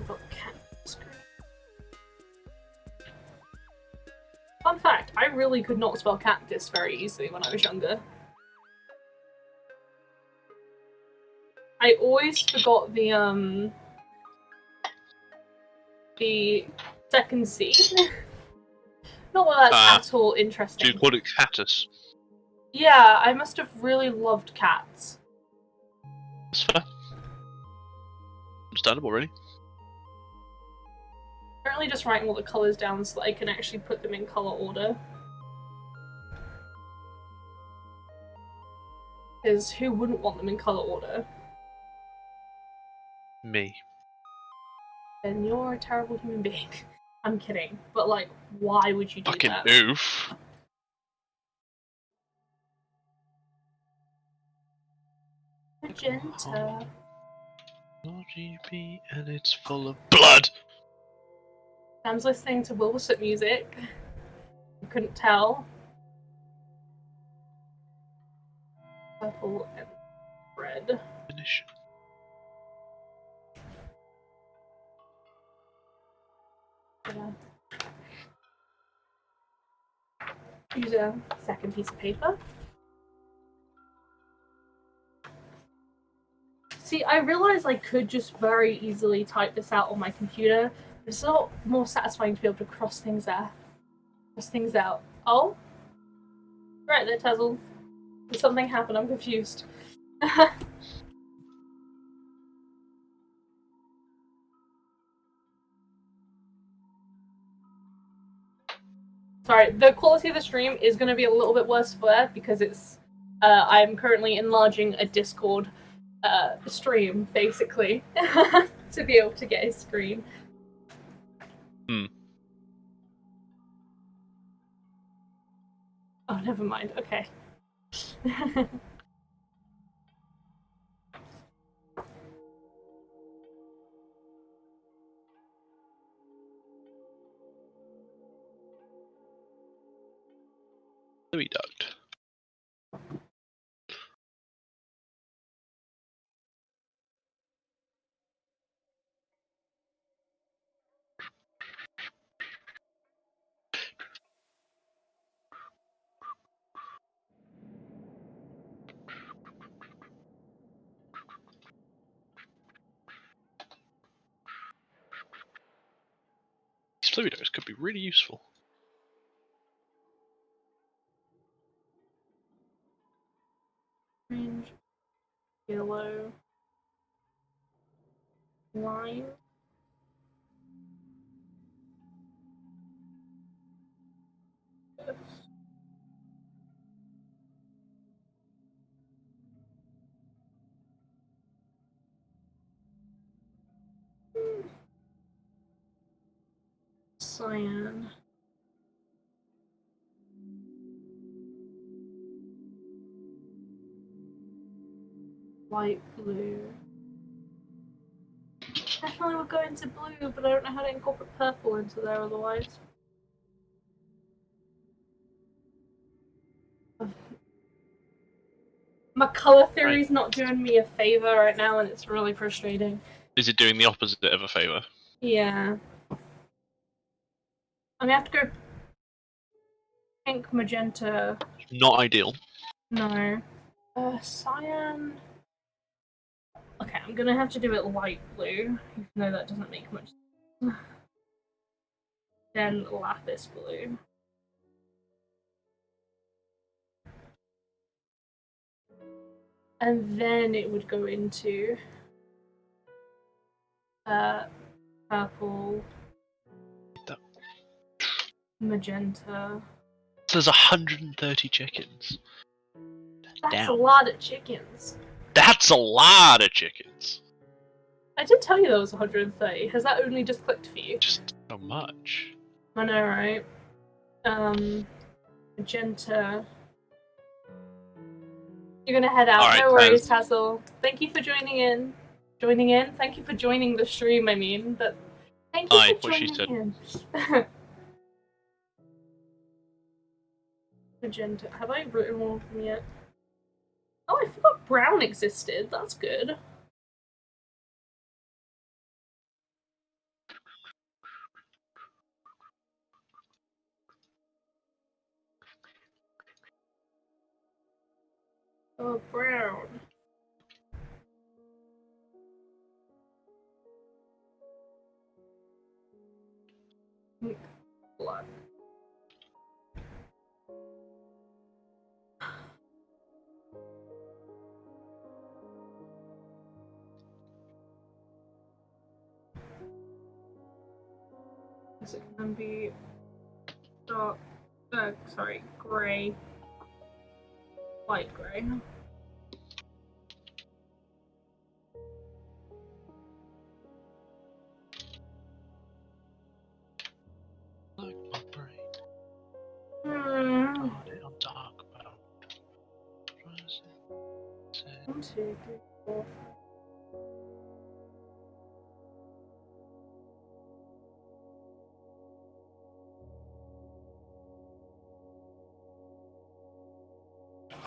got cat screen. Fun fact, I really could not spell cactus very easily when I was younger. I always forgot the second C. Not that that's at all interesting. Do you call it cactus? Yeah, I must have really loved cats. That's fair. Understandable, really. Currently just writing all the colours down so that I can actually put them in colour order. Because who wouldn't want them in colour order? Me. Then you're a terrible human being. I'm kidding. But, like, why would you do Fucking that? oof. Magenta. RGB and it's full of blood! Sam's listening to Wilbur music. You couldn't tell. Purple and red. Finish. Yeah. Use a second piece of paper. See, I realized I could just very easily type this out on my computer. It's a lot more satisfying to be able to cross things out. Oh? Right there, Tezzle. Did something happen? I'm confused. Sorry, the quality of the stream is going to be a little bit worse for that because it's I'm currently enlarging a Discord stream, basically, to be able to get his screen. Oh, never mind. Okay. Louis duct. These fluid ducts could be really useful. Orange, yellow, Lime. Cyan. Light blue. Definitely would go into blue, but I don't know how to incorporate purple into there otherwise. My colour theory's not doing me a favour right now, and it's really frustrating. Is it doing the opposite of a favour? Yeah. I'm gonna have to go pink, magenta. Not ideal. No. Cyan. Okay, I'm gonna have to do it light blue, even though that doesn't make much sense. Then lapis blue. And then it would go into purple, magenta. There's 130 chickens. That's Damn. a lot of chickens. That's a lot of chickens. I did tell you there was 130. Has that only just clicked for you? Just so much. I know, right? Magenta. You're gonna head out. All right, no worries, Hassel. Thank you for joining in. Thank you for joining the stream, I mean. But thank you for joining in. Magenta. Have I written all of them yet? Oh, I forgot brown existed. That's good. Oh, brown. Black. Yes, it can be dark. Sorry, grey. Light grey. Like my brain. Hmm. On dark mode. 1, 2, 3, 4.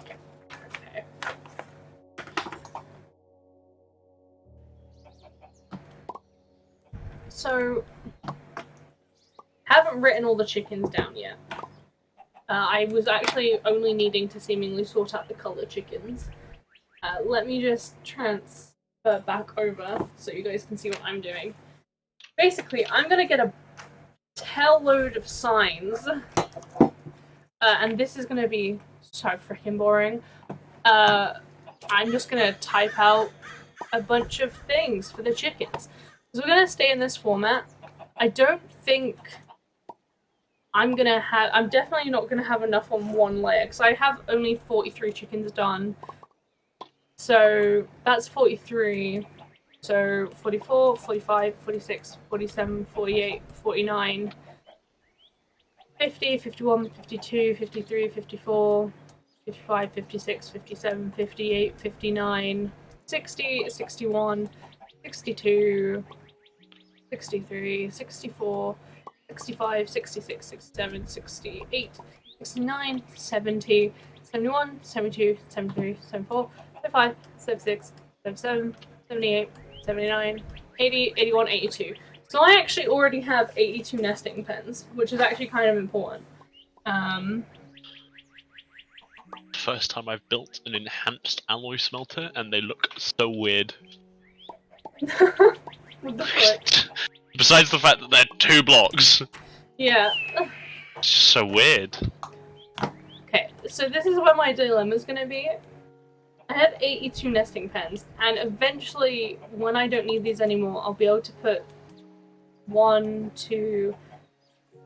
Okay. So, haven't written all the chickens down yet. I was actually only needing to seemingly sort out the color chickens. Let me just transfer back over so you guys can see what I'm doing. Basically, I'm gonna get a tail load of signs, and this is gonna be so freaking boring. I'm just gonna type out a bunch of things for the chickens. So we're gonna stay in this format. I don't think I'm definitely not gonna have enough on one layer, because I have only 43 chickens done. So that's 43. So 44, 45, 46, 47, 48, 49, 50, 51, 52, 53, 54, 55, 56, 57, 58, 59, 60, 61, 62, 63, 64, 65, 66, 67, 68, 69, 70, 71, 72, 73, 74, 75, 76, 77, 78, 79, 80, 81, 82. So I actually already have 82 nesting pens, which is actually kind of important. First time I've built an enhanced alloy smelter, and they look so weird. What the fuck? Besides the fact that they're 2 blocks. Yeah. It's so weird. Okay, so this is where my dilemma's gonna be. I had 82 nesting pens, and eventually, when I don't need these anymore, I'll be able to put 1, 2,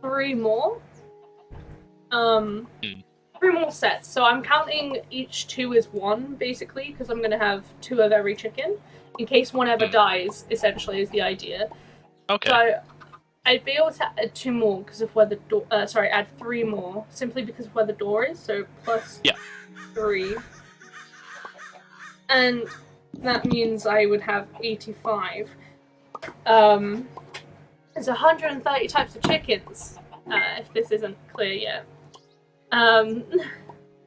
3 more. 3 more sets. So I'm counting each 2 as 1, basically, because I'm gonna have 2 of every chicken, in case one ever dies, essentially, is the idea. Okay. So I'd be able to add 2 more because of where the door. Add 3 more simply because of where the door is. So plus 3, and that means I would have 85. There's 130 types of chickens. If this isn't clear yet.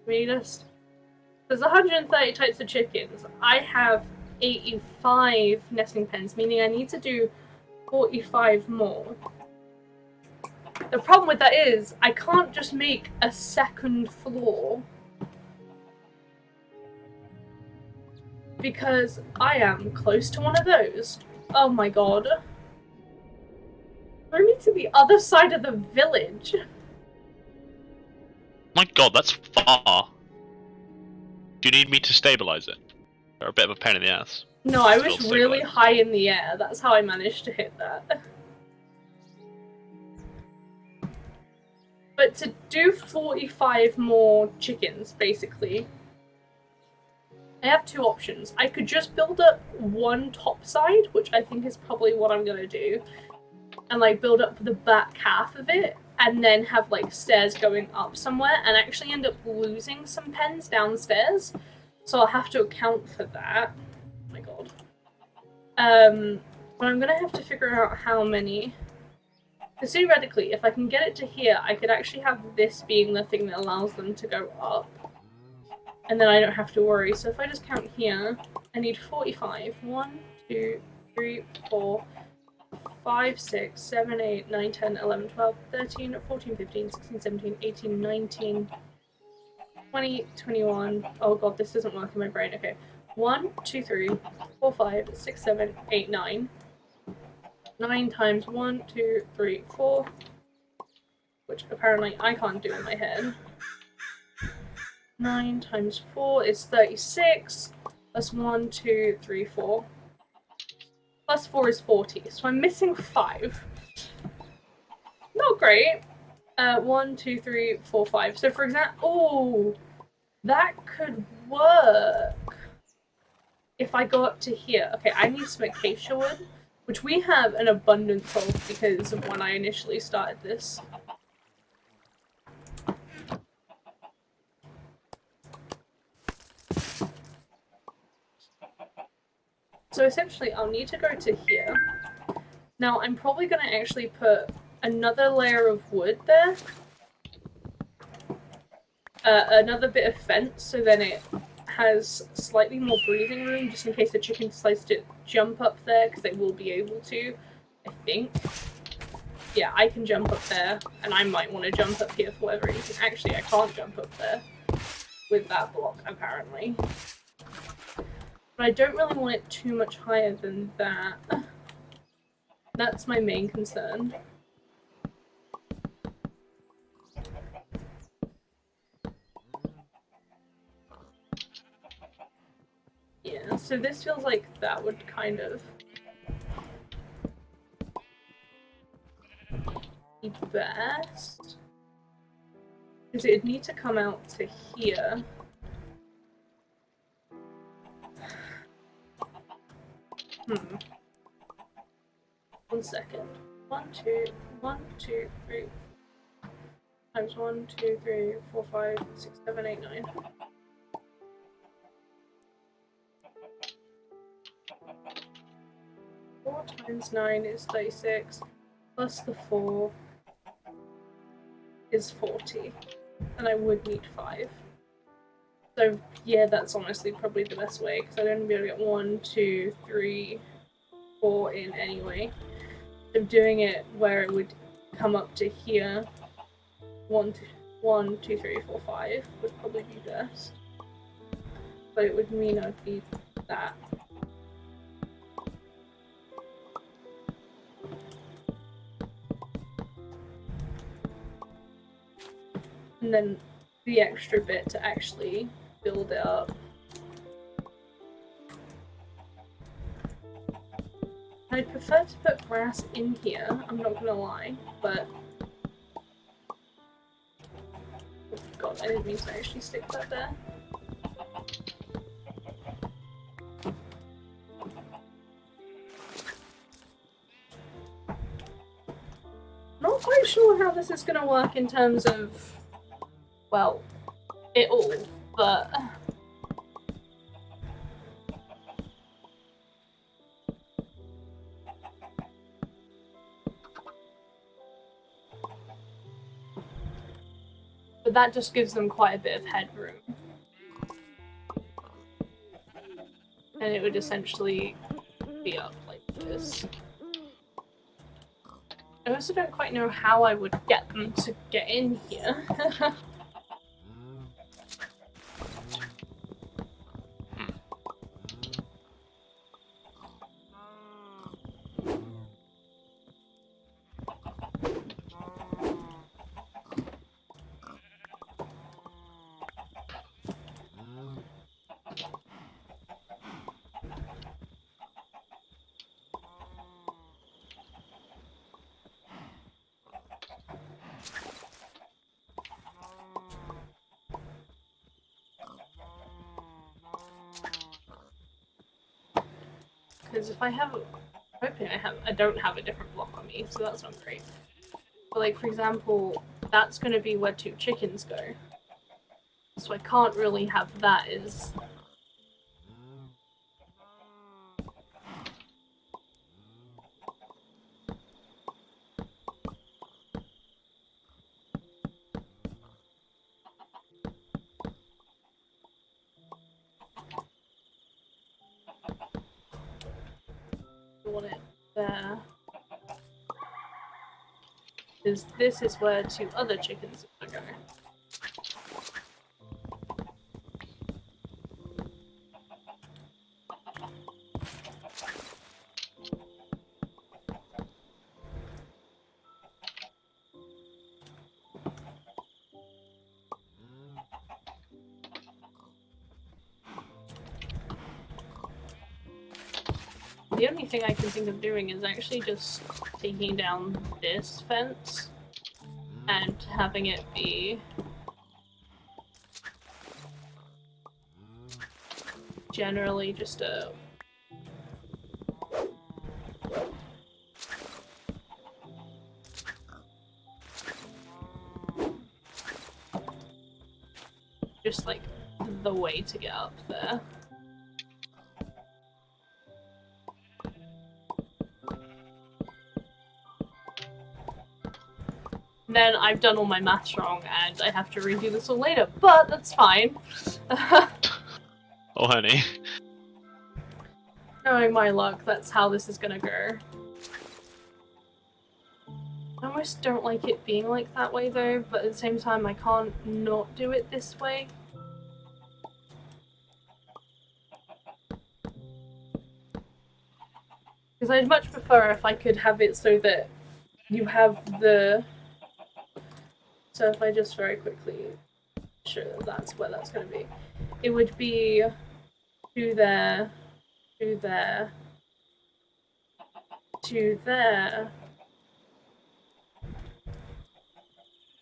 There's 130 types of chickens. I have 85 nesting pens, meaning I need to do 45 more. The problem with that is, I can't just make a second floor. Because I am close to one of those. Oh my god. Bring me to the other side of the village. My god, that's far. Do you need me to stabilize it? Or a bit of a pain in the ass? No, I was really high in the air. That's how I managed to hit that. But to do 45 more chickens, basically, I have 2 options. I could just build up one top side, which I think is probably what I'm gonna do, and like build up the back half of it, and then have like stairs going up somewhere, and actually end up losing some pens downstairs. So I'll have to account for that. Oh my god. But I'm gonna have to figure out how many. Because theoretically, if I can get it to here, I could actually have this being the thing that allows them to go up. And then I don't have to worry. So if I just count here, I need 45. 1, 2, 3, 4, 5, 6, 7, 8, 9, 10, 11, 12, 13, 14, 15, 16, 17, 18, 19, 20, 21. Oh god, this doesn't work in my brain. Okay. 1, 2, 3, 4, 5, 6, 7, 8, 9. 9 times 1, 2, 3, 4. Which apparently I can't do in my head. 9 times 4 is 36. Plus 1, 2, 3, 4. Plus 4 is 40. So I'm missing 5. Not great. 1, 2, 3, 4, 5. So for example, oh, that could work. If I go up to here. Okay, I need some acacia wood, which we have an abundance of because of when I initially started this. So essentially, I'll need to go to here. Now, I'm probably going to actually put another layer of wood there. Another bit of fence, so then it has slightly more breathing room, just in case the chicken decides to jump up there, because they will be able to, I think. Yeah, I can jump up there, and I might want to jump up here for whatever reason. Actually, I can't jump up there with that block, apparently. But I don't really want it too much higher than that. That's my main concern. Yeah, so this feels like that would kind of be best. Because it'd need to come out to here. One second. 1, 2, 1, 2, 3. Times 1, 2, 3, 4, 5, 6, 7, 8, 9. Four times 9 is 36. Plus the 4 is 40. And I would need 5. So yeah, that's honestly probably the best way, because I'd only be able to get 1, 2, 3, 4 in anyway. So doing it where it would come up to here, 1, 2, 3, 4, 5 would probably be best. But it would mean I'd need that. And then the extra bit to actually build it up. I'd prefer to put grass in here, I'm not gonna lie, but... Oh god, I didn't mean to actually stick that there. Not quite sure how this is gonna work in terms of, well, it all, but... But that just gives them quite a bit of headroom. And it would essentially be up like this. I also don't quite know how I would get them to get in here. Because if I have, I'm hoping I don't have a different block on me, so that's not great. But like, for example, that's going to be where 2 chickens go. So I can't really have that as... I want it there. Because this is where 2 other chickens are going. The only thing I can think of doing is actually just taking down this fence and having it be generally just a just like the way to get up there. Then I've done all my maths wrong and I have to redo this all later, but that's fine. Oh, honey. Knowing my luck, that's how this is gonna go. I almost don't like it being like that way though, but at the same time I can't not do it this way. Because I'd much prefer if I could have it so that you have the... So if I just very quickly show that that's where that's going to be. It would be 2 there, 2 there, 2 there,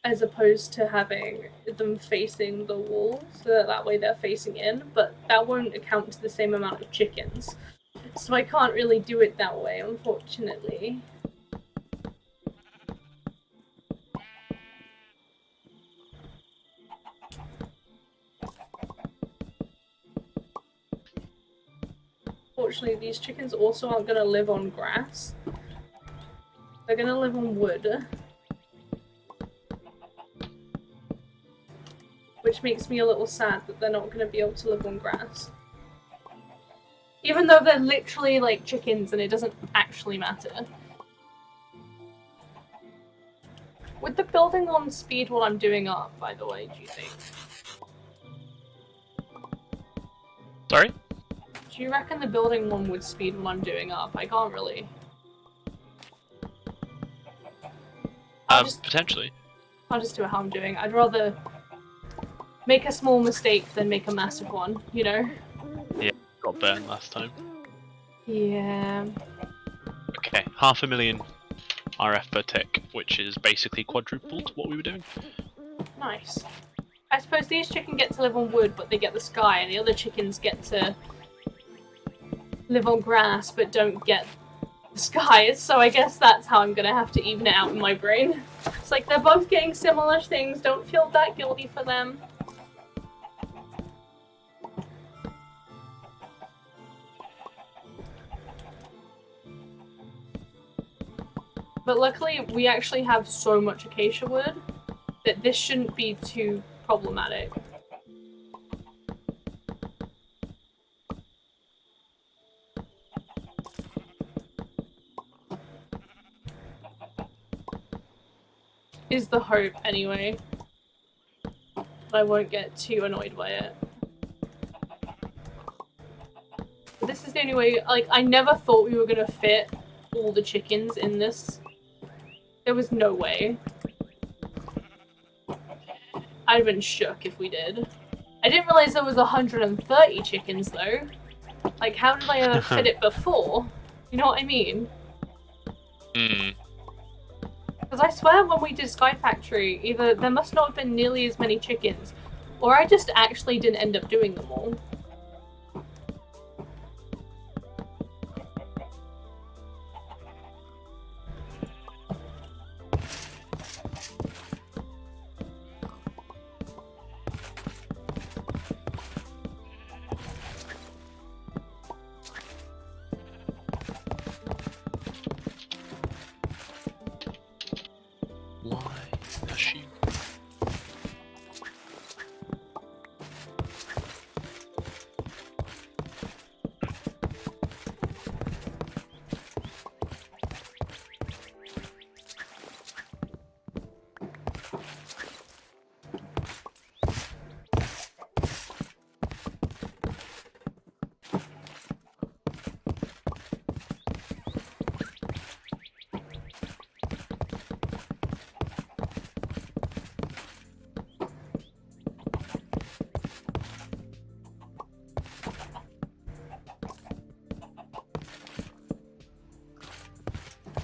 as opposed to having them facing the wall, so that way they're facing in, but that won't account to the same amount of chickens. So I can't really do it that way, unfortunately. Fortunately, these chickens also aren't going to live on grass. They're going to live on wood. Which makes me a little sad that they're not going to be able to live on grass. Even though they're literally like chickens and it doesn't actually matter. Would the building on speed while I'm doing up, by the way, do you think? Sorry? Do you reckon the building one would speed when I'm doing up? I can't really. Potentially. I'll just do it how I'm doing. I'd rather make a small mistake than make a massive one, you know? Yeah, got burned last time. Yeah. Okay, 500,000 RF per tick, which is basically quadrupled what we were doing. Nice. I suppose these chickens get to live on wood, but they get the sky, and the other chickens get to live on grass, but don't get the sky. So I guess that's how I'm gonna have to even it out in my brain. It's like they're both getting similar things, don't feel that guilty for them. But luckily, we actually have so much acacia wood that this shouldn't be too problematic. Is the hope, anyway. But I won't get too annoyed by it. But this is the only way, like, I never thought we were gonna fit all the chickens in this. There was no way. I'd have been shook if we did. I didn't realize there was 130 chickens, though. Like, how did I ever fit it before? You know what I mean? Hmm. Because I swear when we did Sky Factory, either there must not have been nearly as many chickens, or I just actually didn't end up doing them all. Why does she?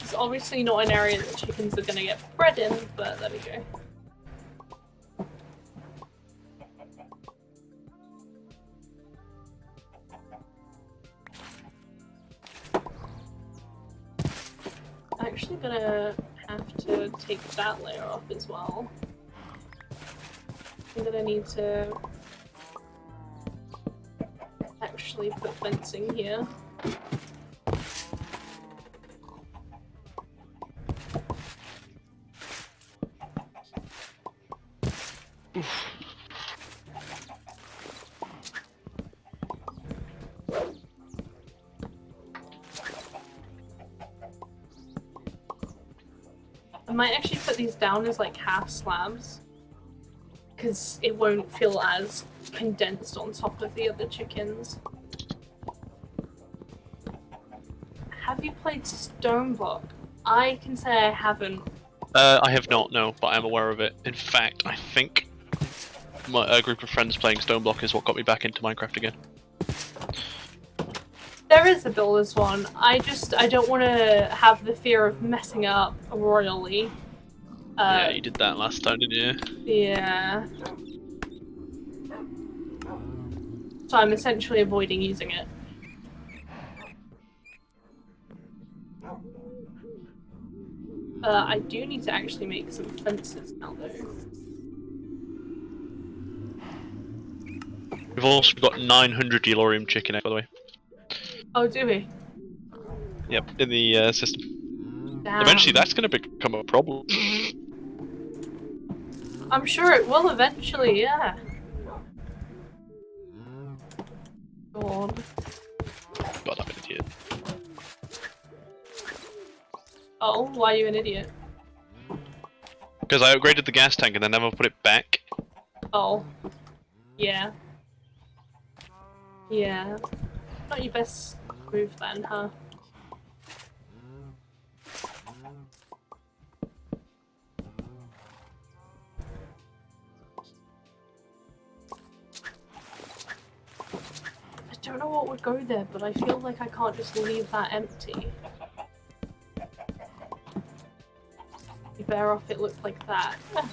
It's obviously not an area that chickens are gonna get bred in, but there we go. I'm actually gonna have to take that layer off as well. I'm gonna need to actually put fencing here. I might actually put these down as like half slabs, because it won't feel as condensed on top of the other chickens. Have you played Stoneblock? I can say I haven't. I have not, no, but I am aware of it. In fact, I think a group of friends playing Stoneblock is what got me back into Minecraft again. There is a builder's one. I don't want to have the fear of messing up royally. Yeah, you did that last time, didn't you? Yeah. So I'm essentially avoiding using it. I do need to actually make some fences now, though. We've also got 900 Delorium chicken eggs, by the way. Oh, do we? Yep, in the system. Damn. Eventually that's going to become a problem. I'm sure it will eventually, yeah. God. God, I'm an idiot. Oh, why are you an idiot? Because I upgraded the gas tank and then never put it back. Oh. Yeah. Yeah. Not your best move then, huh? I don't know what would go there, but I feel like I can't just leave that empty. be better off it looked like that. Okay.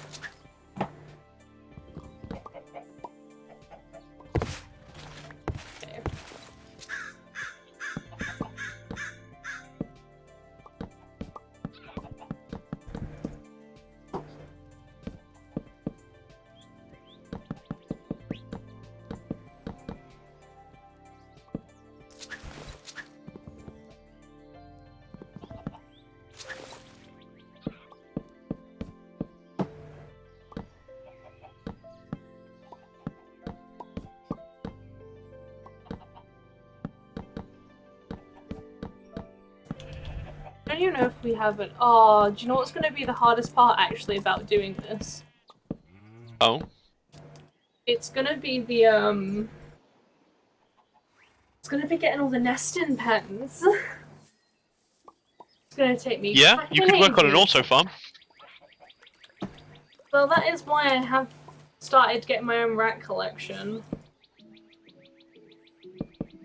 I don't even know if we have it. Oh, do you know what's going to be the hardest part actually about doing this? Oh? It's going to be the, It's going to be getting all the nesting pens. It's going to take me Yeah, you could work on an auto farm. Well, that is why I have started getting my own rat collection.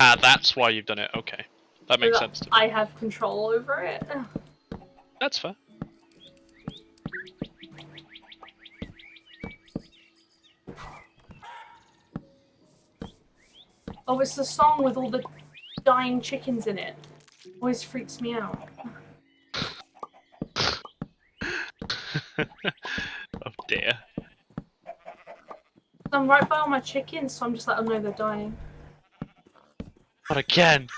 Ah, that's why you've done it. Okay. That makes So sense to me. I have control over it. That's fair. Oh, it's the song with all the dying chickens in it. Always freaks me out. Oh dear. I'm right by all my chickens, so I'm just like, oh no, they're dying. Not again!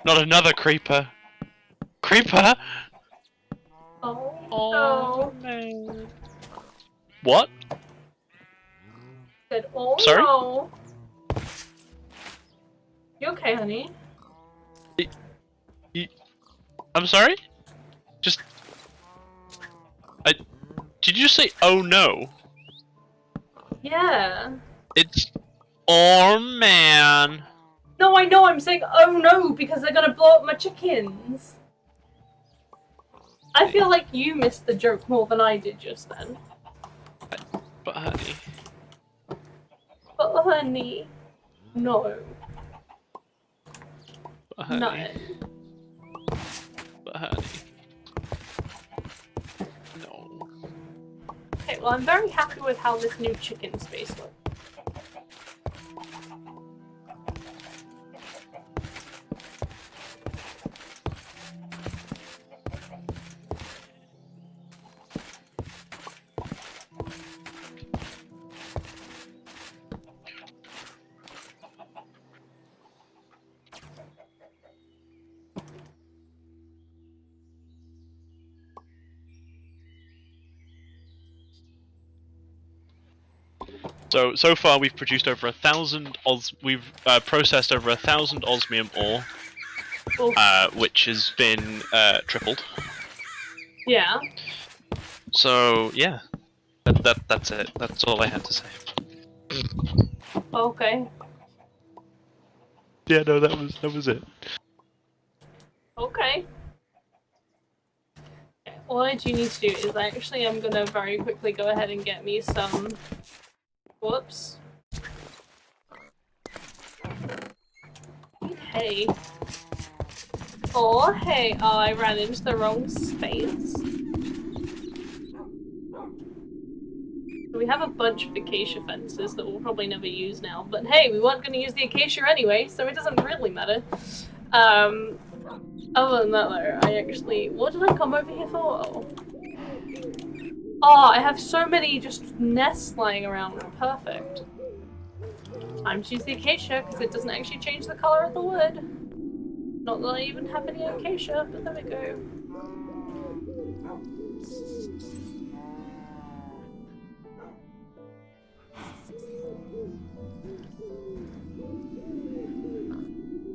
Not another creeper! Creeper! Oh, no. Man. What? Said, oh Sorry? no. You okay, honey? I'm sorry? Just... Did you just say, oh no? Yeah. It's... Oh man! No, I know, I'm saying oh no because they're gonna blow up my chickens. I feel like you missed the joke more than I did just then. But honey... But honey, no. But honey... No. But honey... No... Okay, well I'm very happy with how this new chicken space looks. So far we've produced over 1,000 we've processed over 1,000 osmium ore, which has been tripled. Yeah. So yeah, that's it. That's all I had to say. Okay. Yeah, no, that was it. Okay. All I do need to do is I'm gonna very quickly go ahead and get me some. Whoops. Hey. Oh, hey. Oh, I ran into the wrong space. We have a bunch of acacia fences that we'll probably never use now, but hey, we weren't going to use the acacia anyway, so it doesn't really matter. Other than that though, I actually... What did I come over here for? Oh, I have so many just nests lying around. Perfect. Time to use the acacia, because it doesn't actually change the colour of the wood. Not that I even have any acacia, but there we go.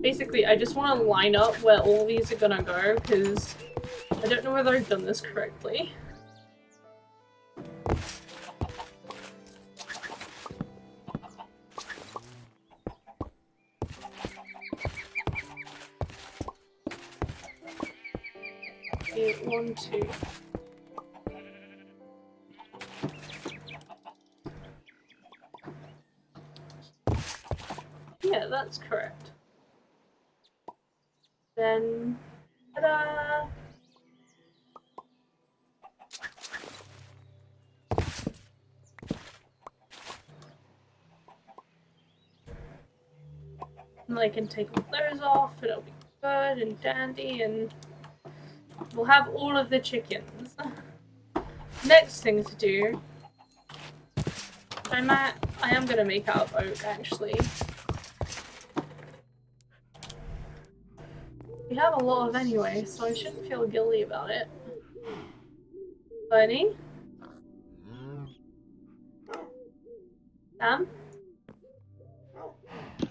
Basically, I just want to line up where all these are gonna go, because I don't know whether I've done this correctly. Okay, 1, 2. Yeah, that's correct. Then, ta-da! I can take all those off, and it'll be good and dandy, and we'll have all of the chickens. Next thing to do, I am gonna make out of oak actually. We have a lot of anyway, so I shouldn't feel guilty about it. Bunny? Sam?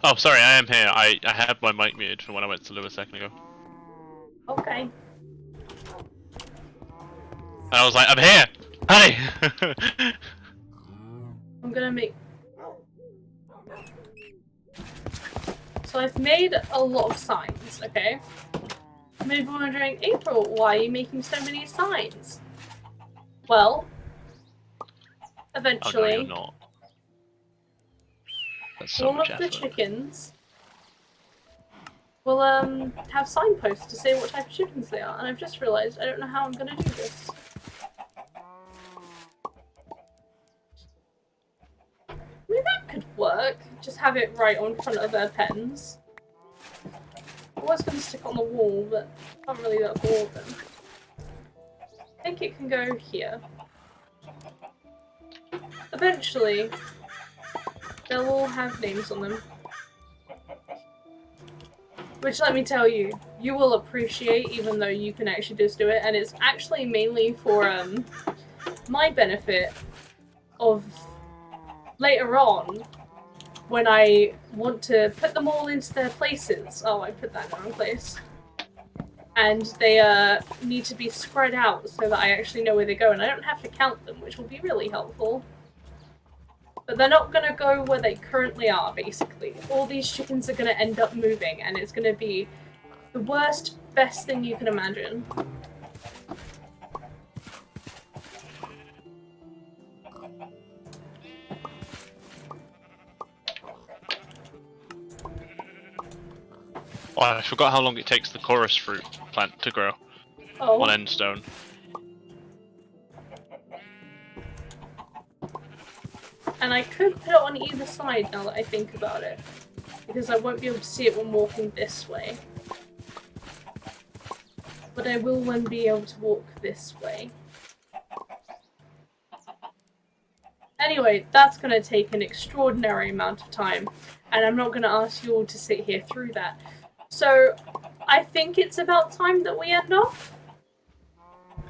Oh, sorry, I am here. I had my mic muted from when I went to Lou a second ago. Okay. And I was like, I'm here! Hi! I'm gonna make... So I've made a lot of signs, okay? Maybe wondering, April, why are you making so many signs? Well, eventually, Oh, no, you're not. That's so all much of the effort. chickens will have signposts to say what type of chickens they are, and I've just realised I don't know how I'm gonna do this. I mean, that could work. Just have it right on front of their pens. I was going to stick on the wall, but I can't really afford them. I think it can go here. Eventually, they'll all have names on them. Which, let me tell you, you will appreciate even though you can actually just do it, and it's actually mainly for my benefit of later on when I want to put them all into their places. Oh, I put that in the wrong place. And they need to be spread out so that I actually know where they go, and I don't have to count them, which will be really helpful. But they're not going to go where they currently are, basically. All these chickens are going to end up moving, and it's going to be the worst, best thing you can imagine. Oh, I forgot how long it takes the chorus fruit plant to grow on endstone. And I could put it on either side now that I think about it, because I won't be able to see it when walking this way. But I will when be able to walk this way. Anyway, that's going to take an extraordinary amount of time, and I'm not going to ask you all to sit here through that. So, I think it's about time that we end off.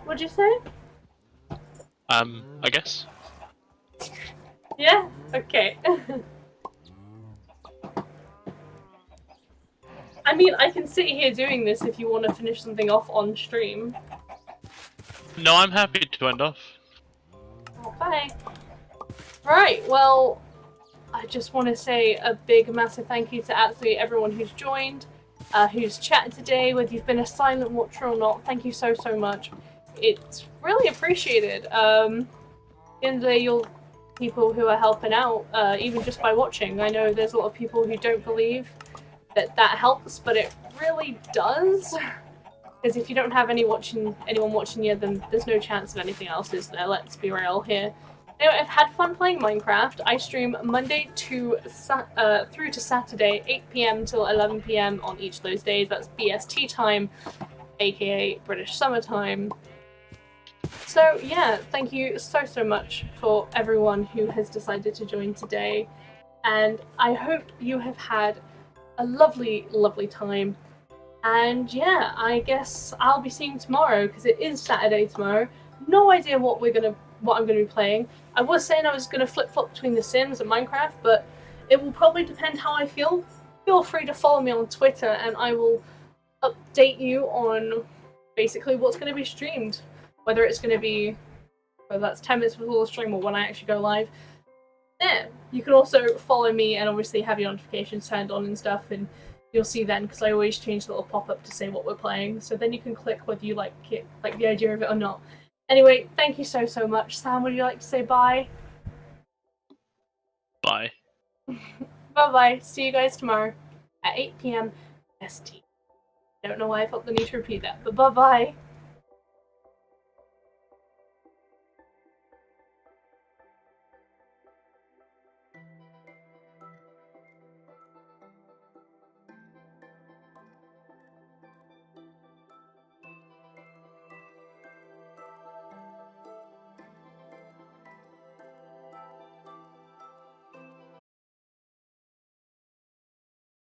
Would you say? I guess. Yeah? Okay. I mean, I can sit here doing this if you want to finish something off on stream. No, I'm happy to end off. Okay. Right, well, I just want to say a big, massive thank you to absolutely everyone who's joined, who's chatted today, whether you've been a silent watcher or not. Thank you so, so much. It's really appreciated. In the you'll people who are helping out, even just by watching. I know there's a lot of people who don't believe that that helps, but it really does. Because if you don't have anyone watching you, then there's no chance of anything else, is there? Let's be real here. Anyway, I've had fun playing Minecraft. I stream Monday through to Saturday, 8 PM till 11 PM on each of those days. That's BST time, aka British Summertime. So yeah, thank you so, so much for everyone who has decided to join today. And I hope you have had a lovely, lovely time. And yeah, I guess I'll be seeing you tomorrow, because it is Saturday tomorrow. No idea what I'm gonna be playing. I was saying I was gonna flip-flop between The Sims and Minecraft, but it will probably depend how I feel. Feel free to follow me on Twitter, and I will update you on basically what's gonna be streamed. Whether it's gonna be, whether that's 10 minutes before the stream or when I actually go live. There. You can also follow me and obviously have your notifications turned on and stuff, and you'll see then, because I always change the little pop-up to say what we're playing, so then you can click whether you like it, like the idea of it or not. Anyway, thank you so, so much. Sam, would you like to say bye? Bye. Bye-bye. See you guys tomorrow at 8 PM ST. Don't know why I felt the need to repeat that, but bye-bye.